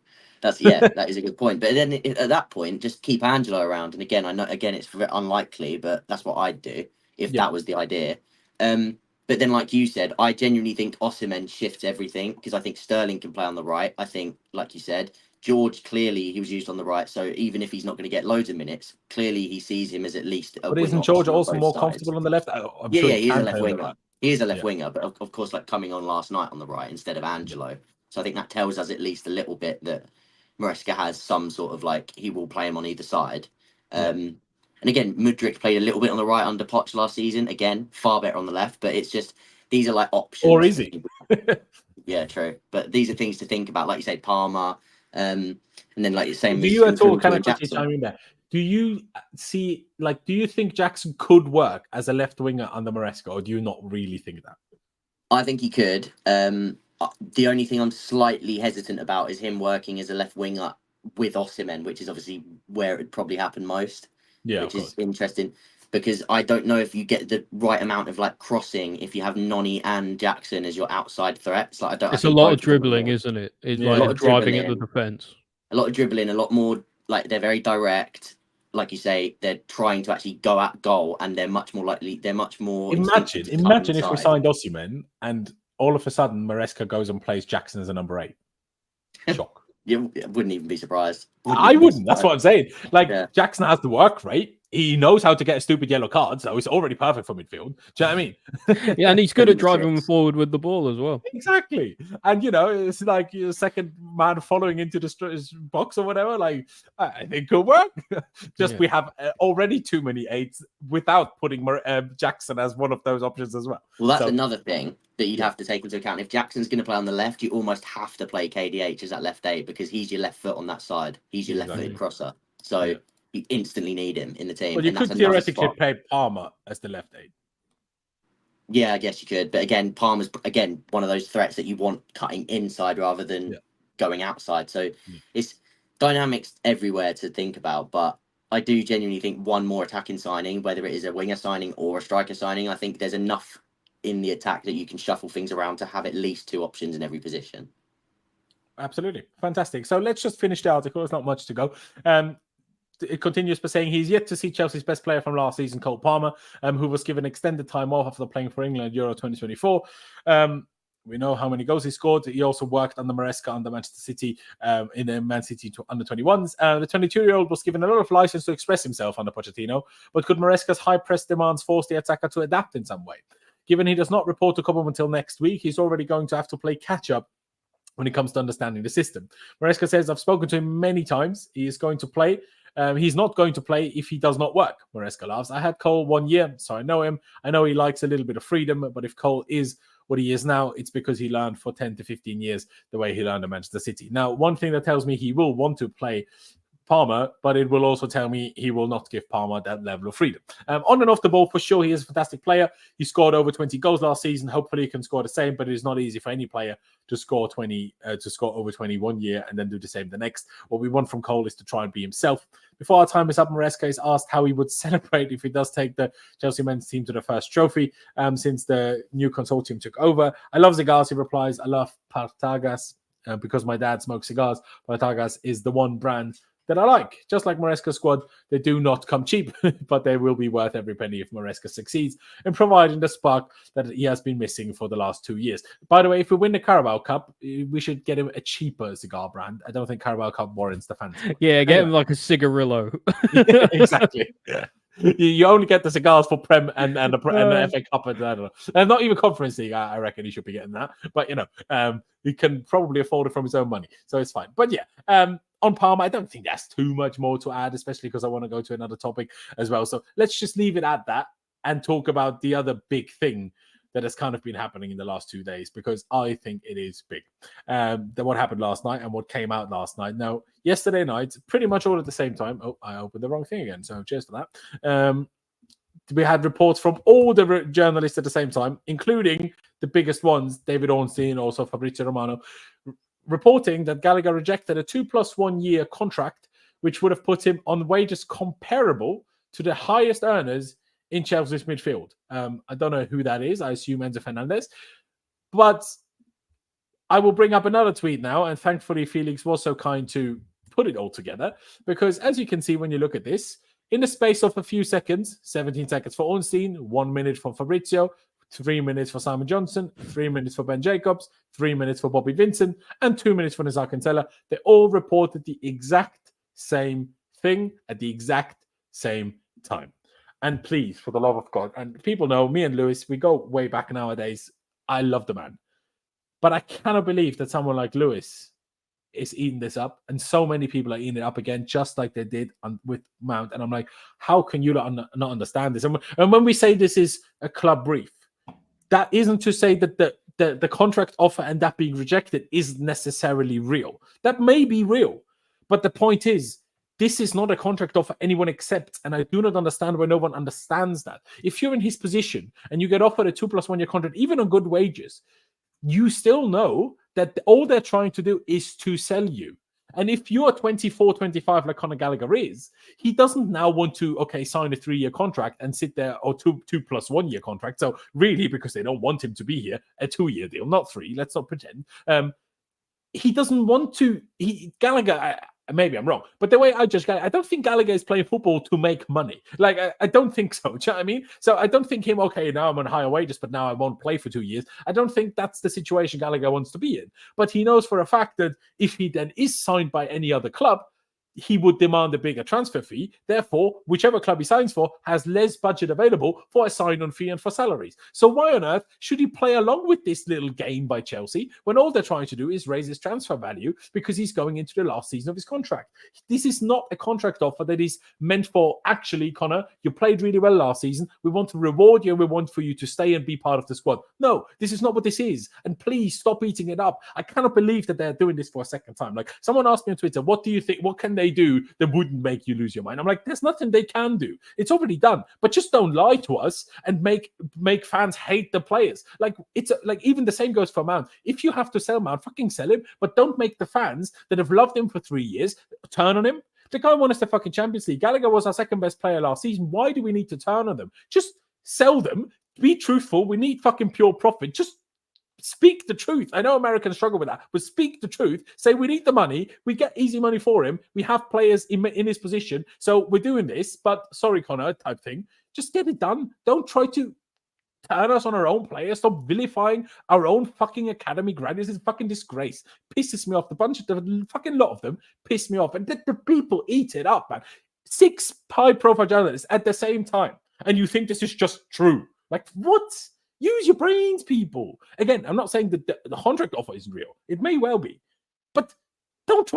That is a good point. But then at that point, just keep Angelo around. And again, I know it's very unlikely, but that's what I'd do if that was the idea. But then, like you said, I genuinely think Osimhen shifts everything because I think Sterling can play on the right. I think, like you said, George, clearly he was used on the right. So even if he's not going to get loads of minutes, clearly he sees him as at least a but isn't George also more comfortable on the left? I'm sure he is a left winger. He is a left winger, but of course, like coming on last night on the right instead of Angelo. So I think that tells us at least a little bit that Maresca has some sort of like he will play him on either side. And again, Mudryk played a little bit on the right under Poch last season. Again, far better on the left, but it's just these are like options. Or is he? Yeah, true. But these are things to think about, like you say, Palmer, and then like you're saying. Do you at all kind of quickly chime in there? Do you see do you think Jackson could work as a left winger under Maresca, or do you not really think that? I think he could. The only thing I'm slightly hesitant about is him working as a left winger with Osimhen, which is obviously where it would probably happen most. Yeah, which is interesting because I don't know if you get the right amount of like crossing if you have Noni and Jackson as your outside threats. Like it's a lot of dribbling, isn't it? It's like driving at the defense. A lot of dribbling, a lot more like they're very direct. Like you say, they're trying to actually go at goal, and they're much more likely. They're much more. Imagine if we signed Osimhen and all of a sudden Maresca goes and plays Jackson as a number 8. Shock. You wouldn't even be surprised. I wouldn't. That's what I'm saying. Jackson has the work rate. He knows how to get a stupid yellow card, so it's already perfect for midfield. Do you know what I mean? Yeah, and he's good at driving forward with the ball as well. Exactly. And, it's like your second man following into the box or whatever. Like, I think it could work. We have already too many 8s without putting Jackson as one of those options as well. Well, that's another thing that you'd have to take into account. If Jackson's going to play on the left, you almost have to play KDH as that left 8 because he's your left foot on that side. He's your left-footed crosser. So you instantly need him in the team. Well, you could theoretically play Palmer as the left 8. Yeah, I guess you could. But again, Palmer's, one of those threats that you want cutting inside rather than going outside. So it's dynamics everywhere to think about. But I do genuinely think one more attacking signing, whether it is a winger signing or a striker signing, I think there's enough in the attack that you can shuffle things around to have at least 2 options in every position. Absolutely. Fantastic. So let's just finish the article. There's not much to go. It continues by saying he's yet to see Chelsea's best player from last season, Cole Palmer, who was given extended time off after playing for England Euro 2024. We know how many goals he scored. He also worked under Maresca under Manchester City in the Man City under 21s. The 22-year-old was given a lot of license to express himself under Pochettino, but could Maresca's high press demands force the attacker to adapt in some way? Given he does not report to Cobham until next week, he's already going to have to play catch-up when it comes to understanding the system. Maresca says, I've spoken to him many times. He is going to play. He's not going to play if he does not work. Maresca laughs. I had Cole 1 year, so I know him. I know he likes a little bit of freedom, but if Cole is what he is now, it's because he learned for 10 to 15 years the way he learned at Manchester City. Now, one thing that tells me he will want to play Palmer, but it will also tell me he will not give Palmer that level of freedom. On and off the ball, for sure, he is a fantastic player. He scored over 20 goals last season. Hopefully, he can score the same, but it is not easy for any player to score over 20 one year and then do the same the next. What we want from Cole is to try and be himself. Before our time is up, Maresca is asked how he would celebrate if he does take the Chelsea men's team to the first trophy since the new consortium took over. I love cigars, he replies. I love Partagas because my dad smokes cigars. Partagas is the one brand that I like. Just like Maresca's squad, they do not come cheap, but they will be worth every penny if Maresca succeeds in providing the spark that he has been missing for the last 2 years. By the way, if we win the Carabao Cup, we should get him a cheaper cigar brand. I don't think Carabao Cup warrants the fancy. Yeah, get him like a cigarillo. Yeah, exactly. Yeah. You only get the cigars for Prem and the FA Cup. And I don't know. And not even Conference League. I reckon he should be getting that. But, he can probably afford it from his own money. So it's fine. But yeah, on Palmer, I don't think that's too much more to add, especially because I want to go to another topic as well. So let's just leave it at that and talk about the other big thing that has kind of been happening in the last 2 days, because I think it is big. What happened last night and what came out last night. Now, yesterday night, pretty much all at the same time. Oh, I opened the wrong thing again. So cheers for that. We had reports from all the journalists at the same time, including the biggest ones, David Ornstein, also Fabrizio Romano, reporting that Gallagher rejected a 2+1 year contract, which would have put him on wages comparable to the highest earners in Chelsea's midfield. I don't know who that is. I assume Enzo Fernandez. But I will bring up another tweet now, and thankfully Felix was so kind to put it all together, because as you can see when you look at this, in the space of a few seconds, 17 seconds for Ornstein, 1 minute for Fabrizio, 3 minutes for Simon Johnson, 3 minutes for Ben Jacobs, 3 minutes for Bobby Vincent, and 2 minutes for Nizar Kintella. They all reported the exact same thing at the exact same time. And please, for the love of God, and people know me and Lewis, we go way back nowadays. I love the man. But I cannot believe that someone like Lewis is eating this up, and so many people are eating it up again, just like they did with Mount. And I'm like, how can you not understand this? And when we say this is a club brief, that isn't to say that the contract offer and that being rejected isn't necessarily real. That may be real, but the point is, this is not a contract offer anyone accepts, and I do not understand why no one understands that. If you're in his position and you get offered a 2+1 year contract, even on good wages, you still know that all they're trying to do is to sell you. And if you're 24, 25, like Conor Gallagher is, he doesn't now want to, sign a 3-year contract and sit there, or 2+1 year contract. So really, because they don't want him to be here, a 2-year deal, not 3. Let's not pretend. He doesn't want to. Gallagher, maybe I'm wrong, but the way I judge Gallagher, I don't think Gallagher is playing football to make money. Like, I don't think so. Do you know what I mean? So I don't think him, now I'm on higher wages, but now I won't play for 2 years. I don't think that's the situation Gallagher wants to be in. But he knows for a fact that if he then is signed by any other club, he would demand a bigger transfer fee. Therefore, whichever club he signs for has less budget available for a sign-on fee and for salaries. So why on earth should he play along with this little game by Chelsea when all they're trying to do is raise his transfer value because he's going into the last season of his contract? This is not a contract offer that is meant for, actually, Conor, you played really well last season. We want to reward you. We want for you to stay and be part of the squad. No, this is not what this is. And please stop eating it up. I cannot believe that they're doing this for a second time. Like, someone asked me on Twitter, what do you think? What can they do that wouldn't make you lose your mind? I'm like, there's nothing they can do. It's already done. But just don't lie to us and make fans hate the players. Like, it's like, even the same goes for Mount. If you have to sell Mount, fucking sell him, but don't make the fans that have loved him for 3 years turn on him. The guy won us the fucking Champions League. Gallagher was our second best player last season. Why do we need to turn on them? Just sell them. Be truthful. We need fucking pure profit. Just speak the truth. I know Americans struggle with that, but speak the truth. Say, we need the money. We get easy money for him. We have players in his position. So we're doing this, but sorry, Conor, type thing. Just get it done. Don't try to turn us on our own players, stop vilifying our own fucking academy graduates. It's a fucking disgrace. Pisses me off. The fucking lot of them piss me off. And let the people eat it up, man. 6 high-profile journalists at the same time. And you think this is just true. Like, what? Use your brains, people. Again, I'm not saying that the contract offer isn't real. It may well be. But don't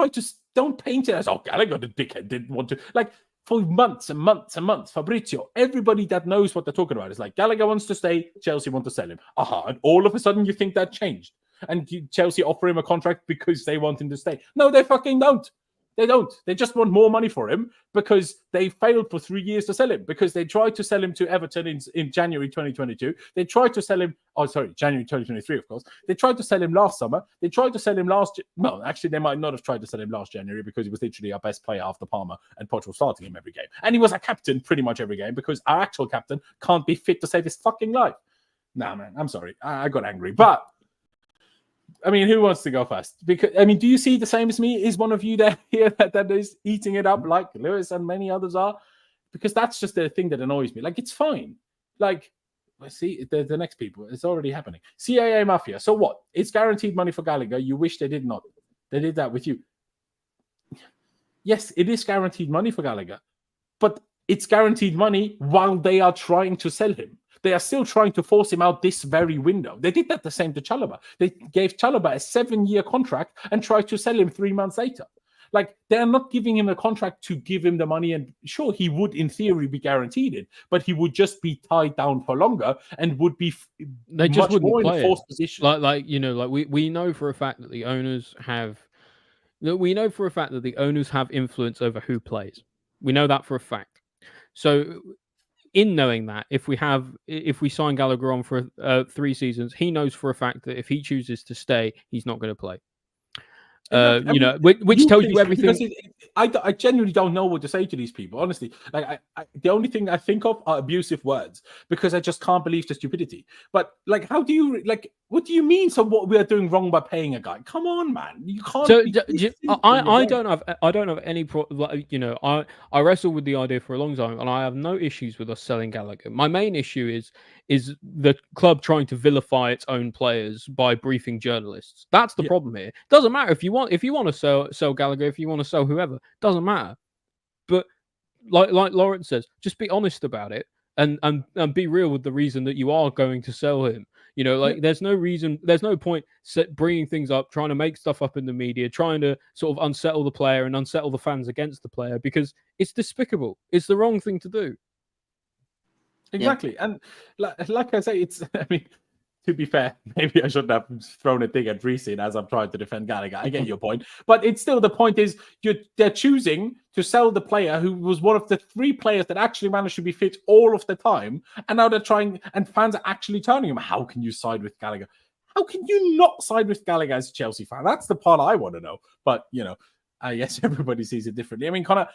paint it as, oh, Gallagher, the dickhead, didn't want to. Like, for months and months and months, Fabrizio, everybody that knows what they're talking about is like, Gallagher wants to stay, Chelsea want to sell him. And all of a sudden you think that changed. And Chelsea offer him a contract because they want him to stay. No, they fucking don't. They don't. They just want more money for him because they failed for 3 years to sell him, because they tried to sell him to Everton in January 2022. They tried to sell him, January 2023, of course. They tried to sell him last summer. They tried to sell him actually, they might not have tried to sell him last January because he was literally our best player after Palmer and Poch was starting him every game. And he was a captain pretty much every game because our actual captain can't be fit to save his fucking life. Nah, man, I'm sorry. I got angry. But I mean, who wants to go first? Because I mean, do you see the same as me? Is one of you there here that is eating it up like Lewis and many others are? Because that's just the thing that annoys me. Like, it's fine. Like, let's see the next people. It's already happening. CAA Mafia. So what? It's guaranteed money for Gallagher. You wish they did not. They did that with you. Yes, it is guaranteed money for Gallagher, but it's guaranteed money while they are trying to sell him. They are still trying to force him out this very window. They did that the same to Chalobah. They gave Chalobah a 7-year contract and tried to sell him 3 months later. Like, they're not giving him a contract to give him the money. And sure, he would, in theory, be guaranteed it, but he would just be tied down for longer and would be they just much wouldn't more in play a it. forced position. We know for a fact that the owners have influence over who plays. We know that for a fact. So in knowing that, if we sign Gallagher on for 3 seasons, he knows for a fact that if he chooses to stay, he's not going to play. Which tells you everything. I genuinely don't know what to say to these people, honestly. Like, the only thing I think of are abusive words because I just can't believe the stupidity. But like, how do you what do you mean? So what we are doing wrong by paying a guy? Come on, man, you can't. So I don't have any I wrestled with the idea for a long time, and I have no issues with us selling Gallagher. My main issue is the club trying to vilify its own players by briefing journalists. That's the problem here. Doesn't matter if you want to sell Gallagher, if you want to sell whoever, doesn't matter. But like Laurenz says, just be honest about it and be real with the reason that you are going to sell him. There's no point bringing things up, trying to make stuff up in the media, trying to sort of unsettle the player and unsettle the fans against the player, because it's despicable. It's the wrong thing to do. Exactly. Yeah. And like I say, I mean, to be fair, maybe I shouldn't have thrown a dig at Reese as I'm trying to defend Gallagher. I get your point. But it's still, the point is they're choosing to sell the player who was one of the 3 players that actually managed to be fit all of the time. And now they're trying, and fans are actually turning him. How can you side with Gallagher? How can you not side with Gallagher as a Chelsea fan? That's the part I want to know. But, yes, everybody sees it differently. I mean, Conor,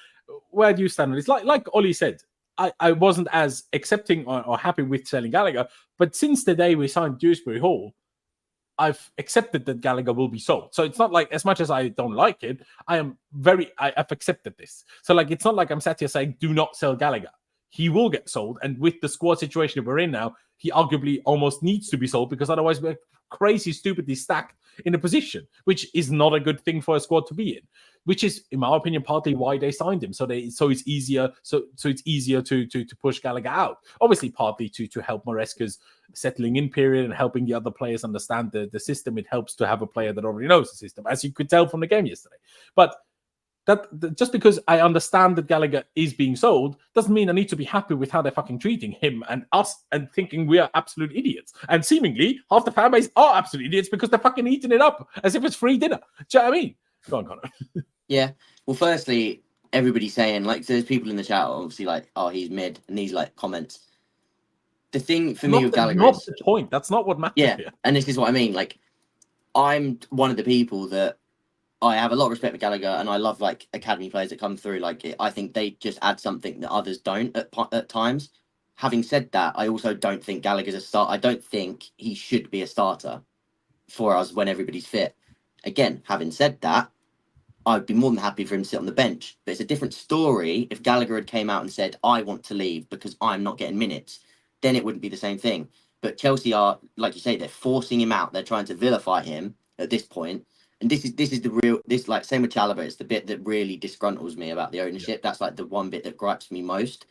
where do you stand on this? Like Ollie said, I wasn't as accepting or happy with selling Gallagher, but since the day we signed Dewsbury-Hall, I've accepted that Gallagher will be sold. So it's not like, as much as I don't like it, I've accepted this. So like, it's not like I'm sat here saying, do not sell Gallagher. He will get sold. And with the squad situation that we're in now, he arguably almost needs to be sold, because otherwise we're crazy, stupidly stacked in a position, which is not a good thing for a squad to be in. Which is, in my opinion, partly why they signed him. So it's easier. So it's easier to push Gallagher out. Obviously, partly to help Maresca's settling in period and helping the other players understand the system. It helps to have a player that already knows the system, as you could tell from the game yesterday. But that just because I understand that Gallagher is being sold doesn't mean I need to be happy with how they're fucking treating him and us and thinking we are absolute idiots. And seemingly half the fan base are absolute idiots because they're fucking eating it up as if it's free dinner. Do you know what I mean? Go on, Conor. Yeah. Well, firstly, everybody's saying, like, there's people in the chat obviously like, oh, he's mid, and these like comments. The thing for me with Gallagher is the point. That's not what matters. Yeah, here. And this is what I mean. Like, I'm one of the people that I have a lot of respect for Gallagher, and I love like academy players that come through. Like, I think they just add something that others don't at times. Having said that, I also don't think Gallagher's a start. I don't think he should be a starter for us when everybody's fit. Again, having said that, I'd be more than happy for him to sit on the bench. But it's a different story if Gallagher had came out and said, I want to leave because I'm not getting minutes. Then it wouldn't be the same thing. But Chelsea are, like you say, they're forcing him out. They're trying to vilify him at this point. And this is the real, this, like, same with Chalobah, it's the bit that really disgruntles me about the ownership. That's like the one bit that gripes me most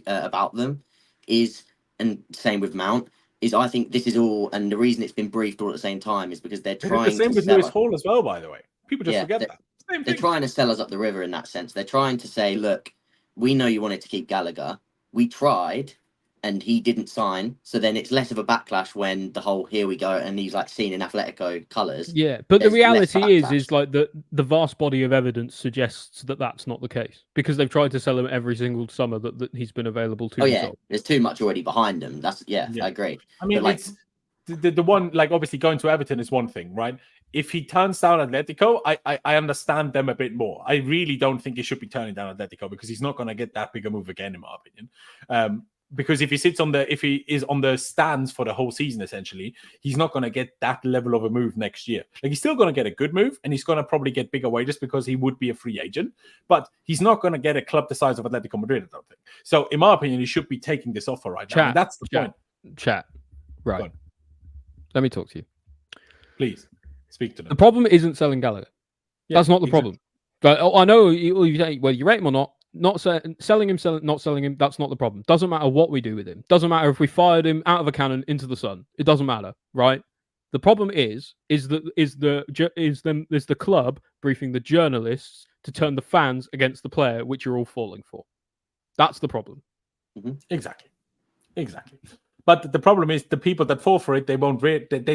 about them is, and same with Mount, is I think this is all, and the reason it's been briefed all at the same time is because they're trying the same to with sell Lewis us. Hall as well, by the way. People just forget that. Same They're thing. trying to sell us up the river in that sense. They're trying to say, look, we know you wanted to keep Gallagher. We tried, and he didn't sign. So then it's less of a backlash when the whole here we go, and he's like seen in Atletico colours. Yeah, but the There's less reality is backlash. like the vast body of evidence suggests that that's not the case because they've tried to sell him every single summer that he's been available to. Oh yeah, there's too much already behind them. That's I agree. I mean, but, like, it's the one, like, obviously going to Everton is one thing, right? If he turns down Atletico, I understand them a bit more. I really don't think he should be turning down Atletico because he's not going to get that big a move again, in my opinion. Because if he is on the stands for the whole season, essentially, he's not going to get that level of a move next year. Like, he's still going to get a good move, and he's going to probably get bigger wages because he would be a free agent. But he's not going to get a club the size of Atletico Madrid, I don't think. So, in my opinion, he should be taking this offer right now. And that's the point. Right. Let me talk to you. Please speak to them. The problem isn't selling Gallagher. That's not the problem. Like, I know you say whether you rate him or not. Selling him, not selling him. That's not the problem. Doesn't matter what we do with him. Doesn't matter if we fired him out of a cannon into the sun. It doesn't matter, right? The problem is the club briefing the journalists to turn the fans against the player, which you're all falling for. That's the problem. Mm-hmm. Exactly. But the problem is the people that fall for it, they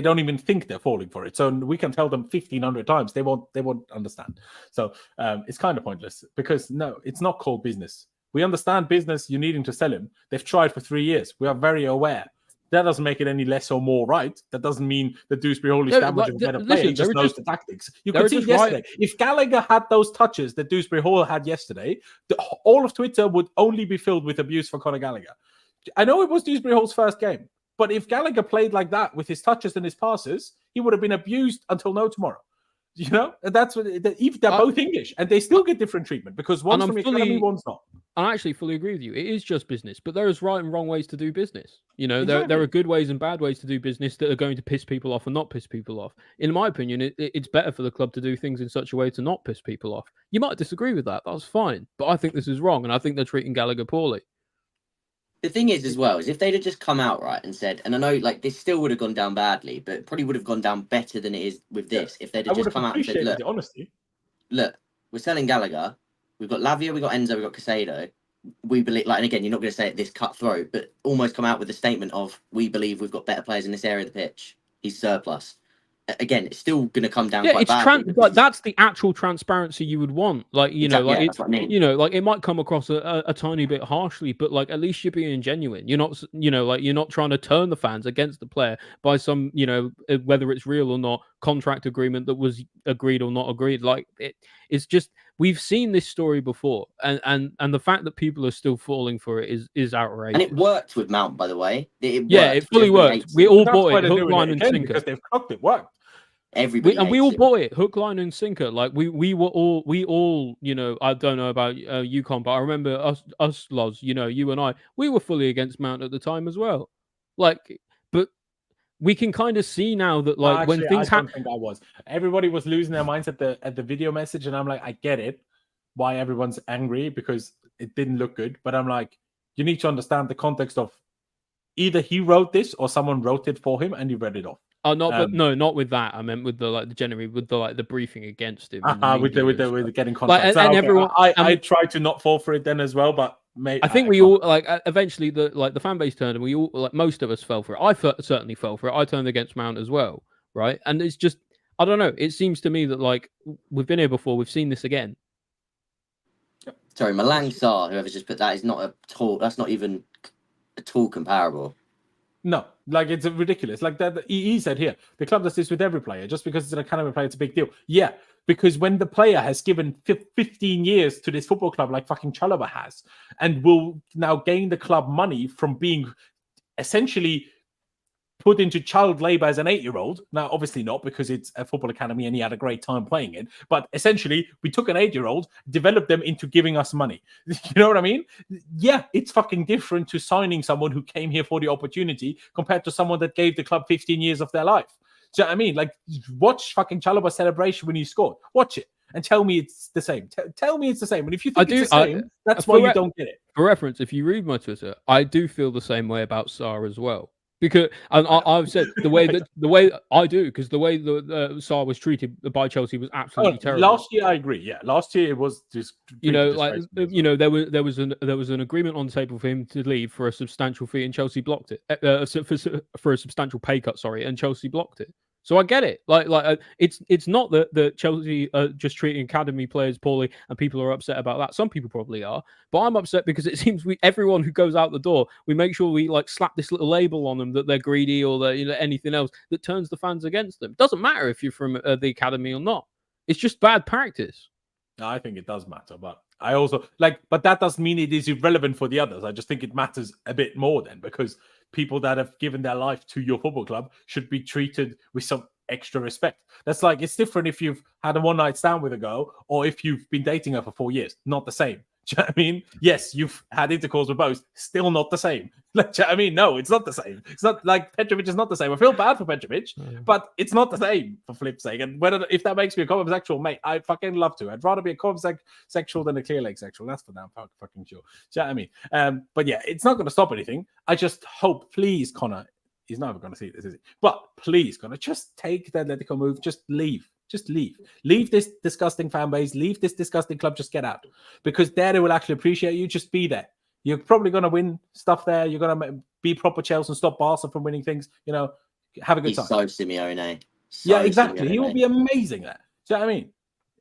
don't even think they're falling for it. So we can tell them 1,500 times, they won't understand. So it's kind of pointless because no, it's not called business. We understand business. You needing to sell him. They've tried for 3 years. We are very aware. That doesn't make it any less or more right. That doesn't mean that Dewsbury-Hall is that much of a better player. He just knows the tactics. You could see yesterday. If Gallagher had those touches that Dewsbury-Hall had yesterday, all of Twitter would only be filled with abuse for Conor Gallagher. I know it was Dewsbury-Hall's first game, but if Gallagher played like that with his touches and his passes, he would have been abused until no tomorrow. You know, and that's what they're both English, and they still get different treatment because one's from academy, one's not. I actually fully agree with you. It is just business, but there is right and wrong ways to do business. You know, there are good ways and bad ways to do business that are going to piss people off and not piss people off. In my opinion, it's better for the club to do things in such a way to not piss people off. You might disagree with that. That's fine, but I think this is wrong, and I think they're treating Gallagher poorly. The thing is, as well, is if they'd have just come out right and said, and I know like this still would have gone down badly, but it probably would have gone down better than it is with this. If they'd have just come out and said, look, we're selling Gallagher, we've got Lavia, we've got Enzo, we've got Casado. We believe, like, and again, you're not going to say it this cutthroat, but almost come out with a statement of, we believe we've got better players in this area of the pitch. He's surplus. Again, it's still going to come down quite badly. Like, that's the actual transparency you would want. Like, you know, like that's what I mean. You know, like it might come across a tiny bit harshly, but like at least you're being genuine. You're not, you know, like you're not trying to turn the fans against the player by some, you know, whether it's real or not, contract agreement that was agreed or not agreed. Like it's just we've seen this story before, and the fact that people are still falling for it is outrageous. And it worked with Mount, by the way. It fully worked. We all bought it, hook, line, and sinker. Because they've clocked it worked. We all bought it, hook, line, and sinker. Like we all, you know, I don't know about UConn, but I remember us Loz, you know, you and I, we were fully against Mount at the time as well. Like, but we can kind of see now that like when things happen. I don't think I was. Everybody was losing their minds at the video message, and I'm like, I get it, why everyone's angry because it didn't look good. But I'm like, you need to understand the context of either he wrote this or someone wrote it for him and he read it off. Oh, not with that. I meant with the briefing against him. With the getting contact. Like, and everyone, I tried to not fall for it then as well, but I think we all like eventually the fan base turned, and we all like most of us fell for it. I certainly fell for it. I turned against Mount as well, right? And it's just I don't know. It seems to me that like we've been here before. We've seen this again. Sorry, Malang Sarr, whoever's just put that is not that's not even at all comparable. No, like it's ridiculous. Like that, he said here, the club does this with every player. Just because it's an academy player, it's a big deal. Yeah, because when the player has given 15 years to this football club, like fucking Chalobah has, and will now gain the club money from being essentially put into child labor as an 8-year-old. Now, obviously not, because it's a football academy and he had a great time playing it. But essentially, we took an 8-year-old, developed them into giving us money. You know what I mean? Yeah, it's fucking different to signing someone who came here for the opportunity compared to someone that gave the club 15 years of their life. Do you know what I mean? Like, watch fucking Chalobah's celebration when he scored. Watch it and tell me it's the same. Tell me it's the same. And if you think it's the same, that's why you don't get it. For reference, if you read my Twitter, I do feel the same way about Sarr as well. Because I've said the way I do, because the way that Sarr was treated by Chelsea was absolutely terrible. Last year, I agree. Yeah, last year it was just there was an agreement on the table for him to leave for a substantial fee, and Chelsea blocked it for a substantial pay cut. Sorry, and Chelsea blocked it. So I get it. It's not that Chelsea are just treating academy players poorly and people are upset about that. Some people probably are, but I'm upset because it seems everyone who goes out the door, we make sure we slap this little label on them that they're greedy or they're, anything else that turns the fans against them. It doesn't matter if you're from the academy or not. It's just bad practice. I think it does matter, but I also but that doesn't mean it is irrelevant for the others. I just think it matters a bit more then, because people that have given their life to your football club should be treated with some extra respect. That's it's different if you've had a one-night stand with a girl or if you've been dating her for 4 years. Not the same. Do you know what I mean? Yes, you've had intercourse with both. Still not the same. Do you know what I mean? No, it's not the same. It's not Petrovic is not the same. I feel bad for Petrovic, but it's not the same, for flip's sake. And if that makes me a homosexual, mate, I fucking love to. I'd rather be a homosexual than a clear leg sexual. That's for damn fucking sure. Do you know what I mean? But yeah, it's not going to stop anything. I just hope, please, Conor, he's never going to see this, is he? But please, Conor, just take the Atletico move. Just leave. Just leave. Leave this disgusting fan base. Leave this disgusting club. Just get out. Because there they will actually appreciate you. Just be there. You're probably going to win stuff there. You're going to be proper Chelsea and stop Barca from winning things. Have a good time. So Simeone. Yeah, exactly. He will be amazing there. Do you know what I mean?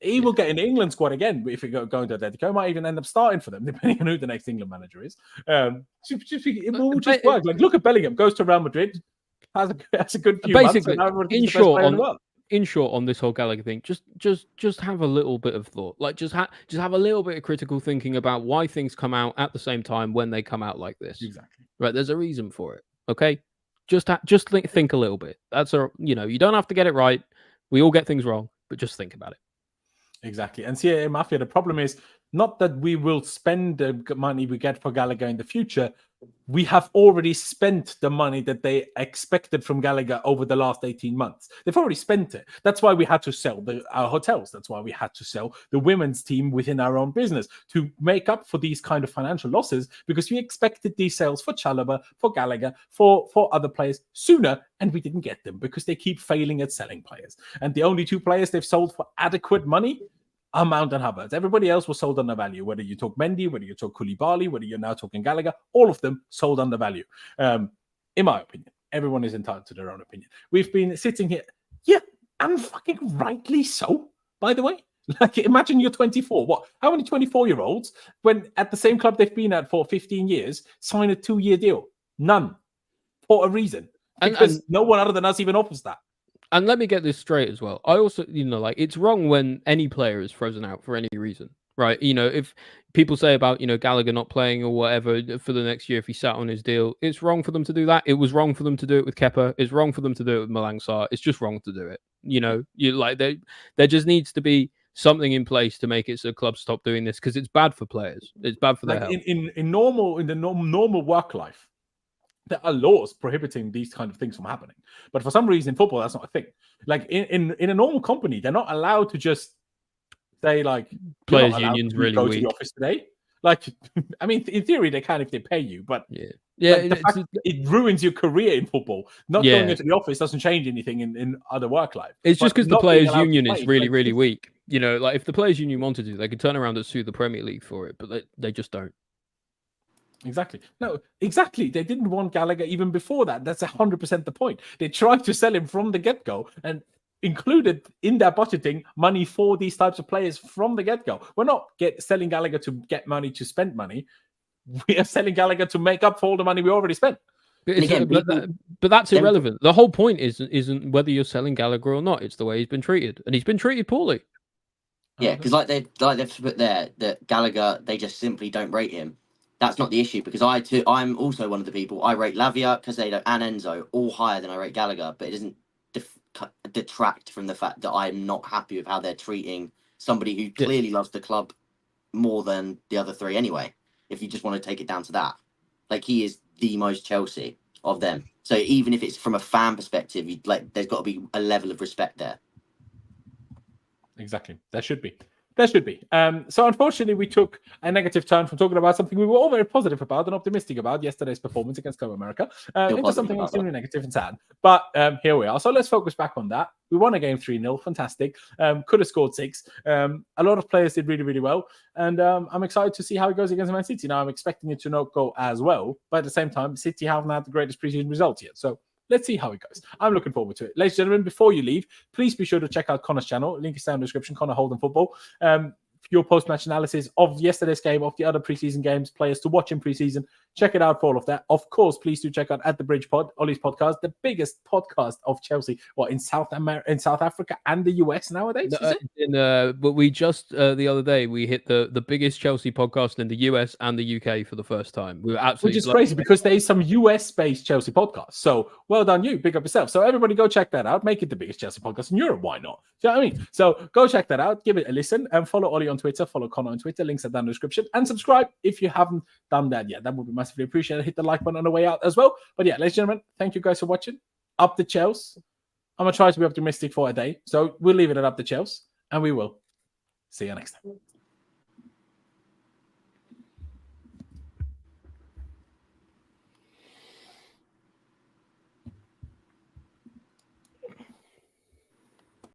He will get in the England squad again if he going to Atletico. Might even end up starting for them, depending on who the next England manager is. It will just work. Look at Bellingham. Goes to Real Madrid. Has a good few basically, months. In short, on this whole Gallagher thing, just have a little bit of thought. Just have a little bit of critical thinking about why things come out at the same time when they come out like this. Exactly. Right. There's a reason for it. Okay. Just think a little bit. That's you don't have to get it right. We all get things wrong, but just think about it. Exactly. And CAA Mafia, the problem is not that we will spend the money we get for Gallagher in the future. We have already spent the money that they expected from Gallagher over the last 18 months. They've already spent it. That's why we had to sell our hotels. That's why we had to sell the women's team within our own business to make up for these kind of financial losses, because we expected these sales for Chalobah, for Gallagher, for other players sooner, and we didn't get them because they keep failing at selling players. And the only 2 players they've sold for adequate money are Mount and Hubbard. Everybody else was sold under value. Whether you talk Mendy, whether you talk Koulibaly, whether you're now talking Gallagher, all of them sold under value. In my opinion, everyone is entitled to their own opinion. We've been sitting here, and fucking rightly so, by the way. Imagine you're 24. What? How many 24-year-olds, when at the same club they've been at for 15 years, sign a 2-year deal? None. For a reason. Because no one other than us even offers that. And let me get this straight as well. I also, it's wrong when any player is frozen out for any reason, right? If people say about, Gallagher not playing or whatever for the next year if he sat on his deal, it's wrong for them to do that. It was wrong for them to do it with Kepa. It's wrong for them to do it with Malang Sarr. It's just wrong to do it. There just needs to be something in place to make it so clubs stop doing this, because it's bad for players. It's bad for their health. In the normal work life, there are laws prohibiting these kind of things from happening. But for some reason in football, that's not a thing. In a normal company, they're not allowed to just say players unions really go weak. to the office today. In theory they can if they pay you, but it ruins your career in football. Not going into the office doesn't change anything in other work life. It's just because the players union is really weak. If the players union wanted to, they could turn around and sue the Premier League for it, but they just don't. Exactly. No, exactly. They didn't want Gallagher even before that. That's 100% the point. They tried to sell him from the get-go and included in their budgeting money for these types of players from the get-go. We're not selling Gallagher to get money to spend money. We are selling Gallagher to make up for all the money we already spent. But that's irrelevant. The whole point isn't whether you're selling Gallagher or not. It's the way he's been treated, and he's been treated poorly. Yeah, because they've put there that Gallagher, they just simply don't rate him. that's not the issue, because I'm also one of the people. I rate Lavia, Caicedo, and Enzo all higher than I rate Gallagher, but it doesn't detract from the fact that I'm not happy with how they're treating somebody who clearly loves the club more than the other three anyway. If you just want to take it down to that, like, he is the most Chelsea of them. So even if it's from a fan perspective, there's got to be a level of respect there. Exactly. There should be. There should be. So unfortunately, we took a negative turn from talking about something we were all very positive about and optimistic about, yesterday's performance against Club America, into something extremely negative and sad. But here we are. So let's focus back on that. We won a game 3-0. Fantastic. Could have scored 6. A lot of players did really, really well. And I'm excited to see how it goes against Man City. Now, I'm expecting it to not go as well. But at the same time, City haven't had the greatest preseason results yet. So let's see how it goes. I'm looking forward to it. Ladies and gentlemen, before you leave, please be sure to check out Conor's channel. Link is down in the description, Conor Holden Football. Your post-match analysis of yesterday's game, of the other preseason games, players to watch in preseason. Check it out for all of that. Of course, please do check out At The Bridge Pod, Ollie's podcast, the biggest podcast of Chelsea, in South Africa and the US nowadays. But we just the other day we hit the biggest Chelsea podcast in the US and the UK for the first time. We were absolutely, which is crazy because there is some US-based Chelsea podcasts. So well done, you. Big up yourself. So everybody, go check that out. Make it the biggest Chelsea podcast in Europe. Why not? Do you know what I mean? So go check that out. Give it a listen and follow Ollie on Twitter. Follow Conor on Twitter. Links are down in the description. And subscribe if you haven't done that yet. That would be massively appreciated. Hit the like button on the way out as well. But yeah, ladies and gentlemen, thank you guys for watching. Up the Chelsea. I'm going to try to be optimistic for a day. So we'll leave it at up the Chelsea. And we will see you next time.